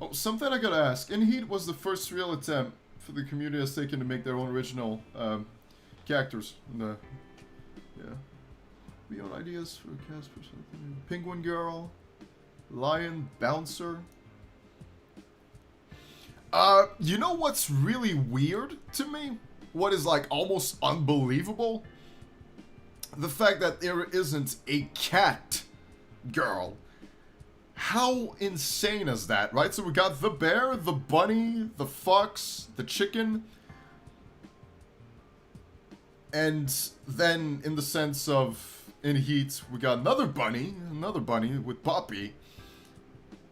Oh, something I gotta ask. In Heat was the first real attempt for the community has taken to make their own original characters. Yeah. Beyond ideas for a cast person. Penguin Girl. Lion Bouncer. You know what's really weird to me? What is like almost unbelievable? The fact that there isn't a cat girl. How insane is that, right? So we got the bear, the bunny, the fox, the chicken. And then in the sense of in Heat, we got another bunny with Poppy.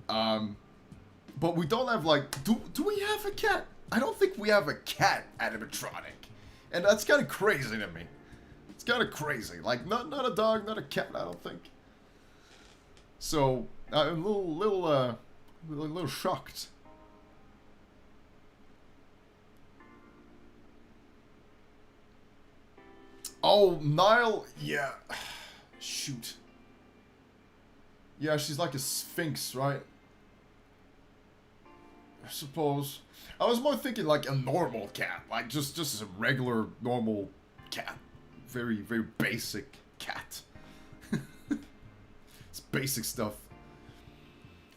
But we don't have like, do we have a cat? I don't think we have a cat animatronic. And that's kind of crazy to me. It's kind of crazy. Like, not a dog, not a cat, I don't think. So, I'm a little shocked. Oh, Nile, yeah. Shoot. Yeah, she's like a sphinx, right? I suppose. I was more thinking like a normal cat. Like just a regular, normal cat. Very, very basic cat. It's basic stuff.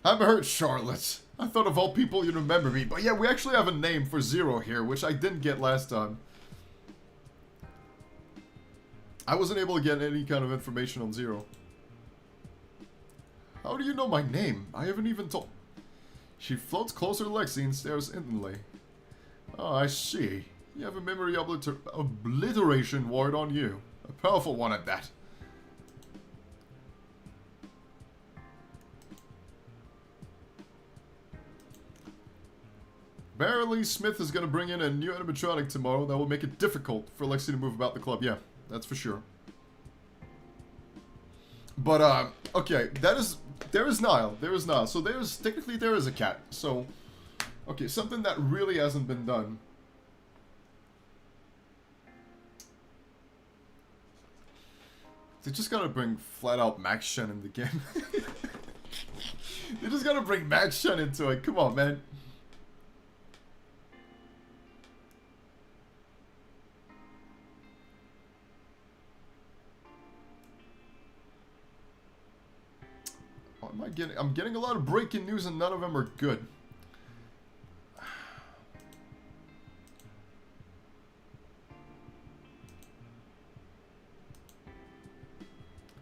I'm hurt, Charlotte. I thought of all people you'd remember me. But yeah, we actually have a name for Zero here, which I didn't get last time. I wasn't able to get any kind of information on Zero. How do you know my name? I haven't even told... She floats closer to Lexi and stares instantly. Oh, I see. You have a memory obliteration ward on you. A powerful one at that. Barely Smith is going to bring in a new animatronic tomorrow that will make it difficult for Lexi to move about the club. Yeah, that's for sure. But, okay, there is Nile. There is Nile. So technically there is a cat. So, okay, something that really hasn't been done. They just gotta bring flat out Max Shen in the game. They just gotta bring Max Shen into it. Come on, man. I'm getting a lot of breaking news and none of them are good.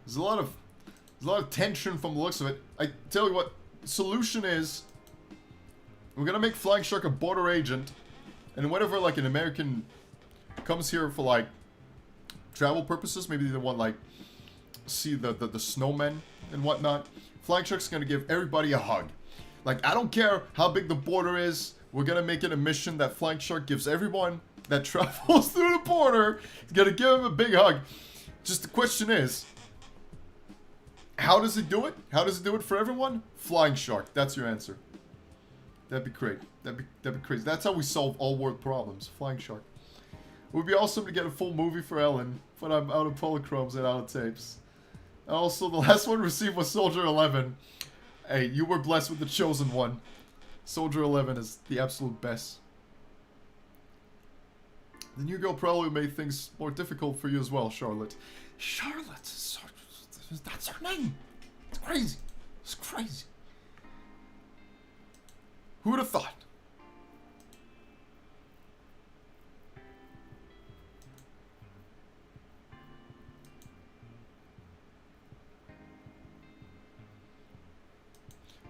There's a lot of tension from the looks of it. I tell you what, solution is we're gonna make Flying Shark a border agent, and whenever like an American comes here for like travel purposes, maybe they want like see the snowmen and whatnot. Flying Shark's gonna give everybody a hug. Like, I don't care how big the border is, we're gonna make it a mission that Flying Shark gives everyone that travels through the border. He's gonna give him a big hug. Just the question is, how does it do it? How does it do it for everyone? Flying Shark, that's your answer. That'd be great. That'd be crazy. That's how we solve all world problems. Flying Shark. It would be awesome to get a full movie for Ellen, but I'm out of polychromes and out of tapes. Also, the last one received was Soldier 11. Hey, you were blessed with the chosen one. Soldier 11 is the absolute best. The new girl probably made things more difficult for you as well, Charlotte. Charlotte? That's her name. It's crazy. It's crazy. Who would have thought?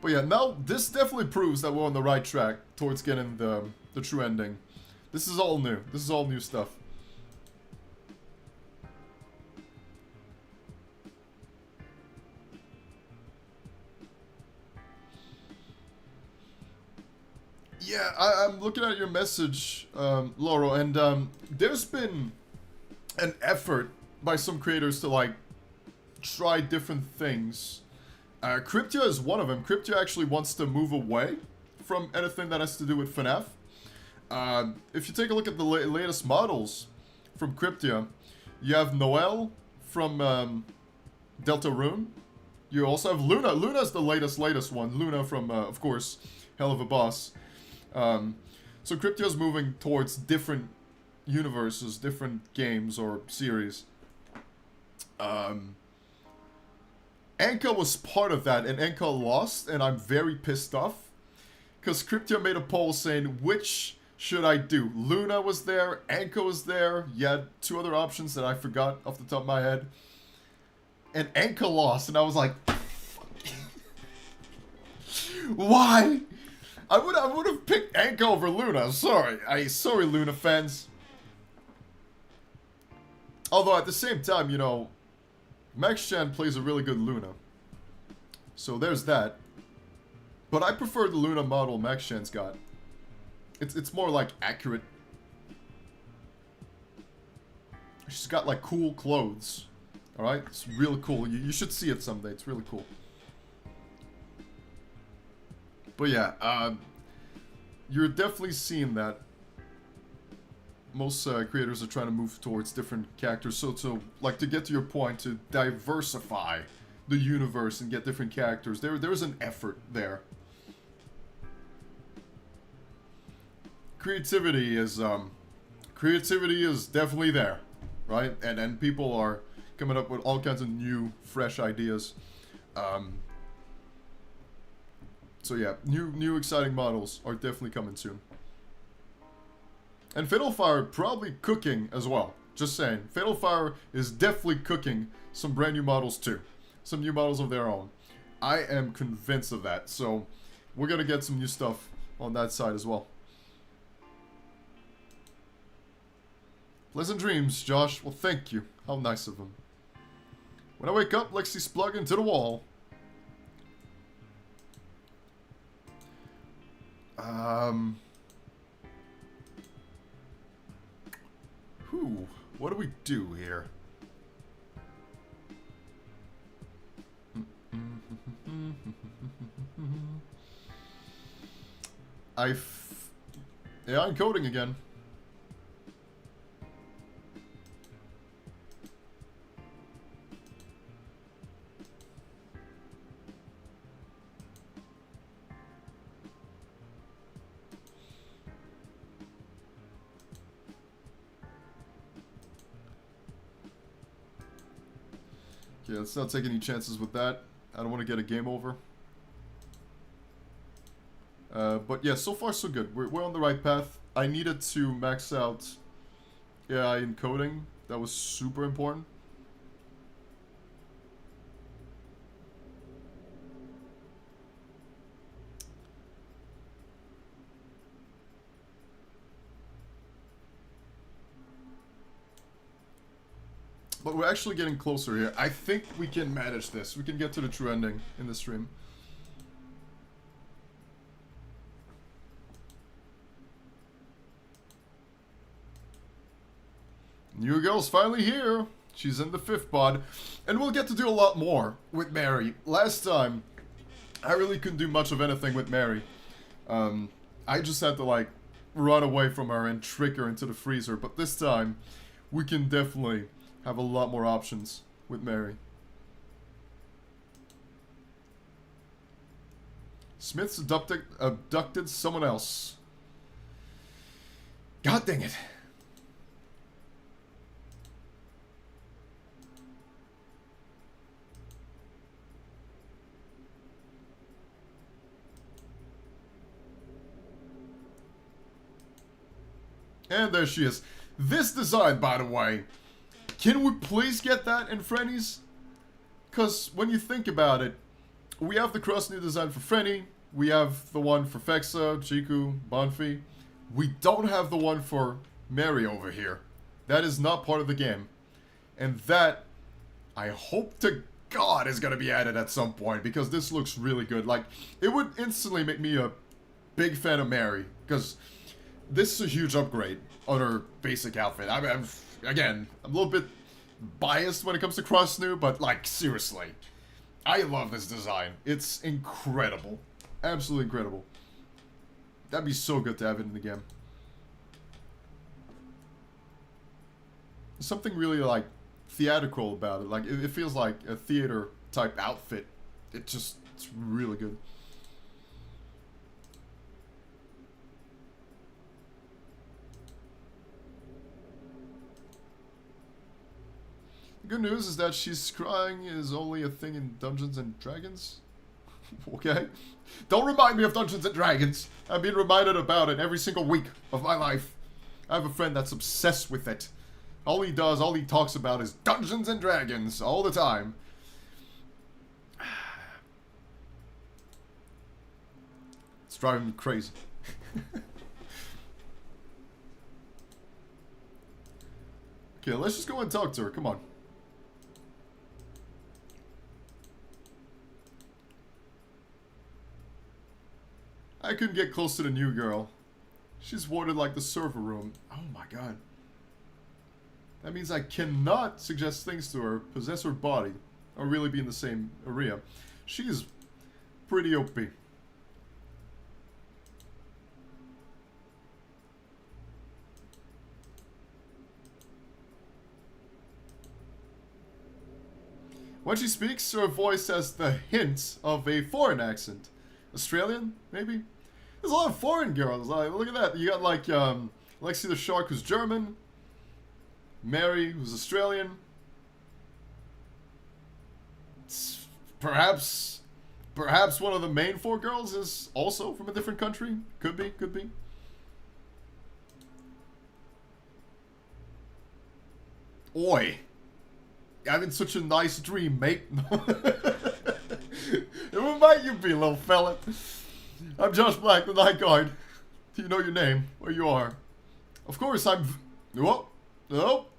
But yeah, now this definitely proves that we're on the right track towards getting the true ending. This is all new. This is all new stuff. Yeah, I'm looking at your message, Laurel, and there's been an effort by some creators to like try different things. Cryptia is one of them. Cryptia actually wants to move away from anything that has to do with FNAF. If you take a look at the latest models from Cryptia, you have Noelle from Deltarune. You also have Luna. Luna's the latest one. Luna from, of course, Hell of a Boss. So Cryptia's moving towards different universes, different games or series. Anka was part of that, and Anka lost, and I'm very pissed off. Because Cryptia made a poll saying, which should I do? Luna was there, Anka was there, you had 2 other options that I forgot off the top of my head. And Anka lost, and I was like, why? I would have picked Anka over Luna, sorry. Sorry, Luna fans. Although at the same time, you know, Max Chan plays a really good Luna. So there's that. But I prefer the Luna model Max Chan's got. It's more like accurate. She's got like cool clothes. Alright? It's really cool. You should see it someday. It's really cool. But yeah, you're definitely seeing that most creators are trying to move towards different characters. So to get to your point, to diversify the universe and get different characters, there's an effort there. Creativity is definitely there, right? And people are coming up with all kinds of new, fresh ideas. So yeah, new exciting models are definitely coming soon. And Fatal Fire probably cooking as well. Just saying. Fatal Fire is definitely cooking some brand new models too. Some new models of their own. I am convinced of that. So we're going to get some new stuff on that side as well. Pleasant dreams, Josh. Well, thank you. How nice of him. When I wake up, Lexi's plugged into the wall. What do we do here? Yeah, I'm coding again. Okay, let's not take any chances with that. I don't want to get a game over. But yeah, so far so good. We're on the right path. I needed to max out AI encoding. That was super important. But we're actually getting closer here. I think we can manage this. We can get to the true ending in this stream. New girl's finally here. She's in the 5th pod. And we'll get to do a lot more with Mary. Last time, I really couldn't do much of anything with Mary. I just had to, like, run away from her and trick her into the freezer. But this time, we can definitely have a lot more options with Mary. Smith's abducted someone else. God dang it. And there she is. This design, by the way, can we please get that in Frenni's? Because when you think about it, we have the cross-new design for Frenni, we have the one for Fexa, Chiku, Bonfie. We don't have the one for Mary over here. That is not part of the game. And that, I hope to God, is going to be added at some point, because this looks really good. Like, it would instantly make me a big fan of Mary, because this is a huge upgrade on her basic outfit. Again, I'm a little bit biased when it comes to cross-new, but, like, seriously. I love this design. It's incredible. Absolutely incredible. That'd be so good to have it in the game. There's something really, like, theatrical about it. Like, it feels like a theater-type outfit. It's really good. good news is that she's crying is only a thing in Dungeons and Dragons. Okay? Don't remind me of Dungeons and Dragons. I've been reminded about it every single week of my life. I have a friend that's obsessed with it. All he talks about is Dungeons and Dragons all the time. It's driving me crazy. Okay, let's just go and talk to her. Come on. I couldn't get close to the new girl. She's warded like the server room. Oh my god. That means I cannot suggest things to her, possess her body, or really be in the same area. She is pretty OP. When she speaks, her voice has the hint of a foreign accent. Australian, maybe? There's a lot of foreign girls. Look at that. You got like Lexi the Shark, who's German. Mary, who's Australian. Perhaps one of the main 4 girls is also from a different country. Could be, could be. Oi. Having such a nice dream, mate. Who might you be, little fella? I'm Josh Black, the Night Guard. Do you know your name? Where you are? Of course, I'm... Whoa. Nope.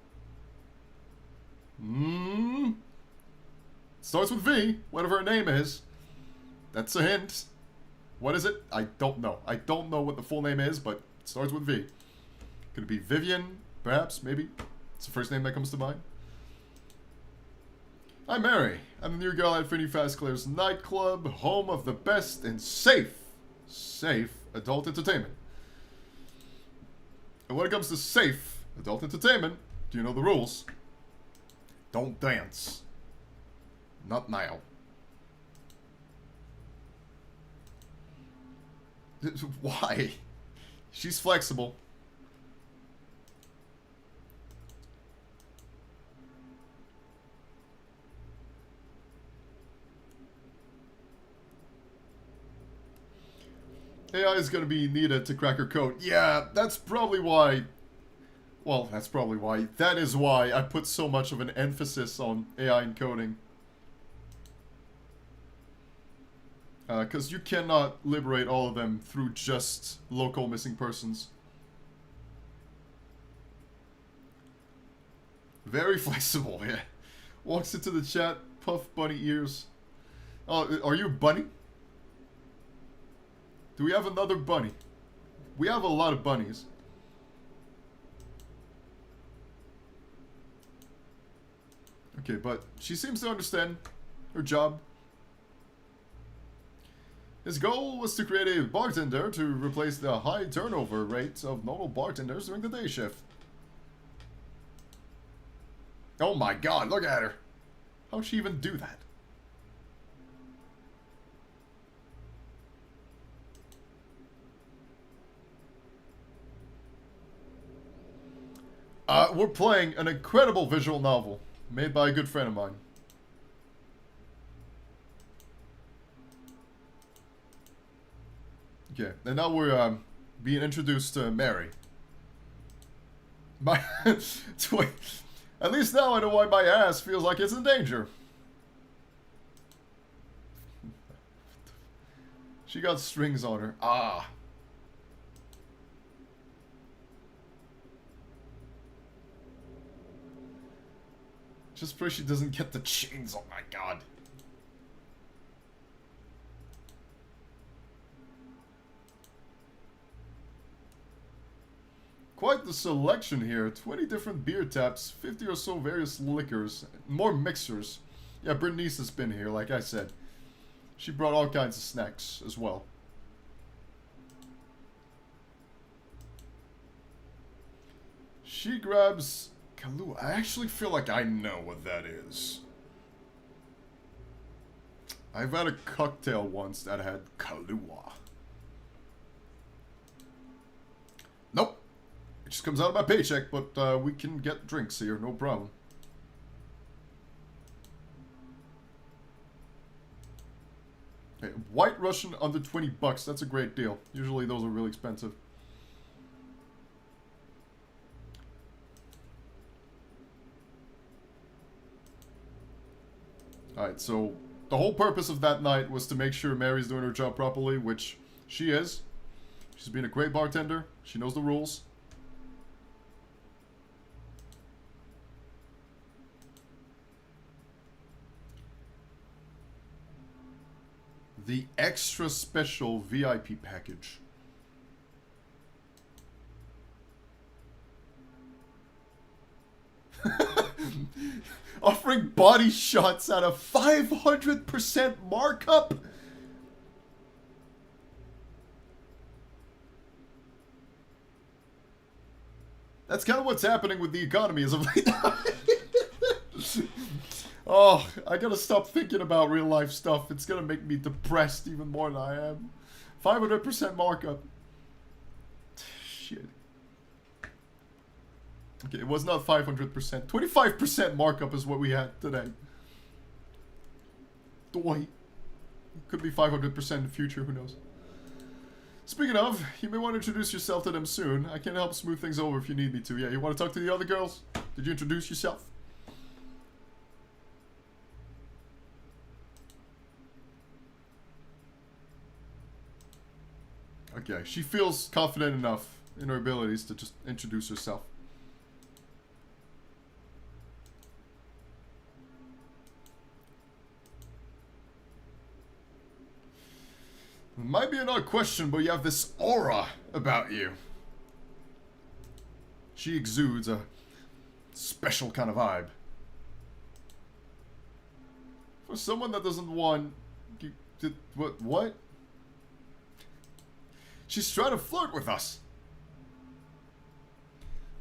Starts with V, whatever her name is. That's a hint. What is it? I don't know. I don't know what the full name is, but it starts with V. Could it be Vivian? Perhaps? Maybe? It's the first name that comes to mind. I'm Mary. I'm the new girl at Frenni Fazclaire's nightclub, home of the best and safe adult entertainment. And when it comes to safe adult entertainment, do you know the rules? Don't dance. Not now. Why? She's flexible. AI is going to be needed to crack her code. Yeah, that's probably why... Well, that's probably why. That is why I put so much of an emphasis on AI encoding. Because you cannot liberate all of them through just local missing persons. Very flexible, yeah. Walks into the chat, puff bunny ears. Oh, are you a bunny? Do we have another bunny? We have a lot of bunnies. Okay, but she seems to understand her job. His goal was to create a bartender to replace the high turnover rate of normal bartenders during the day shift. Oh my god, look at her. How'd she even do that? We're playing an incredible visual novel made by a good friend of mine. Okay, and now we're being introduced to Mary. My at least now I know why my ass feels like it's in danger. She got strings on her. Ah. Just pray she doesn't get the chains. Oh my god. Quite the selection here. 20 different beer taps, 50 or so various liquors, more mixers. Yeah, Bernice has been here, like I said. She brought all kinds of snacks as well. She grabs Kahlua. I actually feel like I know what that is. I've had a cocktail once that had Kahlua. Nope. It just comes out of my paycheck, but we can get drinks here, no problem. Okay, White Russian under 20 bucks. That's a great deal. Usually those are really expensive. Alright, so the whole purpose of that night was to make sure Mary's doing her job properly, which she is. She's been a great bartender. She knows the rules. The extra special VIP package. Offering body shots at a 500% markup? That's kind of what's happening with the economy as of late. Oh, I gotta stop thinking about real life stuff. It's gonna make me depressed even more than I am. 500% markup. Shit. Okay, it was not 500%. 25% markup is what we had today. Doy. Could be 500% in the future, who knows. Speaking of, you may want to introduce yourself to them soon. I can help smooth things over if you need me to. Yeah, you want to talk to the other girls? Did you introduce yourself? Okay, she feels confident enough in her abilities to just introduce herself. It might be an odd question, but you have this aura about you. She exudes a special kind of vibe. For someone that doesn't want... What? She's trying to flirt with us.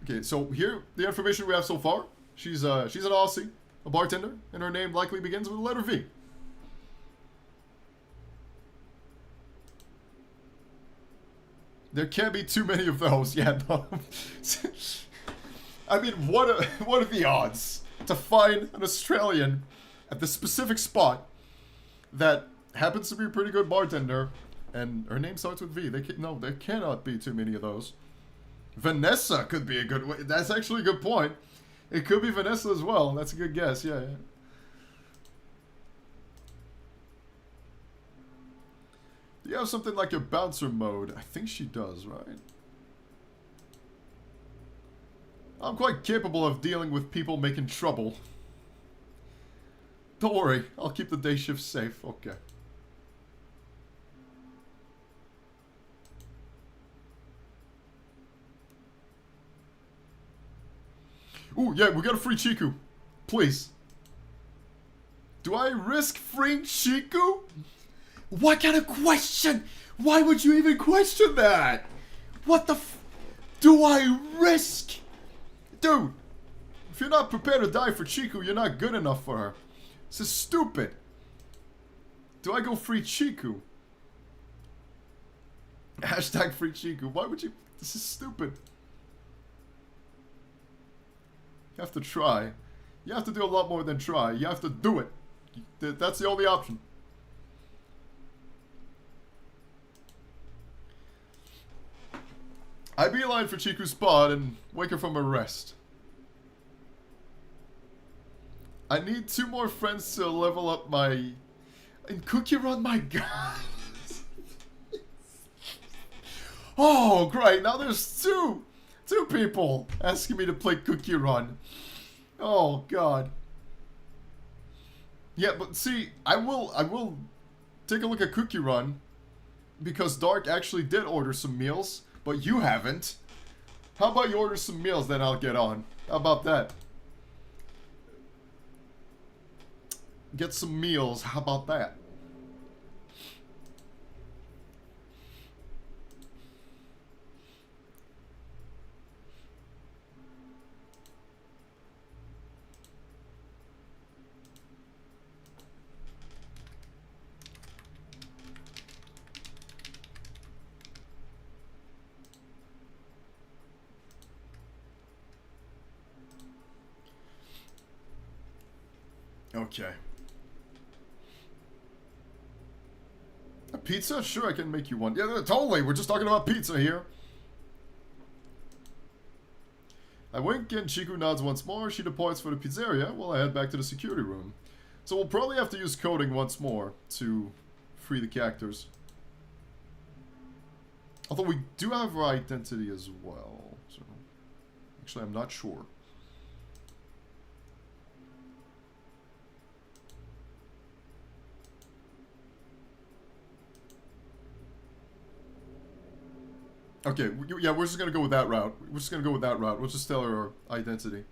Okay, so here, the information we have so far. She's an Aussie, a bartender, and her name likely begins with the letter V. There can't be too many of those. Yeah, no. I mean, what are the odds to find an Australian at the specific spot that happens to be a pretty good bartender, and her name starts with V? No, there cannot be too many of those. Vanessa could be a good way. That's actually a good point. It could be Vanessa as well. That's a good guess. Yeah. Do you have something like a bouncer mode? I think she does, right? I'm quite capable of dealing with people making trouble. Don't worry, I'll keep the day shift safe. Okay. Ooh, yeah, we got a free Chiku. Please. Do I risk freeing Chiku? What kind of question? Why would you even question that? What the f... Do I risk? Dude, if you're not prepared to die for Chiku, you're not good enough for her. This is stupid. Do I go free Chiku? Hashtag free Chiku. Why would you... This is stupid. You have to try. You have to do a lot more than try. You have to do it. That's the only option. I beeline for Chiku's spot and wake her from her rest. I need 2 more friends to level up my... And Cookie Run, my god! Oh, great, now there's two people asking me to play Cookie Run. Oh, god. Yeah, but see, I will take a look at Cookie Run, because Dark actually did order some meals. But you haven't. How about you order some meals, then I'll get on. How about that? Get some meals. How about that? Okay. A pizza? Sure, I can make you one. Yeah, totally. We're just talking about pizza here. I wink and Chiku nods once more. She departs for the pizzeria while I head back to the security room. So we'll probably have to use coding once more to free the characters. Although we do have our identity as well. So actually, I'm not sure. Okay, yeah, we're just gonna go with that route. We're just gonna go with that route. We'll just tell her our identity.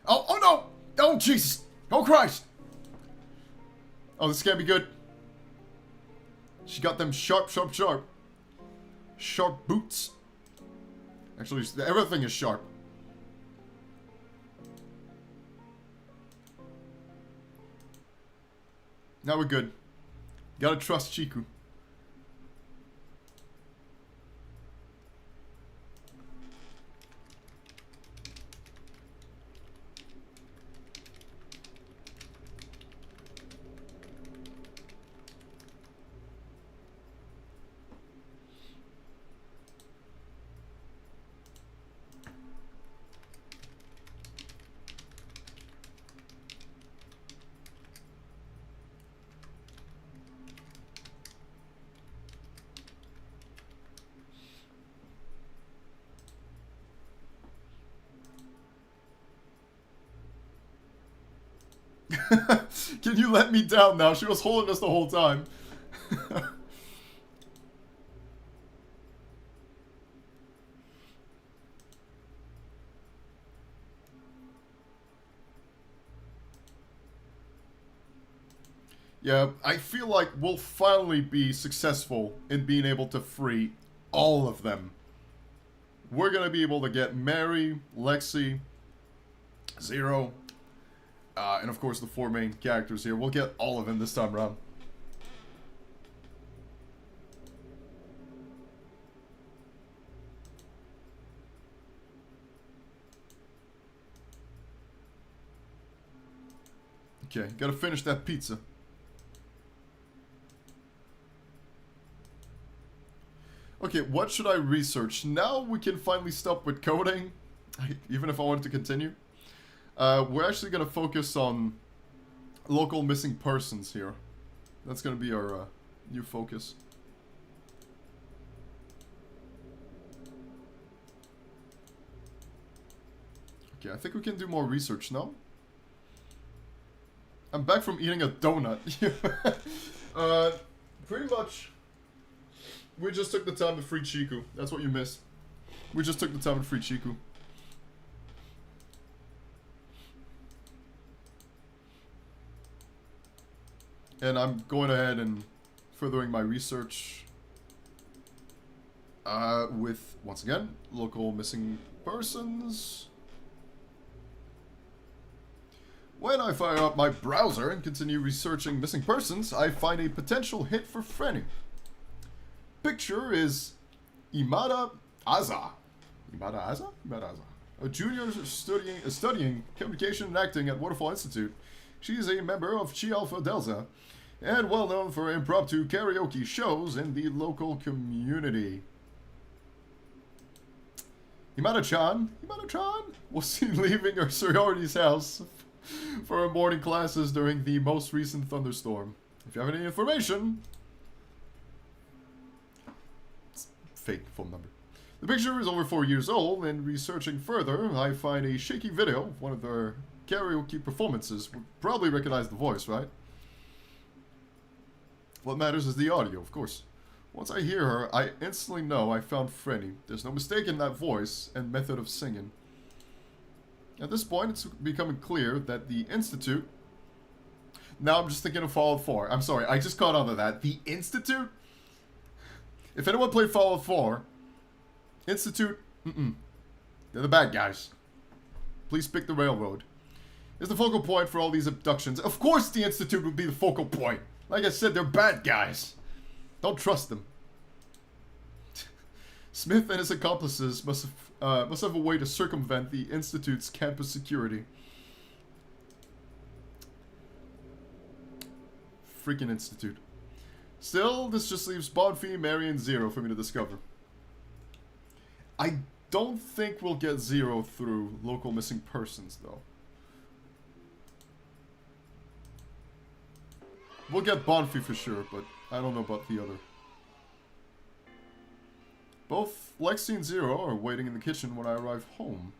Oh no! Oh, Jesus! Oh, Christ! Oh, this can't be good. She got them sharp boots. Actually, everything is sharp. Now we're good. Gotta trust Chiku. Can you let me down now? She was holding us the whole time. Yeah, I feel like we'll finally be successful in being able to free all of them. We're gonna be able to get Mary, Lexi, Zero, and of course the 4 main characters here. We'll get all of them this time around. Okay, gotta finish that pizza. Okay, what should I research? Now we can finally stop with coding, even if I wanted to continue. We're actually going to focus on local missing persons here. That's going to be our new focus. Okay, I think we can do more research now. I'm back from eating a donut. Pretty much, we just took the time to free Chiku. That's what you missed. We just took the time to free Chiku. And I'm going ahead and furthering my research with, once again, local missing persons. When I fire up my browser and continue researching missing persons, I find a potential hit for Frenni. Picture is Imada Aza. Imada Aza? Imada Aza. A junior studying communication and acting at Waterfall Institute. She is a member of Chi Alpha Delta and well known for impromptu karaoke shows in the local community. Imada-chan was seen leaving her sorority's house for her morning classes during the most recent thunderstorm. If you have any information... Fake phone number. The picture is over 4 years old, and researching further, I find a shaky video of one of their karaoke performances. Would probably recognize the voice, right? What matters is the audio, of course. Once I hear her, I instantly know I found Frenni. There's no mistaking that voice and method of singing. At this point, it's becoming clear that the Institute... Now I'm just thinking of Fallout 4. I'm sorry, I just caught on to that. The Institute? If anyone played Fallout 4, Institute, they're the bad guys. Please pick the railroad. Is the focal point for all these abductions. Of course the Institute would be the focal point. Like I said, they're bad guys. Don't trust them. Smith and his accomplices must have a way to circumvent the Institute's campus security. Freaking Institute. Still, this just leaves Bonfie, Mary, and Zero for me to discover. I don't think we'll get Zero through local missing persons, though. We'll get Bonfie for sure, but I don't know about the other. Both Lexi and Zero are waiting in the kitchen when I arrive home.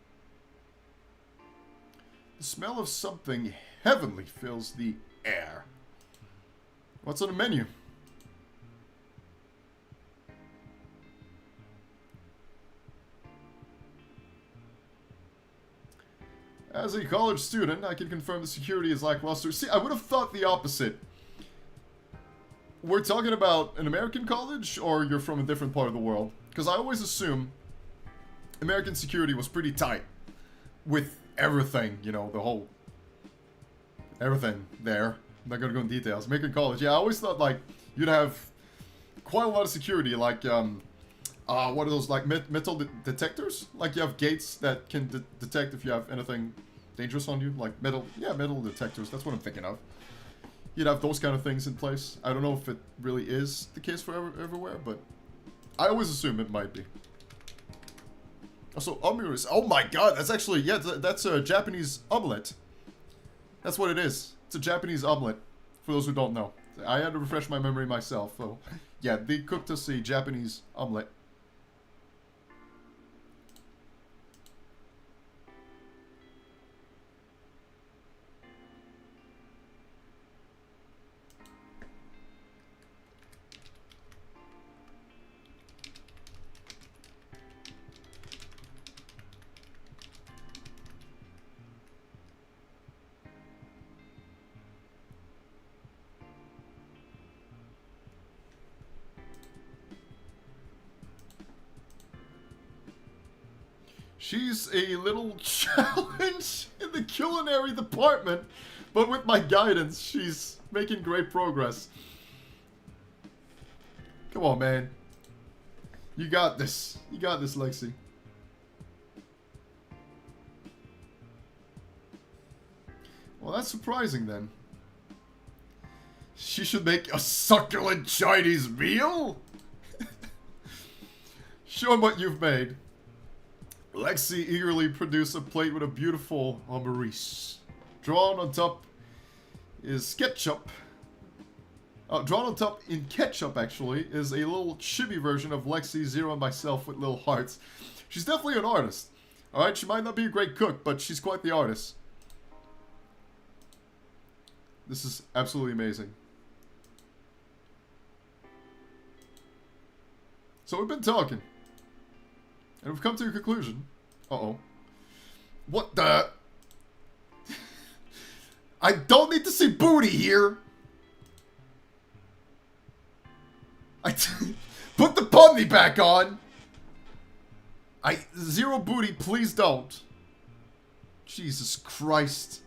The smell of something heavenly fills the air. What's on the menu? As a college student, I can confirm the security is lackluster. See, I would have thought the opposite. We're talking about an American college, or you're from a different part of the world? Because I always assume American security was pretty tight with everything, you know, the whole... everything there. I'm not gonna go in details. American college, yeah, I always thought, like, you'd have quite a lot of security, like, what are those, like, metal detectors? Like, you have gates that can detect if you have anything dangerous on you, like metal detectors, that's what I'm thinking of. You'd have those kind of things in place. I don't know if it really is the case for everywhere, but I always assume it might be. Also, omelette. Oh my god, that's actually, yeah, that's a Japanese omelette. That's what it is. It's a Japanese omelette, for those who don't know. I had to refresh my memory myself, so yeah, they cooked us a Japanese omelette. She's a little challenge in the culinary department, but with my guidance, she's making great progress. Come on, man. You got this. You got this, Lexi. Well, that's surprising then. She should make a succulent Chinese meal? Show him what you've made. Lexi eagerly produced a plate with a beautiful maurice. Drawn on top is ketchup. Drawn on top in ketchup, actually, is a little chibi version of Lexi, Zero, and myself with little hearts. She's definitely an artist. Alright, she might not be a great cook, but she's quite the artist. This is absolutely amazing. So we've been talking. And we've come to a conclusion. Uh-oh. What the... I don't need to see booty here! Put the pony back on! Zero booty, please don't. Jesus Christ.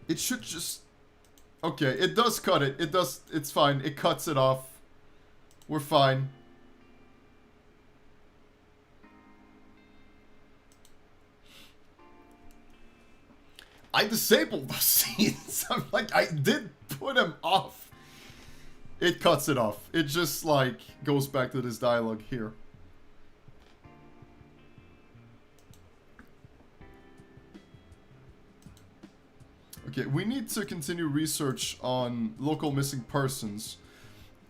It should just... Okay, it does cut it. It does... It's fine. It cuts it off. We're fine. I disabled those scenes. I'm like, I did put them off. It cuts it off. It just, like, goes back to this dialogue here. Okay, we need to continue research on local missing persons.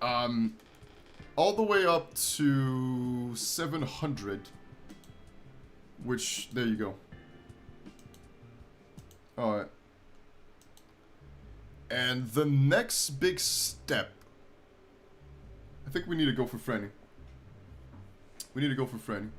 All the way up to 700. Which, there you go. Alright. And the next big step. I think we need to go for Frenni. We need to go for Frenni.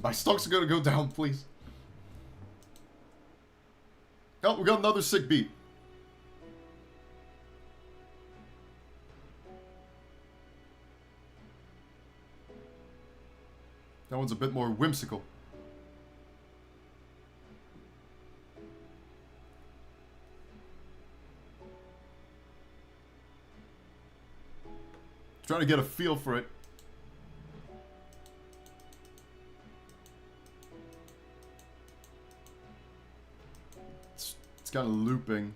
My stocks are gonna go down, please. Oh, we got another sick beat. That one's a bit more whimsical. Trying to get a feel for it. It's kind of looping.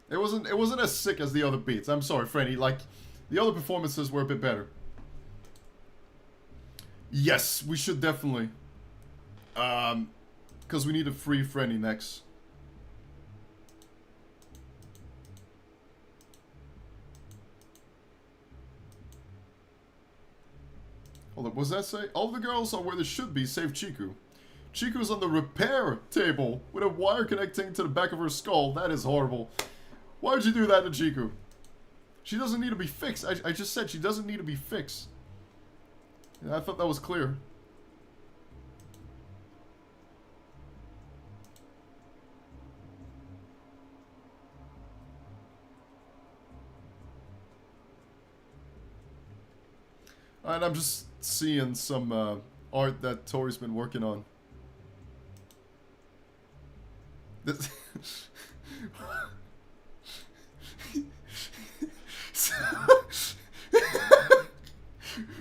It wasn't as sick as the other beats. I'm sorry, Frenni. Like, the other performances were a bit better. Yes, we should definitely. Because we need to free Frenni next. Hold up, what does that say? All the girls are where they should be, save Chiku. Chiku's on the repair table with a wire connecting to the back of her skull. That is horrible. Why would you do that to Chiku? She doesn't need to be fixed. I just said she doesn't need to be fixed. Yeah, I thought that was clear. And I'm just seeing some art that Tori's been working on. This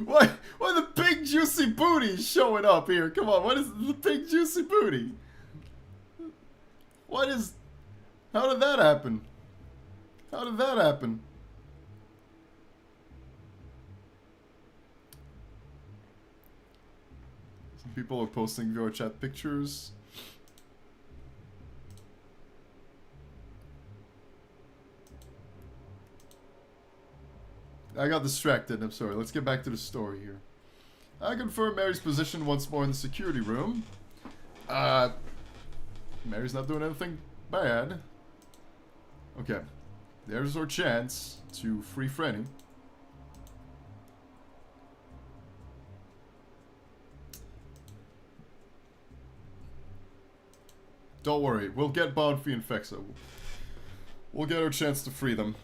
why the big juicy booty showing up here? Come on, what is the big juicy booty? What is... How did that happen? How did that happen? Some people are posting via chat pictures. I got distracted, I'm sorry. Let's get back to the story here. I confirm Mary's position once more in the security room. Mary's not doing anything bad. Okay. There's our chance to free Frenni. Don't worry, we'll get Bonfie and Fexa. We'll get our chance to free them.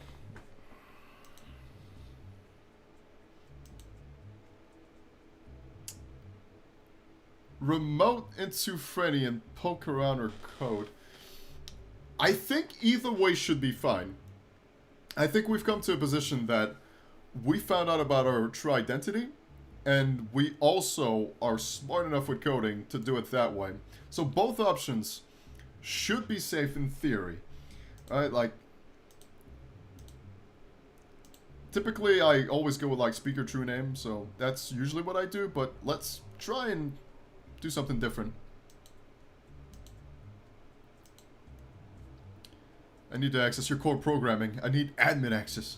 Remote into Frenni and poke around her code. I think either way should be fine. I think we've come to a position that we found out about our true identity, and we also are smart enough with coding to do it that way. So both options should be safe in theory. Alright, like... Typically, I always go with, like, speaker true name, so that's usually what I do, but let's try and do something different. I need to access your core programming. I need admin access.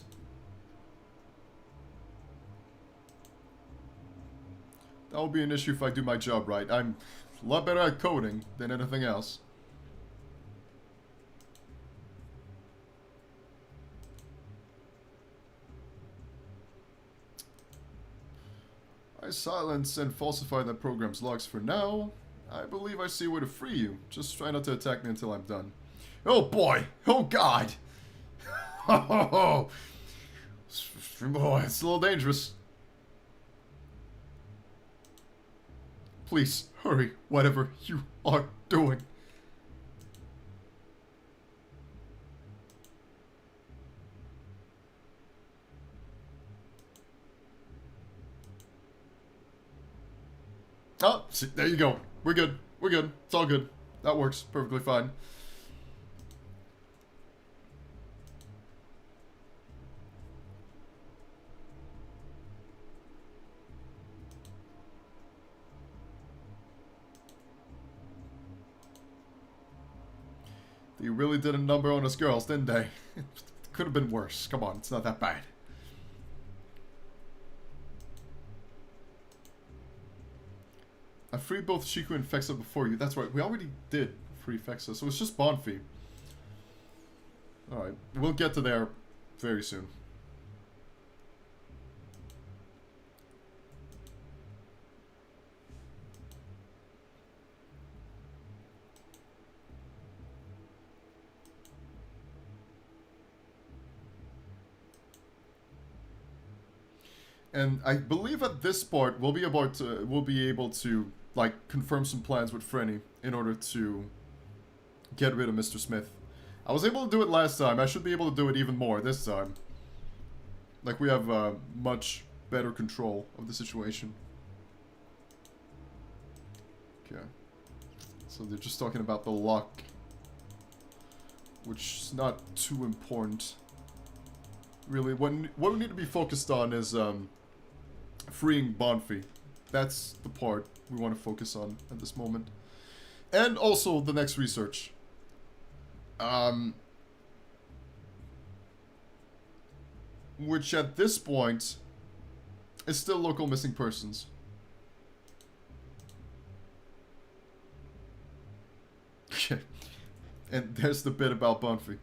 That will be an issue if I do my job right. I'm a lot better at coding than anything else. I silence and falsify that program's logs for now. I believe I see a way to free you. Just try not to attack me until I'm done. Oh boy! Oh god! Oh, boy, it's a little dangerous. Please, hurry, whatever you are doing. Oh, see, there you go. We're good. We're good. It's all good. That works perfectly fine. They really did a number on us girls, didn't they? It could have been worse. Come on, it's not that bad. I freed both Chiku and Fexa before you. That's right, we already did free Fexa, so it's just Bonfie. Alright, we'll get to there very soon. And I believe at this part we'll be able to like confirm some plans with Frenni in order to get rid of Mr. Smith. I was able to do it last time. I should be able to do it even more this time. Like we have much better control of the situation. Okay. So they're just talking about the lock, which is not too important. Really, what we need to be focused on is freeing Bonfie. That's the part we want to focus on at this moment. And also the next research. Which at this point is still local missing persons. Okay. And there's the bit about Bonfie.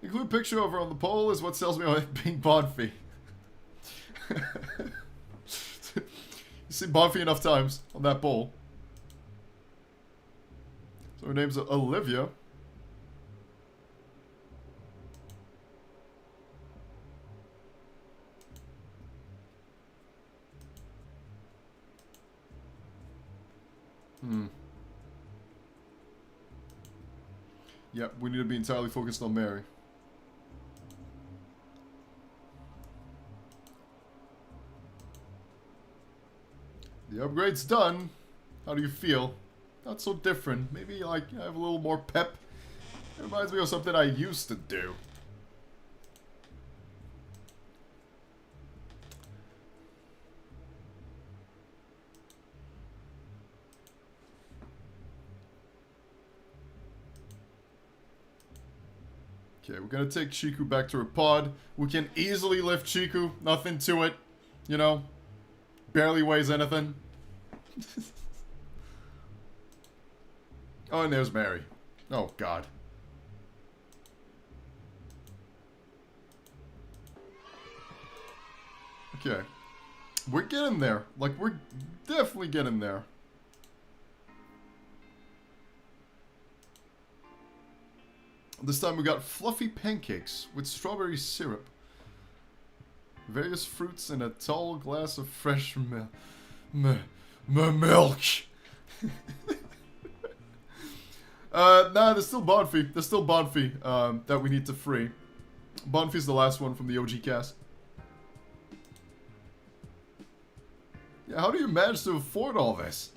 Include picture over on the pole is what sells me on it being Bonfie. You see Bonfie enough times on that pole. So her name's Olivia. Yep, we need to be entirely focused on Mary. The upgrade's done. How do you feel? Not so different. Maybe like I have a little more pep. It reminds me of something I used to do. Okay, we're gonna take Chiku back to her pod. We can easily lift Chiku. Nothing to it. You know? Barely weighs anything. Oh, and there's Mary. Oh, God. Okay. We're getting there. Like, we're definitely getting there. This time we got fluffy pancakes with strawberry syrup. Various fruits and a tall glass of fresh milk. Nah, there's still Bonfie. There's still Bonfie that we need to free. Bonfie's the last one from the OG cast. Yeah, how do you manage to afford all this?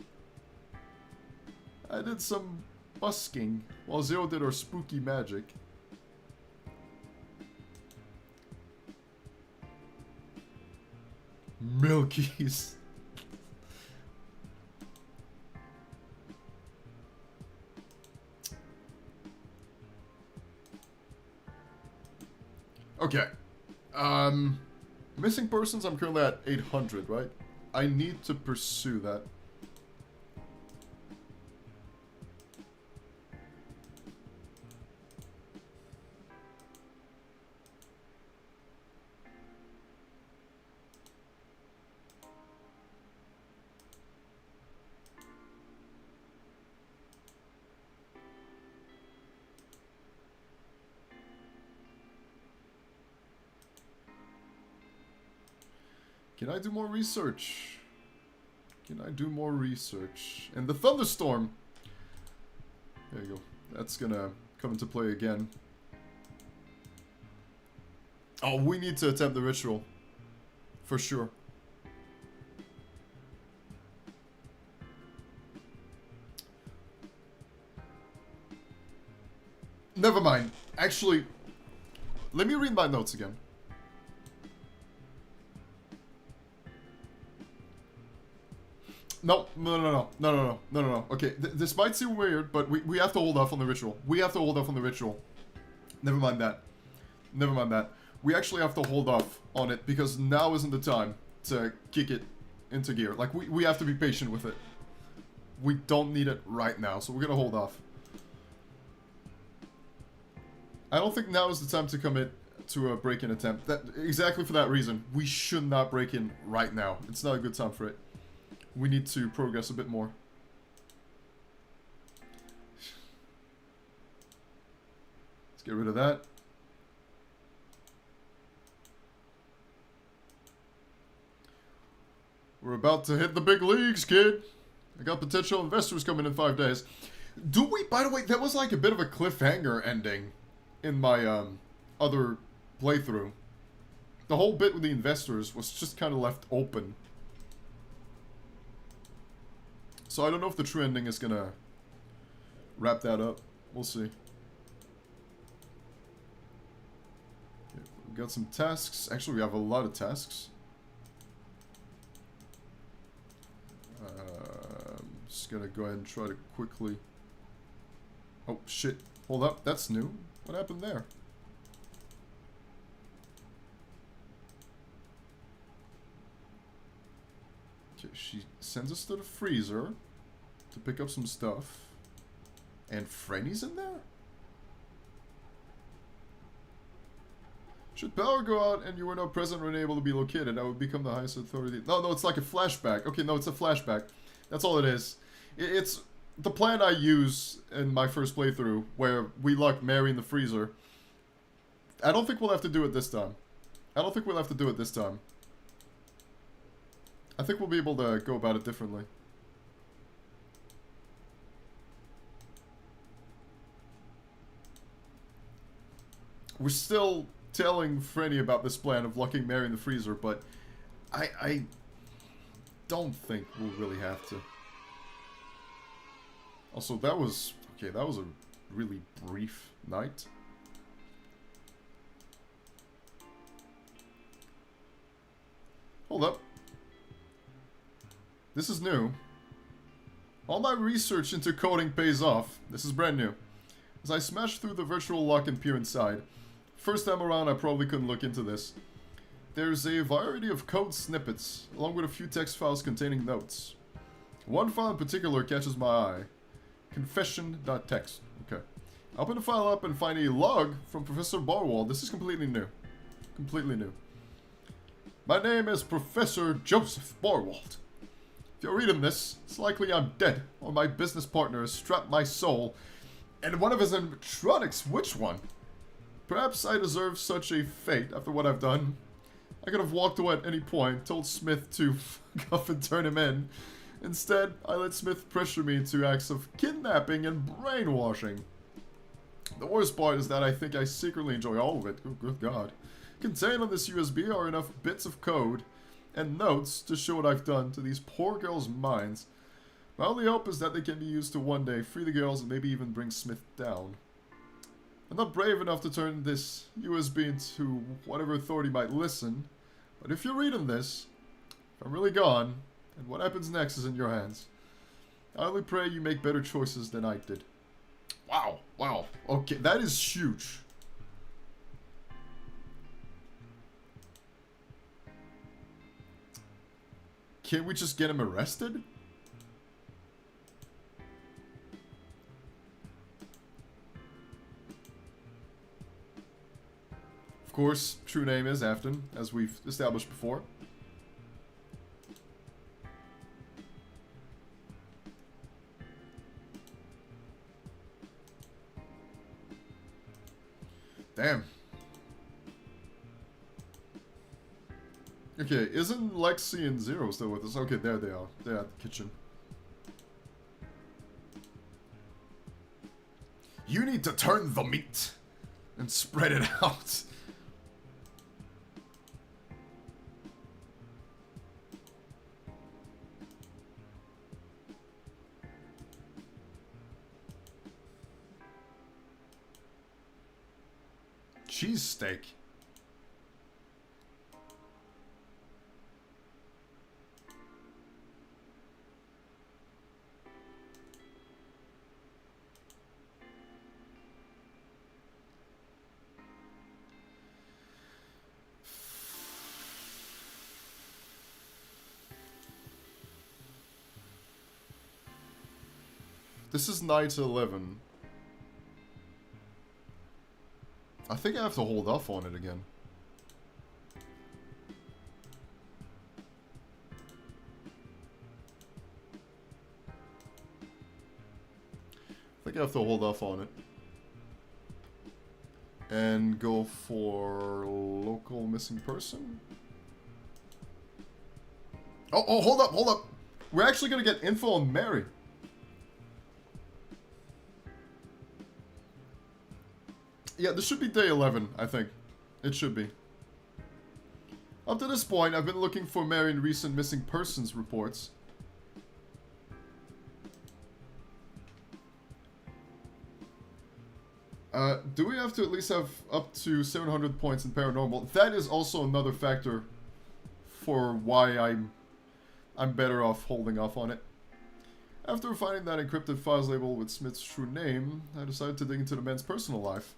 I did some busking while Zero did her spooky magic. Milkies. Okay. Missing persons, I'm currently at 800, right? I need to pursue that. Can I do more research? Can I do more research? And the thunderstorm! There you go. That's gonna come into play again. Oh, we need to attempt the ritual. For sure. Never mind. Actually, let me read my notes again. No. Okay, this might seem weird, but we have to hold off on the ritual. We have to hold off on the ritual. Never mind that. Never mind that. We actually have to hold off on it because now isn't the time to kick it into gear. Like, we have to be patient with it. We don't need it right now, so we're gonna hold off. I don't think now is the time to commit to a break-in attempt. Exactly for that reason. We should not break in right now. It's not a good time for it. We need to progress a bit more. Let's get rid of that. We're about to hit the big leagues, kid. I got potential investors coming in 5 days. Do we, by the way, that was like a bit of a cliffhanger ending in my other playthrough. The whole bit with the investors was just kind of left open. So I don't know if the true ending is gonna wrap that up. We'll see. Okay, we got some tasks. Actually, we have a lot of tasks. Just gonna go ahead and try to quickly... Oh, shit. Hold up. That's new. What happened there? Okay, she sends us to the freezer to pick up some stuff. And Frenni's in there? Should power go out and you were not present or unable to be located, I would become the highest authority. No, it's like a flashback. Okay, no, it's a flashback. That's all it is. It's the plan I use in my first playthrough, where we lock Mary in the freezer. I don't think we'll have to do it this time. I think we'll be able to go about it differently. We're still telling Frenni about this plan of locking Mary in the freezer, but I don't think we'll really have to. Also, that was... Okay, that was a really brief night. Hold up. This is new. All my research into coding pays off. This is brand new. As I smash through the virtual lock and peer inside. First time around, I probably couldn't look into this. There's a variety of code snippets, along with a few text files containing notes. One file in particular catches my eye. Confession.txt. Okay. I open the file up and find a log from Professor Barwald. This is completely new. Completely new. My name is Professor Joseph Barwald. If you're reading this, it's likely I'm dead, or my business partner has strapped my soul, and one of his animatronics. Which one? Perhaps I deserve such a fate after what I've done. I could have walked away at any point, told Smith to fuck off and turn him in. Instead, I let Smith pressure me into acts of kidnapping and brainwashing. The worst part is that I think I secretly enjoy all of it. Oh, good God. Contained on this USB are enough bits of code and notes to show what I've done to these poor girls' minds. My only hope is that they can be used to one day free the girls and maybe even bring Smith down. I'm not brave enough to turn this USB into whatever authority might listen, but if you're reading this, if I'm really gone, and what happens next is in your hands. I only pray you make better choices than I did. Wow, wow. Okay, that is huge. Can't we just get him arrested? Of course, true name is Afton, as we've established before. Damn. Okay, isn't Lexi and Zero still with us? Okay, there they are. They're at the kitchen. You need to turn the meat and spread it out. Cheesesteak. This is night 11. I think I have to hold off on it again. I think I have to hold off on it. And go for local missing person. Oh, hold up, hold up. We're actually gonna get info on Mary. Yeah, this should be day 11, I think. It should be. Up to this point, I've been looking for Mary in recent missing persons reports. Do we have to at least have up to 700 points in paranormal? That is also another factor for why I'm better off holding off on it. After finding that encrypted files label with Smith's true name, I decided to dig into the man's personal life.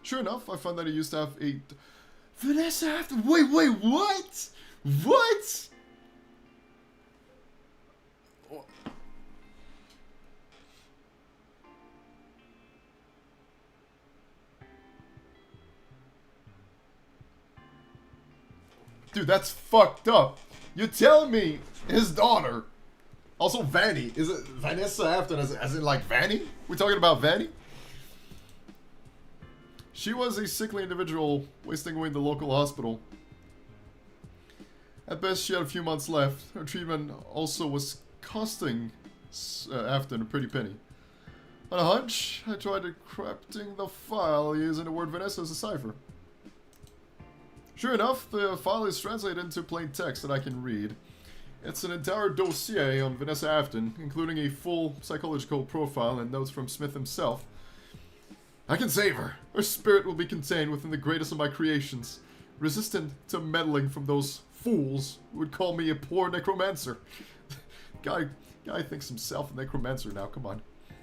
Sure enough, I found that he used to have a... Vanessa after... Wait, what? What? Dude, that's fucked up. You're telling me his daughter... Also, Vanny. Is it Vanessa Afton as in like Vanny? We're talking about Vanny? She was a sickly individual wasting away in the local hospital. At best, she had a few months left. Her treatment also was costing Afton a pretty penny. On a hunch, I tried decrypting the file using the word Vanessa as a cipher. Sure enough, the file is translated into plain text that I can read. It's an entire dossier on Vanessa Afton, including a full psychological profile and notes from Smith himself. I can save her. Her spirit will be contained within the greatest of my creations, resistant to meddling from those fools who would call me a poor necromancer. Guy thinks himself a necromancer now, come on.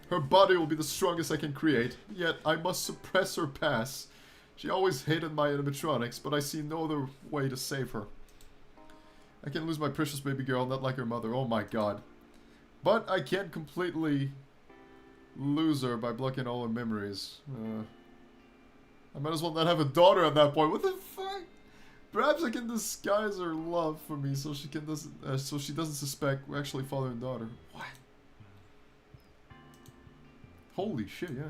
Her body will be the strongest I can create, yet I must suppress her past. She always hated my animatronics, but I see no other way to save her. I can't lose my precious baby girl, not like her mother, oh my god. But I can't completely lose her by blocking all her memories. I might as well not have a daughter at that point. What the fuck? Perhaps I can disguise her love for me so she doesn't suspect we're actually father and daughter. What? Holy shit, yeah.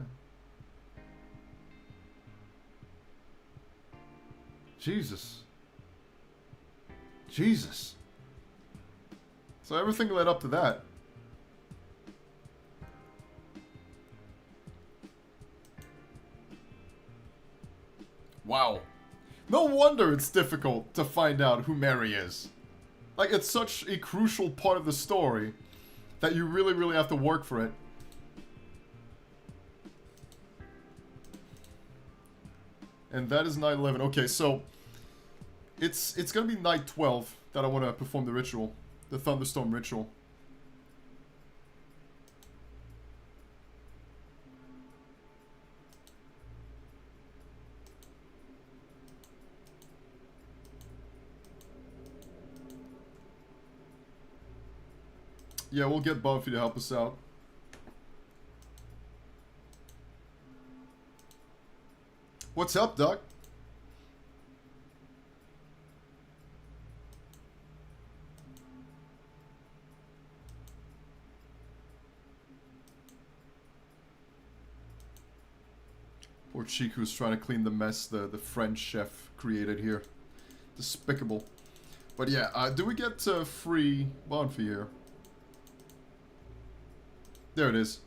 Jesus. Jesus. So everything led up to that. Wow. No wonder it's difficult to find out who Mary is. Like, it's such a crucial part of the story that you really, really have to work for it. And that is night 11. Okay, so it's gonna be night 12 that I want to perform the ritual. The thunderstorm ritual. Yeah, we'll get Bonfie to help us out. What's up, Doc? Poor Chiku's trying to clean the mess the French chef created here. Despicable. But yeah, do we get free Bonfie here? There it is.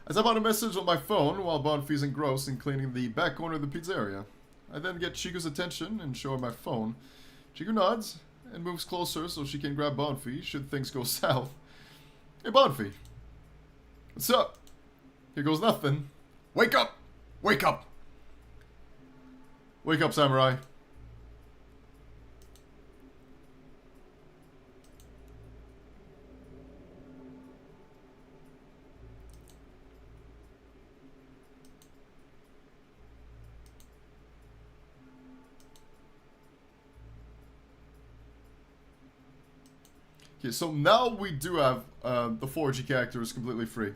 I type out a message on my phone while Bonfie's engrossed in cleaning the back corner of the pizzeria. I then get Chiku's attention and show her my phone. Chiku nods and moves closer so she can grab Bonfie should things go south. Hey Bonfie. What's up? Here goes nothing. Wake up! Wake up! Wake up, Samurai. Okay, so now we do have the 4G characters completely free.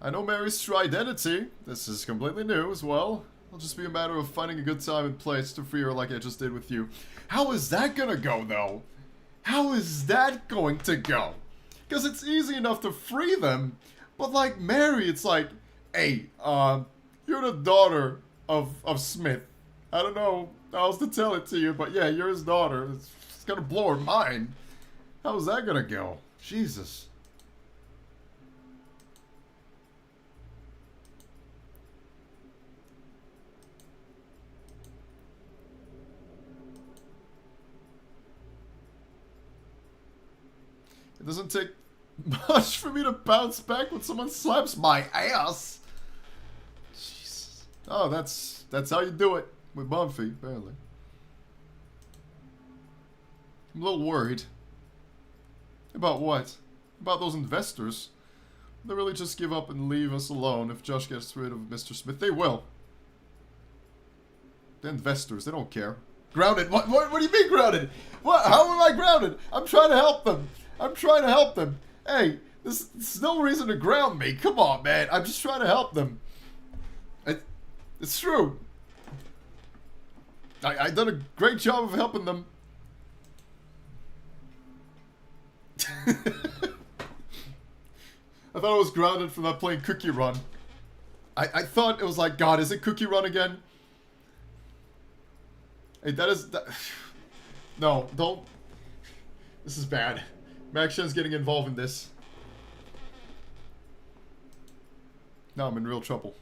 I know Mary's true identity. This is completely new as well. It'll just be a matter of finding a good time and place to free her like I just did with you. How is that gonna go, though? How is that going to go? Because it's easy enough to free them, But like Mary, it's like, hey, you're the daughter of Smith. I don't know how else to tell it to you, but yeah, you're his daughter. It's gonna blow her mind. How's that gonna go? Jesus. It doesn't take much for me to bounce back when someone slaps my ass. Jesus. Oh, that's how you do it with Bonfie, apparently. I'm a little worried. About what? About those investors. They'll really just give up and leave us alone if Josh gets rid of Mr. Smith. They will. The investors, they don't care. Grounded? What do you mean grounded? What? How am I grounded? I'm trying to help them. I'm trying to help them. Hey, there's no reason to ground me. Come on, man. I'm just trying to help them. It's true. I done a great job of helping them. I thought I was grounded for not playing Cookie Run. I thought it was like, God, is it Cookie Run again? Hey, that is... No, don't... This is bad. Max Shen's getting involved in this. Now I'm in real trouble.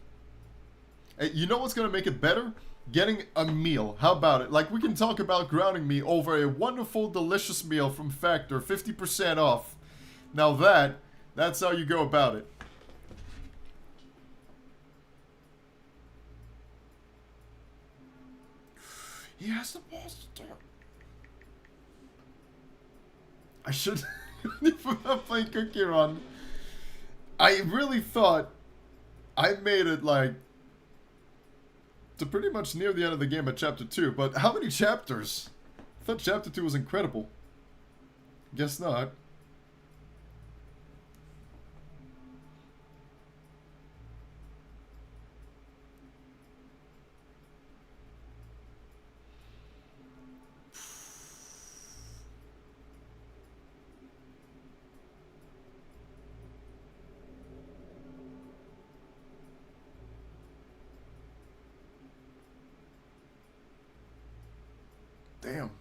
Hey, you know what's gonna make it better? Getting a meal. How about it? Like, we can talk about grounding me over a wonderful, delicious meal from Factor, 50% off. Now that's how you go about it. He has the balls to talk. I should have played Cookie Run. I really thought I made it like to pretty much near the end of the game at chapter 2, but how many chapters? I thought chapter 2 was incredible. Guess not. Damn.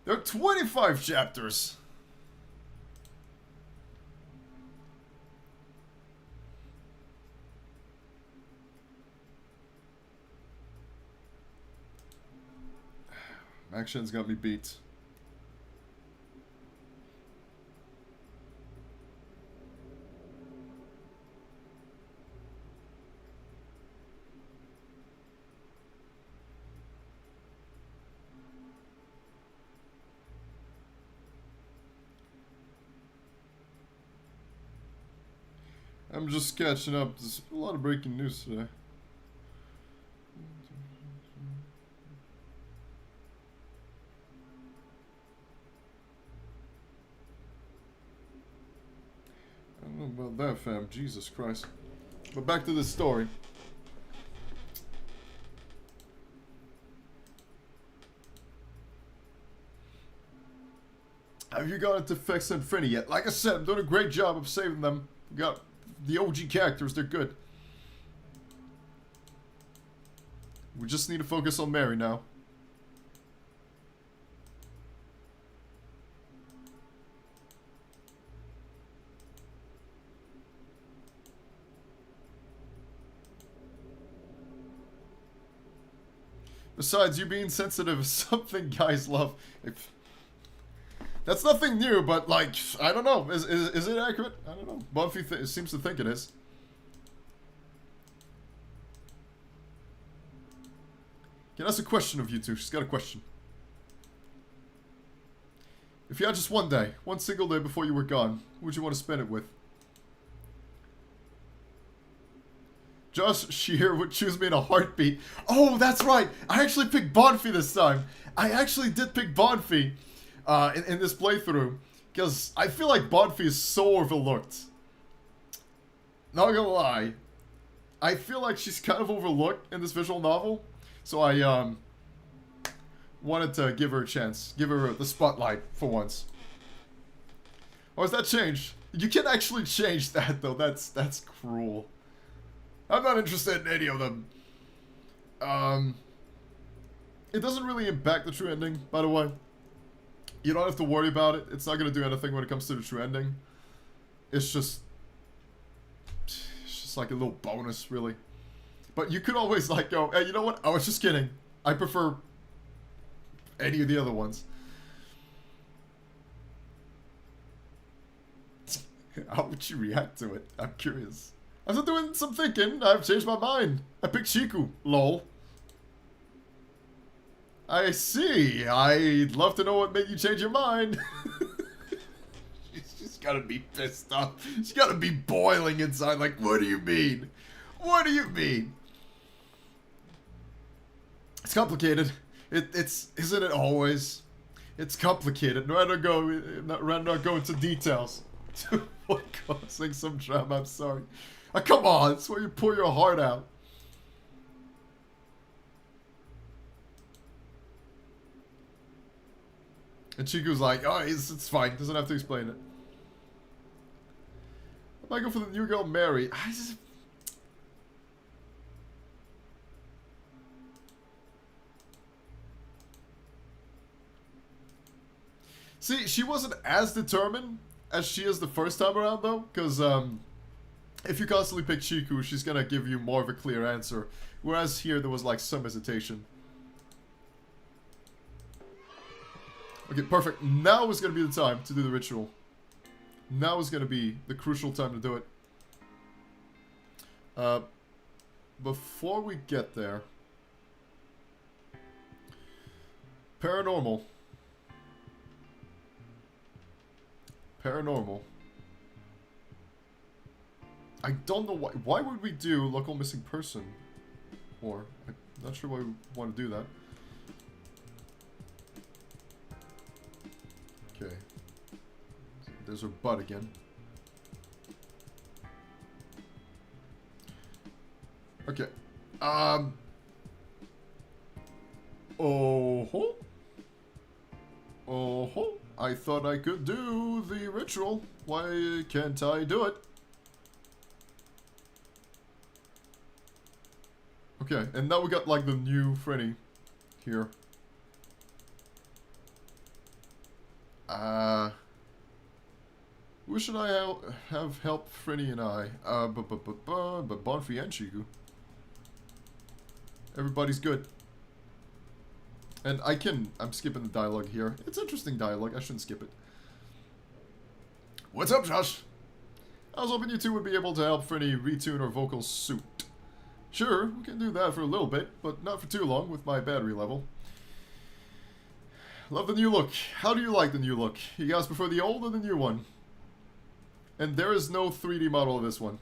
There are 25 chapters. Max Shen's got me beat. I'm just catching up. There's a lot of breaking news today. I don't know about that, fam. Jesus Christ. But back to the story. Have you gotten to Fexa and Frenni yet? Like I said, I'm doing a great job of saving them. Got the OG characters, they're good. We just need to focus on Mary now. Besides, you being sensitive is something guys love. That's nothing new, but like, I don't know. Is it accurate? I don't know. Bonfie seems to think it is. Can I ask a question of you two? She's got a question. If you had just one day, one single day before you were gone, who would you want to spend it with? Josh Shear would choose me in a heartbeat. Oh, that's right. I actually picked Bonfie this time. I actually did pick Bonfie. In this playthrough, because I feel like Bonfie is so overlooked. Not gonna lie, I feel like she's kind of overlooked in this visual novel, so I wanted to give her a chance, give her the spotlight for once. Or is that changed? You can actually change that though. That's cruel. I'm not interested in any of them. It doesn't really impact the true ending, by the way. You don't have to worry about it. It's not gonna do anything when it comes to the true ending. It's just like a little bonus, really. But you could always like go, hey, you know what? I was just kidding. I prefer any of the other ones. How would you react to it? I'm curious. After doing some thinking, I've changed my mind. I picked Chiku. Lol. I see. I'd love to know what made you change your mind. She's gotta be pissed off. She's gotta be boiling inside. Like, what do you mean? What do you mean? It's complicated. It's isn't it always? It's complicated. Rather not go into details. What causing some drama? I'm sorry. Come on, it's where you pour your heart out. And Chiku's like, oh, it's fine. Doesn't have to explain it. I might go for the new girl, Mary. See, she wasn't as determined as she is the first time around, though. Because, if you constantly pick Chiku, she's gonna give you more of a clear answer. Whereas here, there was, like, some hesitation. Okay, perfect. Now is gonna be the time to do the ritual. Now is gonna be the crucial time to do it. Before we get there... Paranormal. Paranormal. I don't know why. Why would we do local missing person? Or, I'm not sure why we want to do that. Okay. There's her butt again. Okay. Oh ho. Oh ho. I thought I could do the ritual. Why can't I do it? Okay, and now we got like the new Frenni here. Who should I have help Frenni and I? But Bonfie and Chiku. Everybody's good. And I'm skipping the dialogue here. It's interesting dialogue, I shouldn't skip it. What's up, Josh? I was hoping you two would be able to help Frenni retune her vocal suit. Sure, we can do that for a little bit, but not for too long with my battery level. Love the new look. How do you like the new look? You guys prefer the old or the new one? And there is no 3D model of this one.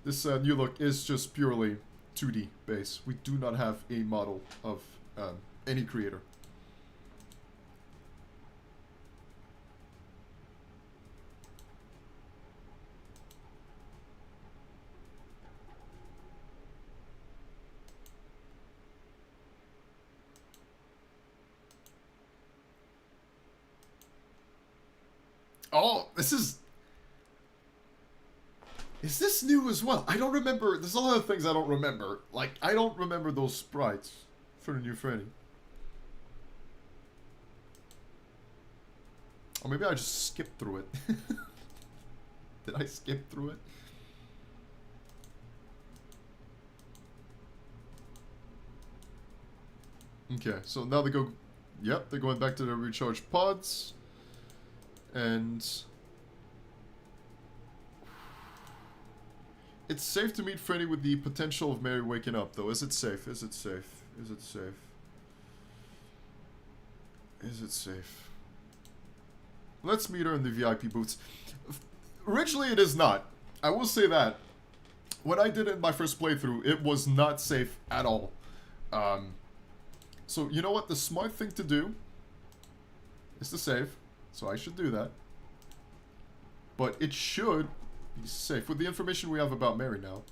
This new look is just purely 2D base. We do not have a model of any creator. Oh, this is... Is this new as well? I don't remember. There's a lot of things I don't remember. Like, I don't remember those sprites for the new Frenni. Or maybe I just skipped through it. Did I skip through it? Okay, so now they go... Yep, they're going back to their recharge pods. And... It's safe to meet Frenni with the potential of Mary waking up, though. Is it safe? Is it safe? Is it safe? Is it safe? Let's meet her in the VIP booths. Originally, it is not. I will say that. When I did it in my first playthrough, it was not safe at all. So, you know what? The smart thing to do is to save. So I should do that. But it should be safe with the information we have about Mary now.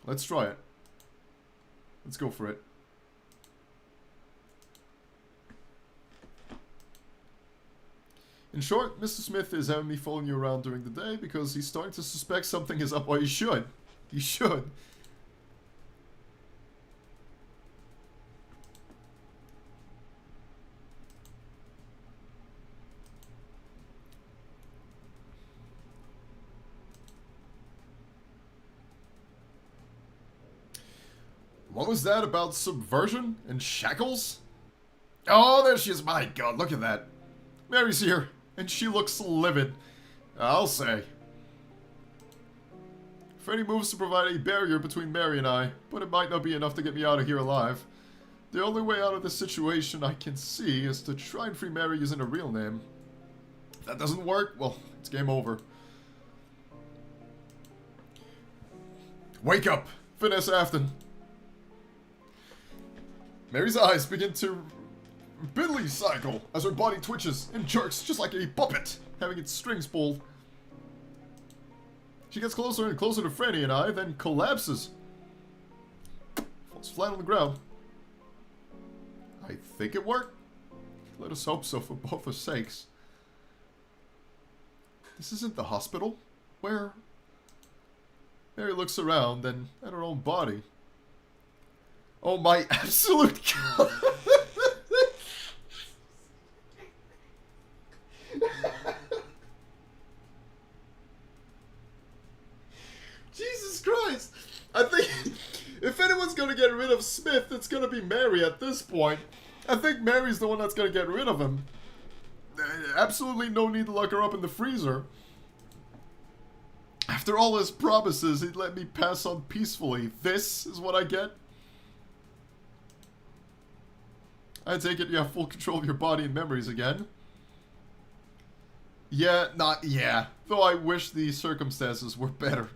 Let's try it. Let's go for it. In short, Mr. Smith is having me following you around during the day because he's starting to suspect something is up. Well, he should. He should. What was that about subversion and shackles? Oh, there she is. My God, look at that. Mary's here, and she looks livid. I'll say. Frenni moves to provide a barrier between Mary and I, but it might not be enough to get me out of here alive. The only way out of this situation I can see is to try and free Mary using a real name. If that doesn't work, well, it's game over. Wake up, fnafsfm. Mary's eyes begin to Billy cycle as her body twitches and jerks just like a puppet, having its strings pulled. She gets closer and closer to Frenni and I, then collapses. Falls flat on the ground. I think it worked. Let us hope so for both our sakes. This isn't the hospital. Where? Mary looks around, then at her own body. Oh my absolute God. Jesus Christ. I think if anyone's going to get rid of Smith, it's going to be Mary at this point. I think Mary's the one that's going to get rid of him. Absolutely no need to lock her up in the freezer. After all his promises, he'd let me pass on peacefully. This is what I get? I take it you have full control of your body and memories again. Yeah, not yeah. Though I wish the circumstances were better.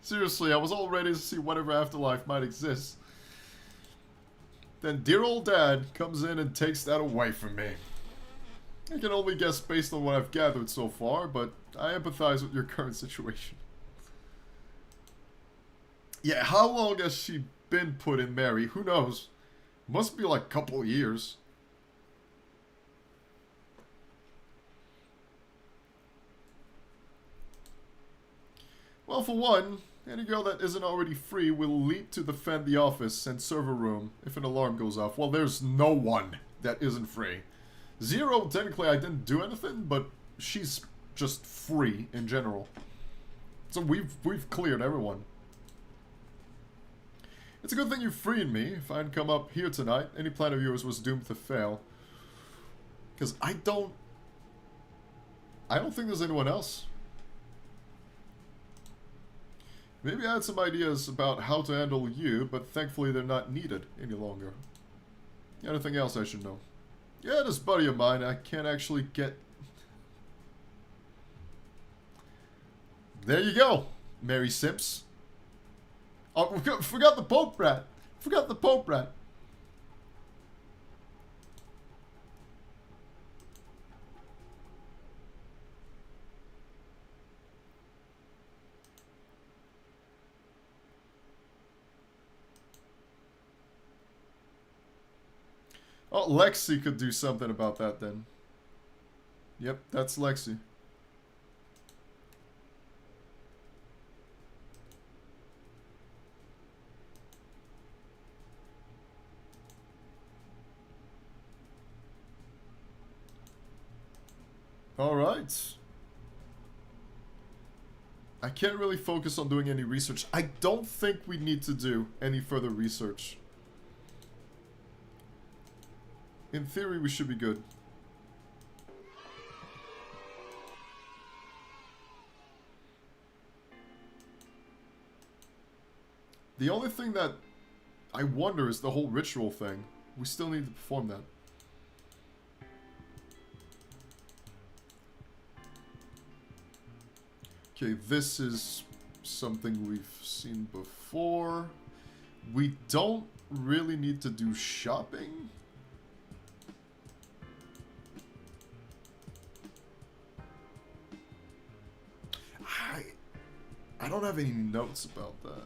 Seriously, I was all ready to see whatever afterlife might exist. Then dear old dad comes in and takes that away from me. I can only guess based on what I've gathered so far, but I empathize with your current situation. Yeah, how long has she been put in Mary? Who knows? Must be like a couple of years. Well, for one, any girl that isn't already free will leap to defend the office and server room if an alarm goes off. Well, there's no one that isn't free. Zero, technically I didn't do anything, but she's just free in general. So we've cleared everyone. It's a good thing you freed me. If I hadn't come up here tonight, any plan of yours was doomed to fail. Because I don't think there's anyone else. Maybe I had some ideas about how to handle you, but thankfully they're not needed any longer. Anything else I should know? Yeah, this buddy of mine, I can't actually get... There you go, Mary Simps. Oh, forgot the Pope Rat. Forgot the Pope Rat. Oh, Lexi could do something about that then. Yep, that's Lexi. Alright. I can't really focus on doing any research. I don't think we need to do any further research. In theory, we should be good. The only thing that I wonder is the whole ritual thing. We still need to perform that. Okay, this is something we've seen before. We don't really need to do shopping. I don't have any notes about that.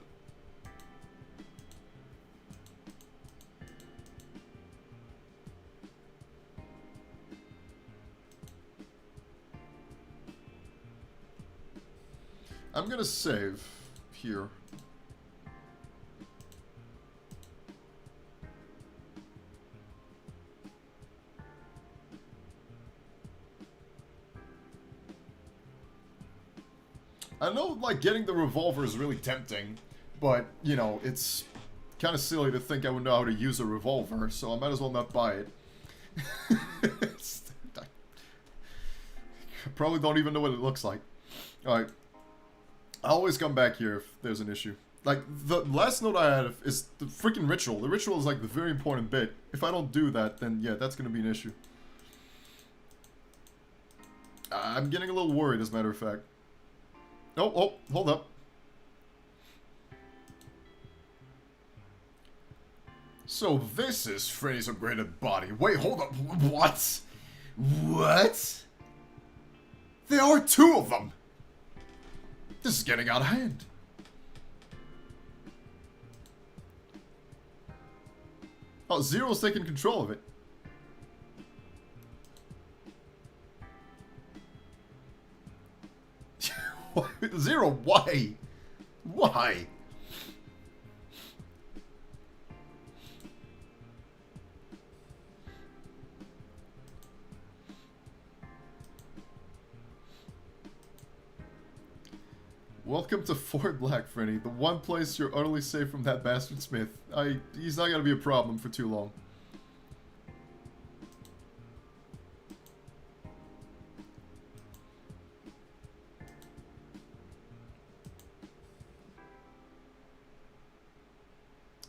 I'm gonna save here. I know, like, getting the revolver is really tempting, but, you know, it's kind of silly to think I would know how to use a revolver, so I might as well not buy it. I probably don't even know what it looks like. Alright. I always come back here if there's an issue. Like, the last note I had is the freaking ritual. The ritual is, like, the very important bit. If I don't do that, then, yeah, that's gonna be an issue. I'm getting a little worried, as a matter of fact. Oh, hold up. So this is Frenni's upgraded body. Wait, hold up. What? What? There are 2 of them! This is getting out of hand. Oh, Zero's taking control of it. Zero, why? Why? Welcome to Fort Black, Frenni. The one place you're utterly safe from that bastard Smith. He's not gonna be a problem for too long.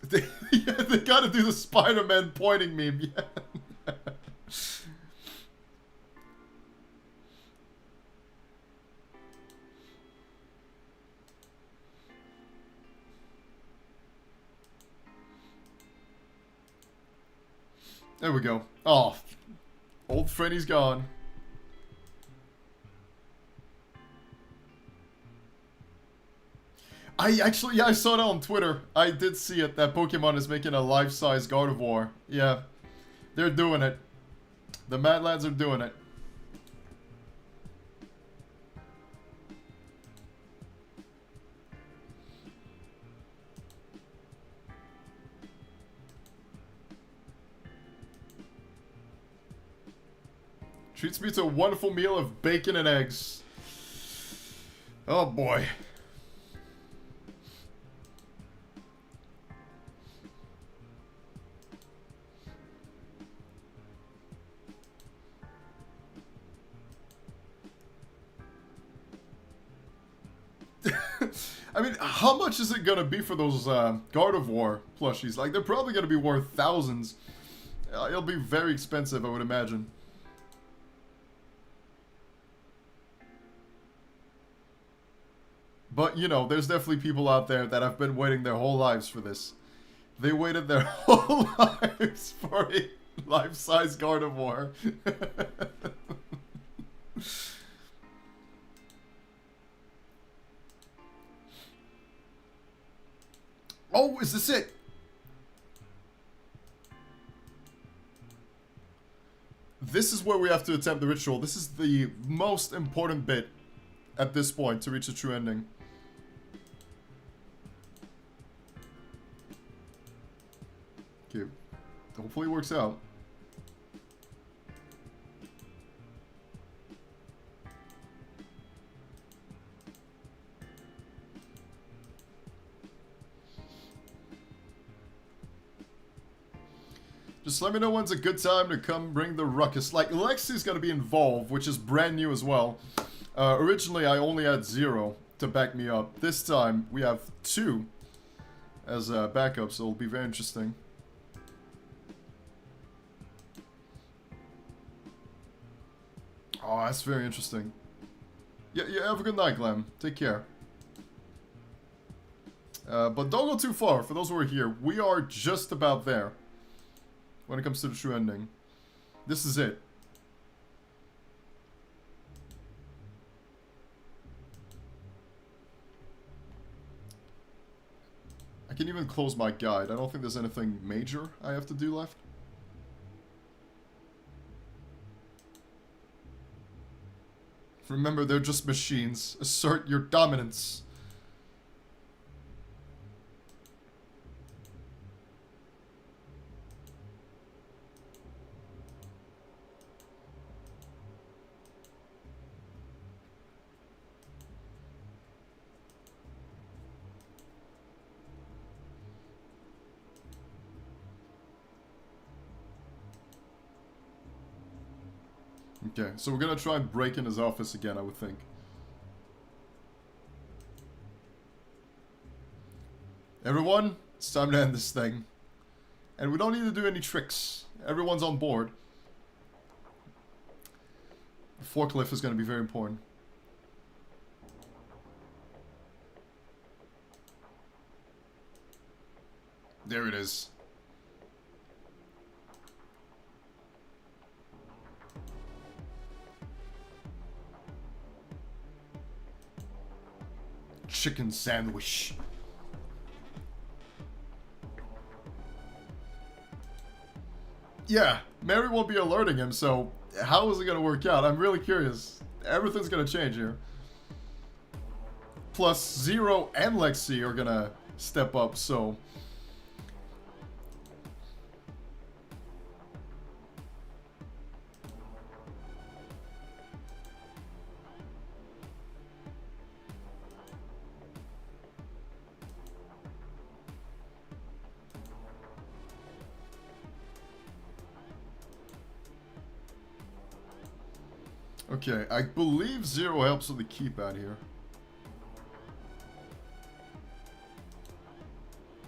They gotta do the Spider-Man pointing meme, yeah. There we go. Oh, old Frenny's gone. I saw it on Twitter. I did see it, that Pokemon is making a life-size Gardevoir. Yeah, they're doing it. The Mad Lads are doing it. Treats me to a wonderful meal of bacon and eggs. Oh boy. I mean, how much is it gonna be for those Gardevoir plushies? Like, they're probably gonna be worth thousands. It'll be very expensive, I would imagine. But, you know, there's definitely people out there that have been waiting their whole lives for this. They waited their whole lives for a life-size Gardevoir. Oh, is this it? This is where we have to attempt the ritual. This is the most important bit at this point to reach the true ending. Okay, hopefully it works out. Just let me know when's a good time to come bring the ruckus. Like, Lexi's gonna be involved, which is brand new as well. Originally, I only had 0 to back me up. This time, we have 2 as backup, so it'll be very interesting. Oh, that's very interesting. Yeah, have a good night, Glam. Take care. But don't go too far. For those who are here, we are just about there when it comes to the true ending. This is it. I can even close my guide. I don't think there's anything major I have to do left. Remember, they're just machines. Assert your dominance. Okay, so we're gonna try and break in his office again, I would think. Everyone, it's time to end this thing. And we don't need to do any tricks. Everyone's on board. The forklift is gonna be very important. There it is. Chicken sandwich. Yeah, Mary won't be alerting him, so how is it gonna work out? I'm really curious. Everything's gonna change here. Plus, Zero and Lexi are gonna step up, so... Okay, I believe Zero helps with the keypad here.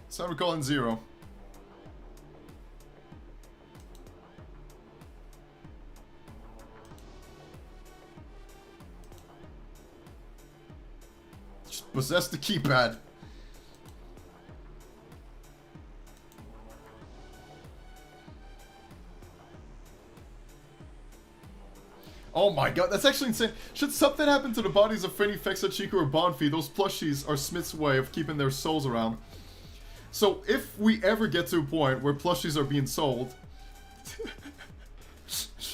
It's time to call in Zero. Just possess the keypad. Oh my god, that's actually insane. Should something happen to the bodies of Frenni, Fexa, Chiku, or Bonfie, those plushies are Smith's way of keeping their souls around. So if we ever get to a point where plushies are being sold,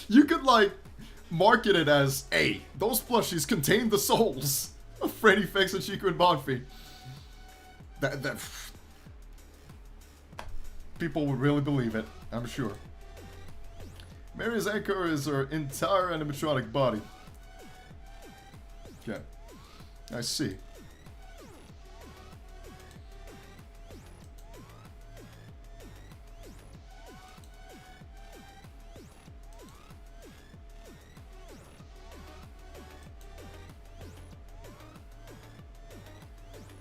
you could like market it as, hey, those plushies contain the souls of Frenni, Fexa, Chiku, and Bonfie. That people would really believe it, I'm sure. Mary's anchor is her entire animatronic body. Okay. I see.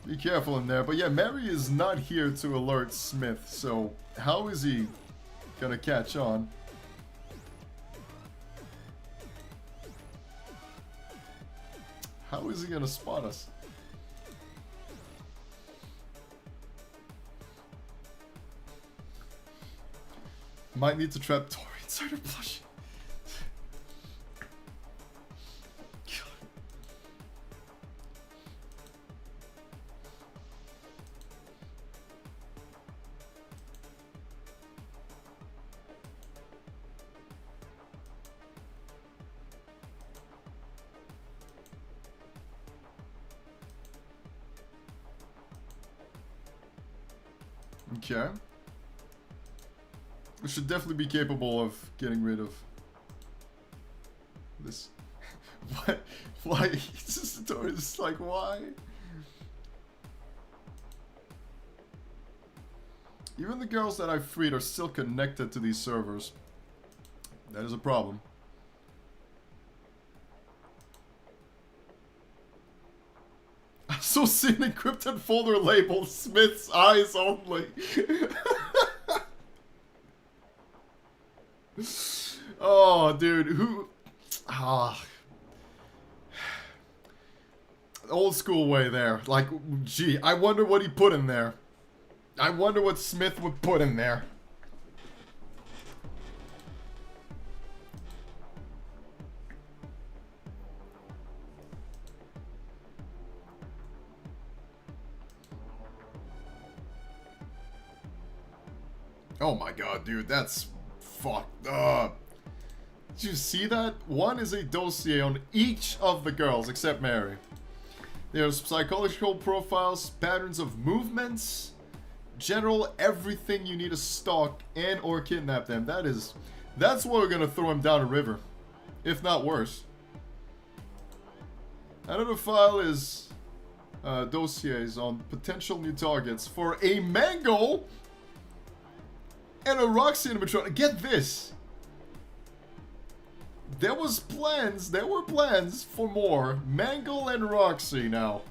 Be careful in there. But yeah, Mary is not here to alert Smith, so how is he gonna catch on? How is he gonna spot us? Might need to trap Tori inside her plushie. Okay. We should definitely be capable of getting rid of this. What? Why? It's just the door is like, why? Even the girls that I freed are still connected to these servers. That is a problem. I saw an encrypted folder labeled Smith's eyes only. Oh, dude, who... Ah. Old school way there. Like, gee, I wonder what he put in there. I wonder what Smith would put in there. Oh my god, dude, that's fucked up. Did you see that? One is a dossier on each of the girls except Mary. There's psychological profiles, patterns of movements, general everything you need to stalk and or kidnap them. That's why we're gonna throw him down a river, if not worse. Another file is dossiers on potential new targets for a Mango and a Roxy animatronic. Get this. There were plans for more Mangle and Roxy now.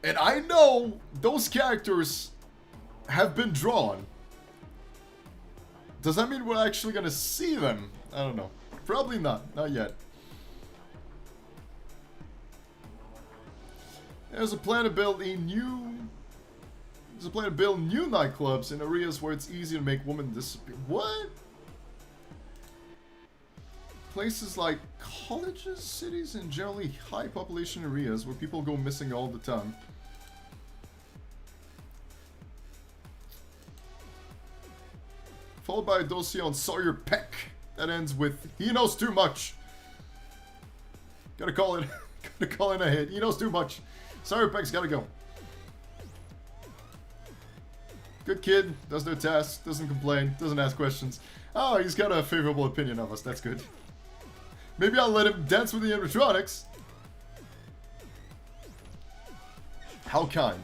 And I know those characters have been drawn. Does that mean we're actually gonna see them? I don't know. Probably not. Not yet. There's a plan to build new nightclubs in areas where it's easy to make women disappear. What? Places like colleges, cities, and generally high population areas where people go missing all the time. Followed by a dossier on Sawyer Peck that ends with "He knows too much." Gotta call in a hit. He knows too much. Sawyer Peck's gotta go. Good kid, does their tasks, doesn't complain, doesn't ask questions. Oh, he's got a favorable opinion of us, that's good. Maybe I'll let him dance with the animatronics. How kind.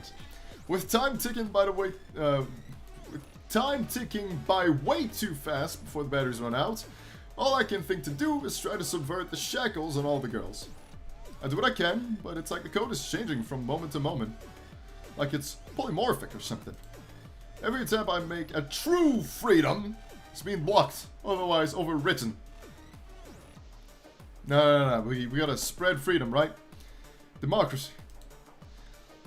With time ticking by way too fast before the batteries run out, all I can think to do is try to subvert the shackles on all the girls. I do what I can, but it's like the code is changing from moment to moment. Like it's polymorphic or something. Every attempt I make at true freedom is being blocked, otherwise overwritten. No. We gotta spread freedom, right? Democracy.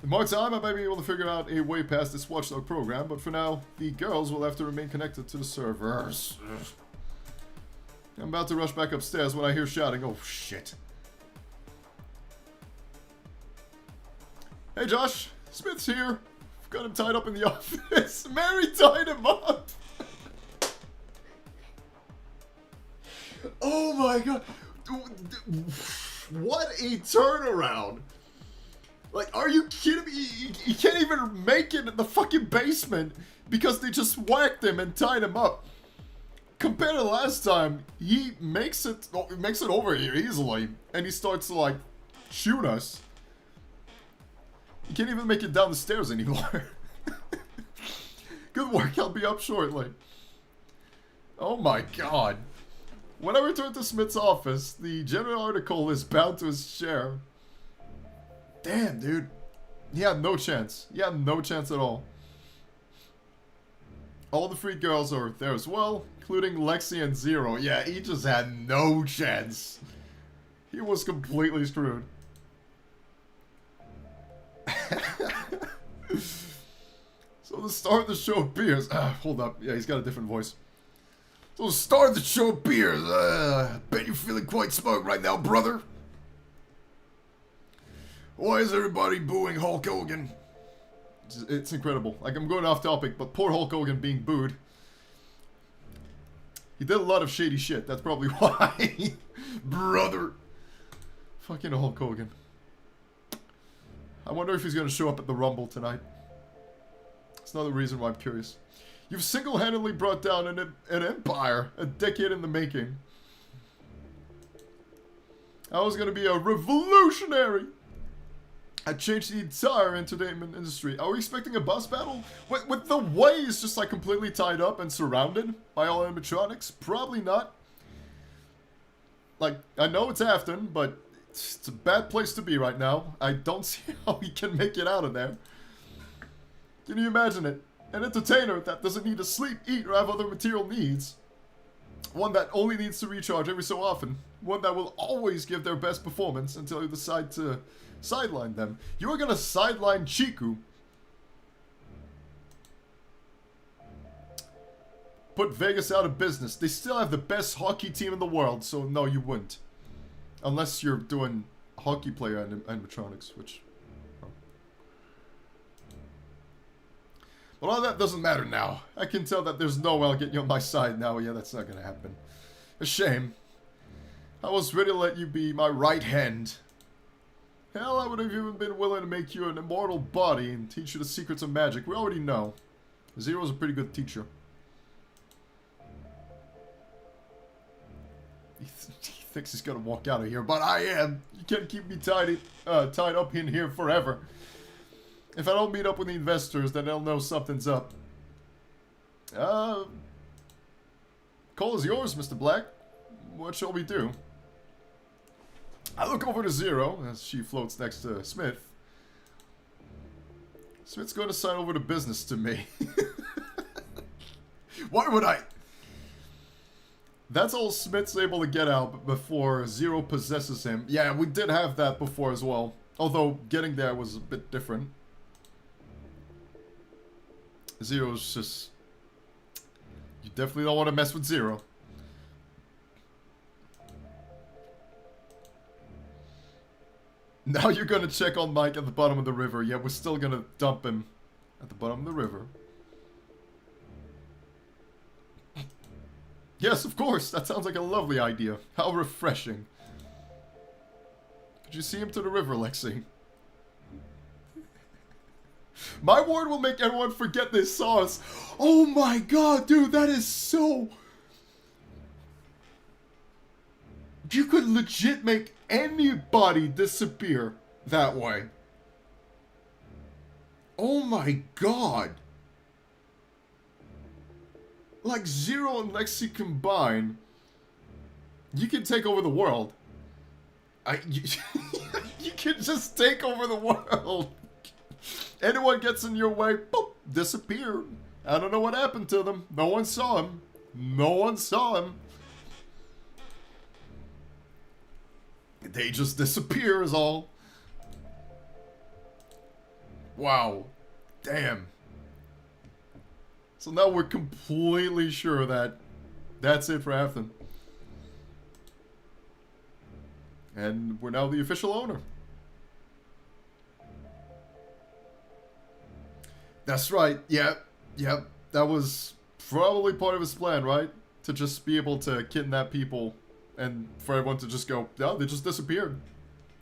In more time, I might be able to figure out a way past this watchdog program, but for now, the girls will have to remain connected to the servers. I'm about to rush back upstairs when I hear shouting. Oh, shit. Hey, Josh. Smith's here. I've got him tied up in the office. Mary tied him up. Oh, my God. What a turnaround. Like, are you kidding me? He can't even make it in the fucking basement because they just whacked him and tied him up. Compared to last time, he makes it over here easily, and he starts to, like, shoot us. He can't even make it down the stairs anymore. Good work, I'll be up shortly. Oh my God. When I return to Smith's office, the general article is bound to his chair. Damn, dude. He had no chance. He had no chance at all. All the freed girls are there as well, including Lexi and Zero. Yeah, he just had no chance. He was completely screwed. So the star of the show appears. Hold up. Yeah, he's got a different voice. So the star of the show appears. Bet you're feeling quite smug right now, brother. Why is everybody booing Hulk Hogan? It's incredible. Like, I'm going off topic, but poor Hulk Hogan being booed. He did a lot of shady shit. That's probably why. Brother. Fucking Hulk Hogan. I wonder if he's going to show up at the Rumble tonight. That's another reason why I'm curious. You've single-handedly brought down an empire, a decade in the making. I was going to be a revolutionary. I changed the entire entertainment industry. Are we expecting a boss battle? With the way he's just like completely tied up and surrounded by all animatronics? Probably not. Like, I know it's Afton, but it's a bad place to be right now. I don't see how he can make it out of there. Can you imagine it? An entertainer that doesn't need to sleep, eat, or have other material needs. One that only needs to recharge every so often. One that will always give their best performance until you decide to sideline them. You are gonna sideline Chiku. Put Vegas out of business. They still have the best hockey team in the world, so no, you wouldn't. Unless you're doing hockey player animatronics, which... Oh. Well, all that doesn't matter now. I can tell that there's no way I'll get you on my side now. Yeah, that's not gonna happen. A shame. I was ready to let you be my right hand. Hell, I would have even been willing to make you an immortal body and teach you the secrets of magic. We already know. Zero's a pretty good teacher. He thinks he's gonna walk out of here, but I am. You can't keep me tied up in here forever. If I don't meet up with the investors, then they'll know something's up. Call is yours, Mr. Black. What shall we do? I look over to Zero as she floats next to Smith. Smith's going to sign over the business to me. Why would I? That's all Smith's able to get out before Zero possesses him. Yeah, we did have that before as well. Although getting there was a bit different. Zero's just... You definitely don't want to mess with Zero. Now you're gonna check on Mike at the bottom of the river. Yeah, we're still gonna dump him at the bottom of the river. Yes, of course. That sounds like a lovely idea. How refreshing. Could you see him to the river, Lexi? My word will make everyone forget they saw us. Oh my god, dude, that is so... You could legit make anybody disappear that way. Oh my god. Like Zero and Lexi combined, you can take over the world. You can just take over the world. Anyone gets in your way, boop, disappear. I don't know what happened to them. No one saw him. No one saw him. They just disappear is all. Wow. Damn. So now we're completely sure that that's it for Afton. And we're now the official owner. That's right. Yeah. That was probably part of his plan, right? To just be able to kidnap people and for everyone to just go, yeah, they just disappeared.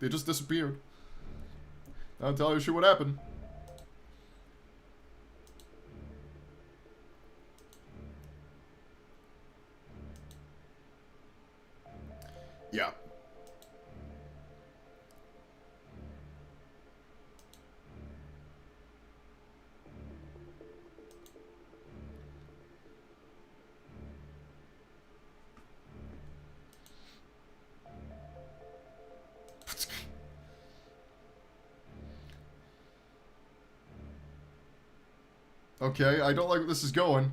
They just disappeared. I'll tell you sure what happened. Yeah. Okay, I don't like where this is going.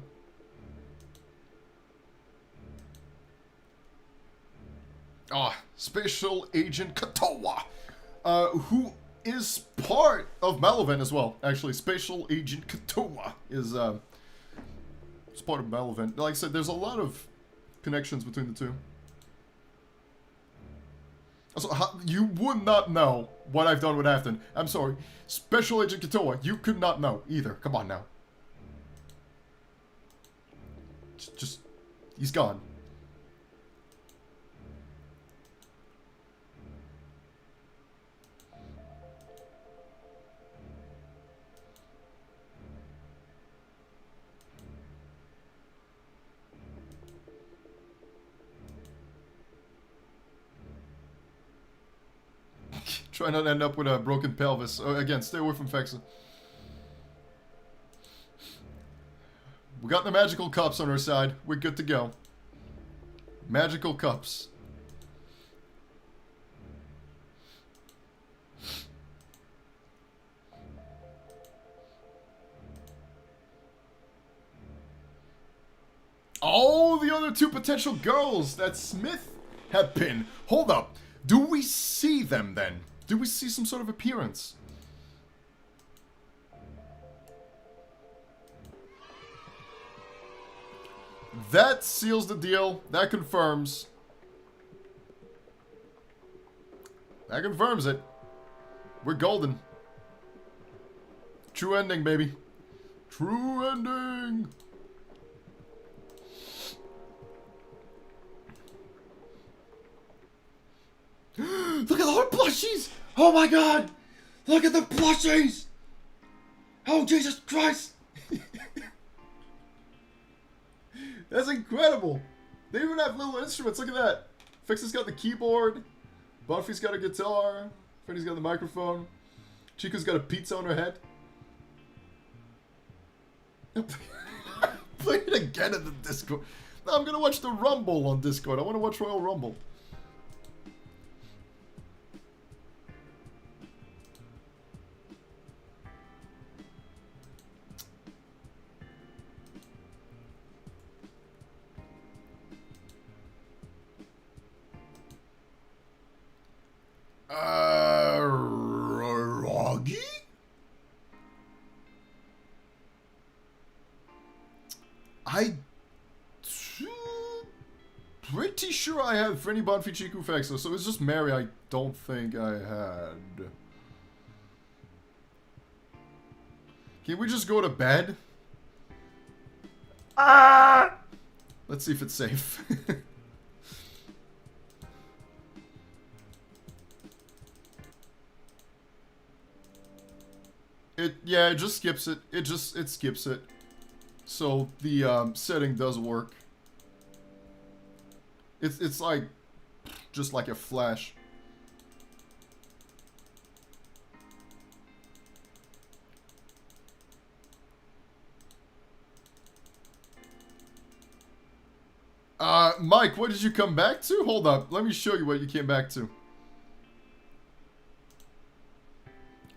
Ah, Special Agent Katoa, who is part of Malovent as well. Actually, Special Agent Katoa is part of Malovent. Like I said, there's a lot of connections between the two. Also, you would not know what I've done with Afton. I'm sorry. Special Agent Katoa, you could not know either. Come on now. Just, he's gone. Try not to end up with a broken pelvis. Again, stay away from Fexa. We got the magical cups on our side. We're good to go. Magical cups. Oh, the other two potential girls that Smith had pinned. Hold up. Do we see them then? Do we see some sort of appearance? That seals the deal. That confirms. That confirms it. We're golden. True ending, baby. True ending. Look at all the plushies! Oh my god! Look at the plushies! Oh Jesus Christ! That's incredible! They even have little instruments, look at that! Fexa's got the keyboard, Bonfie's got a guitar, Frenni's got the microphone, Chiku's got a pizza on her head. Play it again in the Discord. No, I'm gonna watch the Rumble on Discord. I wanna watch Royal Rumble. Roggy? Pretty sure I had Frenni, Bonfie, Chiku, Fexa, so it's just Mary I don't think I had. Can we just go to bed? Ah! Let's see if it's safe. Yeah, it just skips it. It skips it. So the setting does work. It's like just like a flash. Mike, what did you come back to? Hold up, let me show you what you came back to.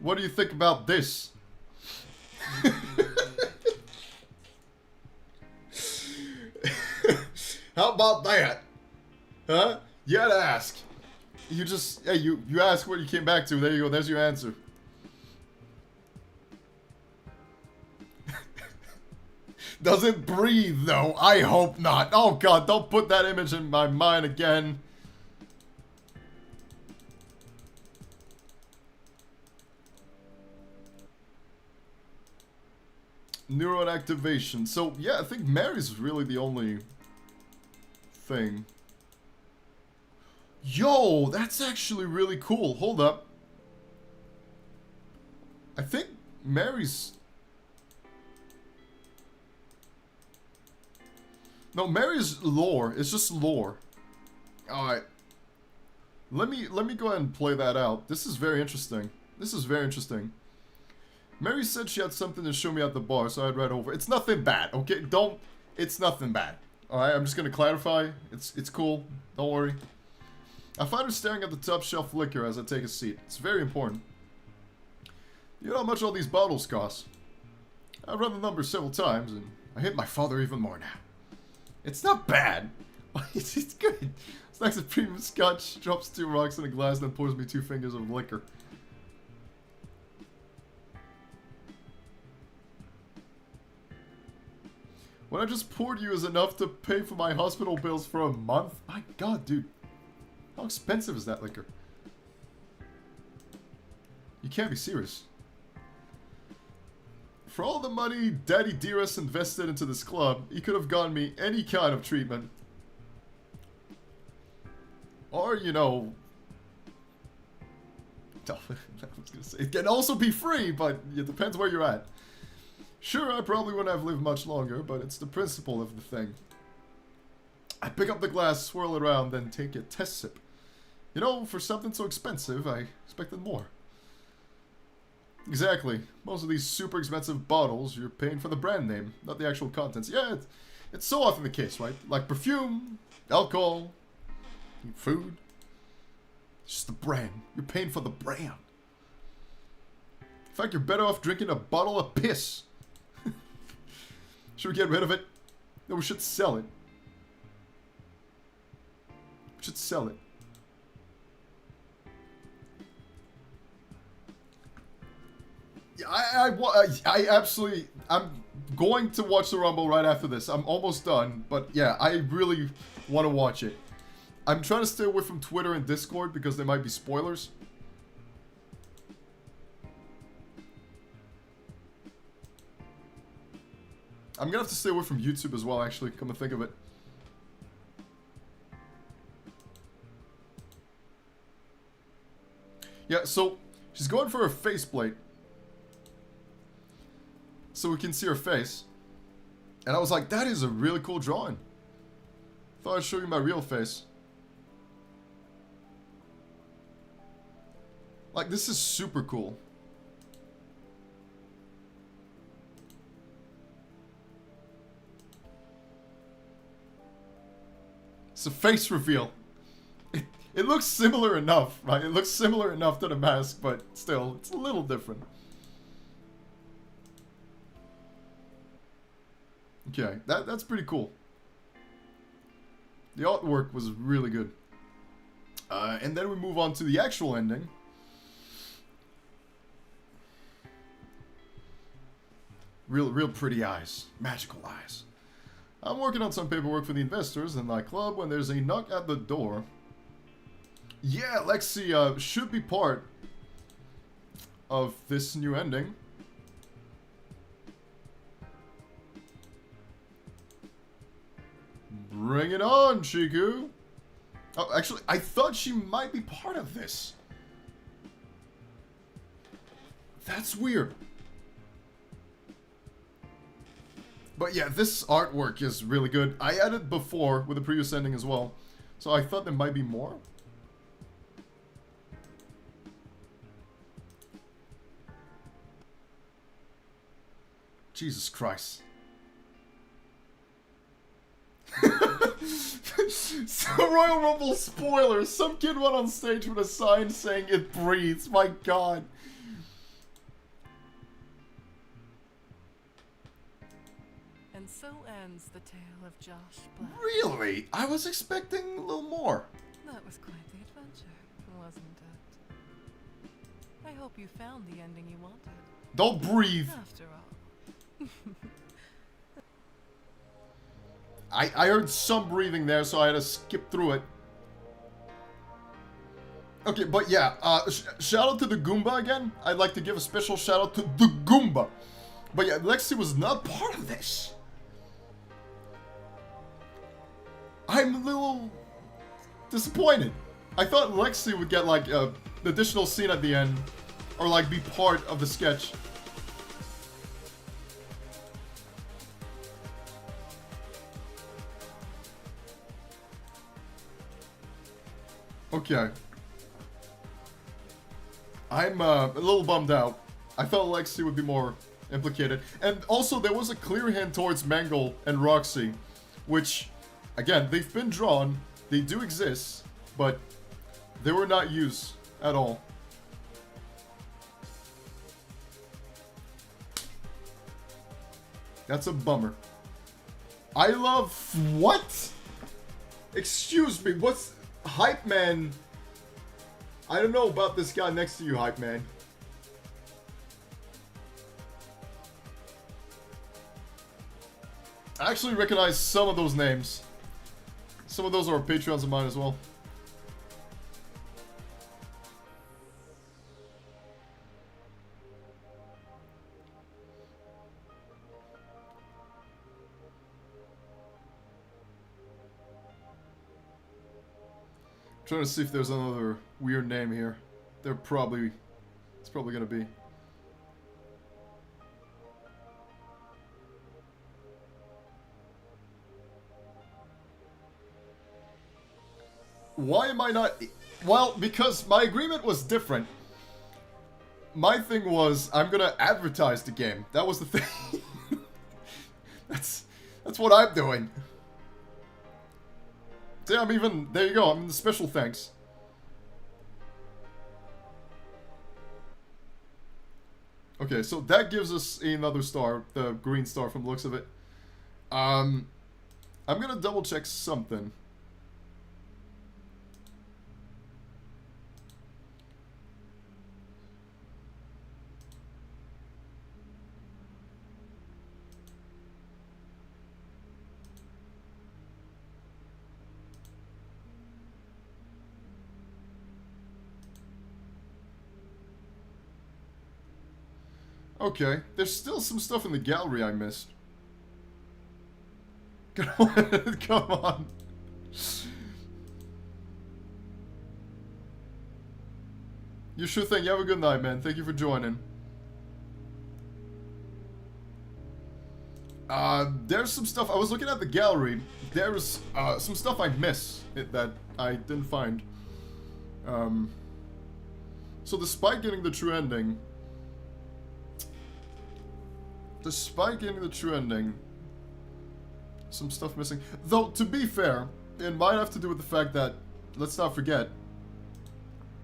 What do you think about this? How about that? Huh? You had to ask. You just, hey, you ask what you came back to. There you go. There's your answer. Doesn't breathe, though. I hope not. Oh, God. Don't put that image in my mind again. Neuron activation. So, yeah, I think Mary's really the only thing. Yo, that's actually really cool. Hold up. I think Mary's... No, Mary's lore. It's just lore. Alright. Let me go ahead and play that out. This is very interesting. This is very interesting. Mary said she had something to show me at the bar, so I'd read over. It's nothing bad, okay? Don't... It's nothing bad. Alright, I'm just gonna clarify. It's cool. Don't worry. I find her staring at the top shelf liquor as I take a seat. It's very important. You know how much all these bottles cost? I've run the numbers several times, and I hate my father even more now. It's not bad. It's good. Snacks a premium scotch, drops 2 rocks in a glass, then pours me 2 fingers of liquor. What I just poured you is enough to pay for my hospital bills for a month? My god, dude. How expensive is that liquor? You can't be serious. For all the money Daddy Dearest invested into this club, he could have gotten me any kind of treatment. Or, you know... I was gonna say, it can also be free, but it depends where you're at. Sure, I probably wouldn't have lived much longer, but it's the principle of the thing. I pick up the glass, swirl it around, then take a test sip. You know, for something so expensive, I expected more. Exactly. Most of these super expensive bottles, you're paying for the brand name, not the actual contents. Yeah, it's so often the case, right? Like perfume, alcohol, food. It's just the brand. You're paying for the brand. In fact, you're better off drinking a bottle of piss. Should we get rid of it? No, we should sell it. We should sell it. Yeah, I absolutely... I'm going to watch the Rumble right after this. I'm almost done, but yeah, I really want to watch it. I'm trying to stay away from Twitter and Discord because there might be spoilers. I'm gonna have to stay away from YouTube as well, actually, come to think of it. Yeah, so she's going for her faceplate. So we can see her face. And I was like, that is a really cool drawing. Thought I'd show you my real face. Like, this is super cool. It's a face reveal. It looks similar enough, right? It looks similar enough to the mask, but still, it's a little different. Okay, that's pretty cool. The artwork was really good. And then we move on to the actual ending. Real pretty eyes. Magical eyes. I'm working on some paperwork for the investors in my club when there's a knock at the door. Yeah, Lexi should be part of this new ending. Bring it on, Chiku! Oh, actually, I thought she might be part of this. That's weird. But yeah, this artwork is really good. I added before with the previous ending as well. So I thought there might be more. Jesus Christ. So Royal Rumble spoilers. Some kid went on stage with a sign saying it breathes. My god. And so ends the tale of Josh Black. Really? I was expecting a little more. That was quite the adventure, wasn't it? I hope you found the ending you wanted. Don't breathe. After all. I heard some breathing there, so I had to skip through it. Okay, but yeah, shout out to the Goomba again. I'd like to give a special shout out to the Goomba. But yeah, Lexi was not part of this. I'm a little disappointed. I thought Lexi would get like an additional scene at the end, or like be part of the sketch. Okay. I'm a little bummed out. I felt Lexi would be more implicated. And also, there was a clear hint towards Mangle and Roxy, which, again, they've been drawn, they do exist, but they were not used at all. That's a bummer. I love... What? Excuse me, what's... Hype Man... I don't know about this guy next to you, Hype Man. I actually recognize some of those names. Some of those are Patreons of mine as well. Trying to see if there's another weird name here. It's probably gonna be. Why am I not? Well, because my agreement was different. My thing was, I'm gonna advertise the game. That was the thing. That's what I'm doing. See, I'm even, there you go, I'm in the special thanks. Okay, so that gives us another star, the green star from the looks of it. I'm gonna double check something. Okay, there's still some stuff in the gallery I missed. Come on. You sure thing. You have a good night, man. Thank you for joining. There's some stuff. I was looking at the gallery. There's some stuff I miss that I didn't find. So despite getting the true ending, some stuff missing. Though, to be fair, it might have to do with the fact that, let's not forget,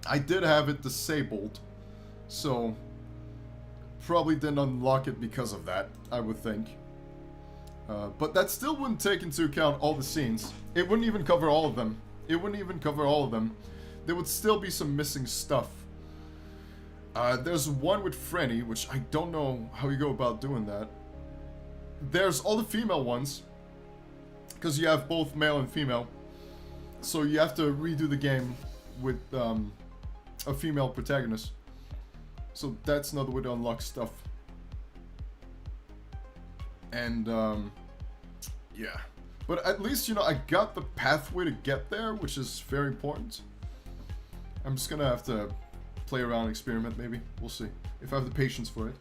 I did have it disabled. So, probably didn't unlock it because of that, I would think. But that still wouldn't take into account all the scenes. It wouldn't even cover all of them. There would still be some missing stuff. There's one with Frenni, which I don't know how you go about doing that. There's all the female ones, because you have both male and female. So you have to redo the game with a female protagonist. So that's another way to unlock stuff. And, yeah. But at least, you know, I got the pathway to get there, which is very important. I'm just gonna have to play around, experiment, maybe. We'll see. If I have the patience for it.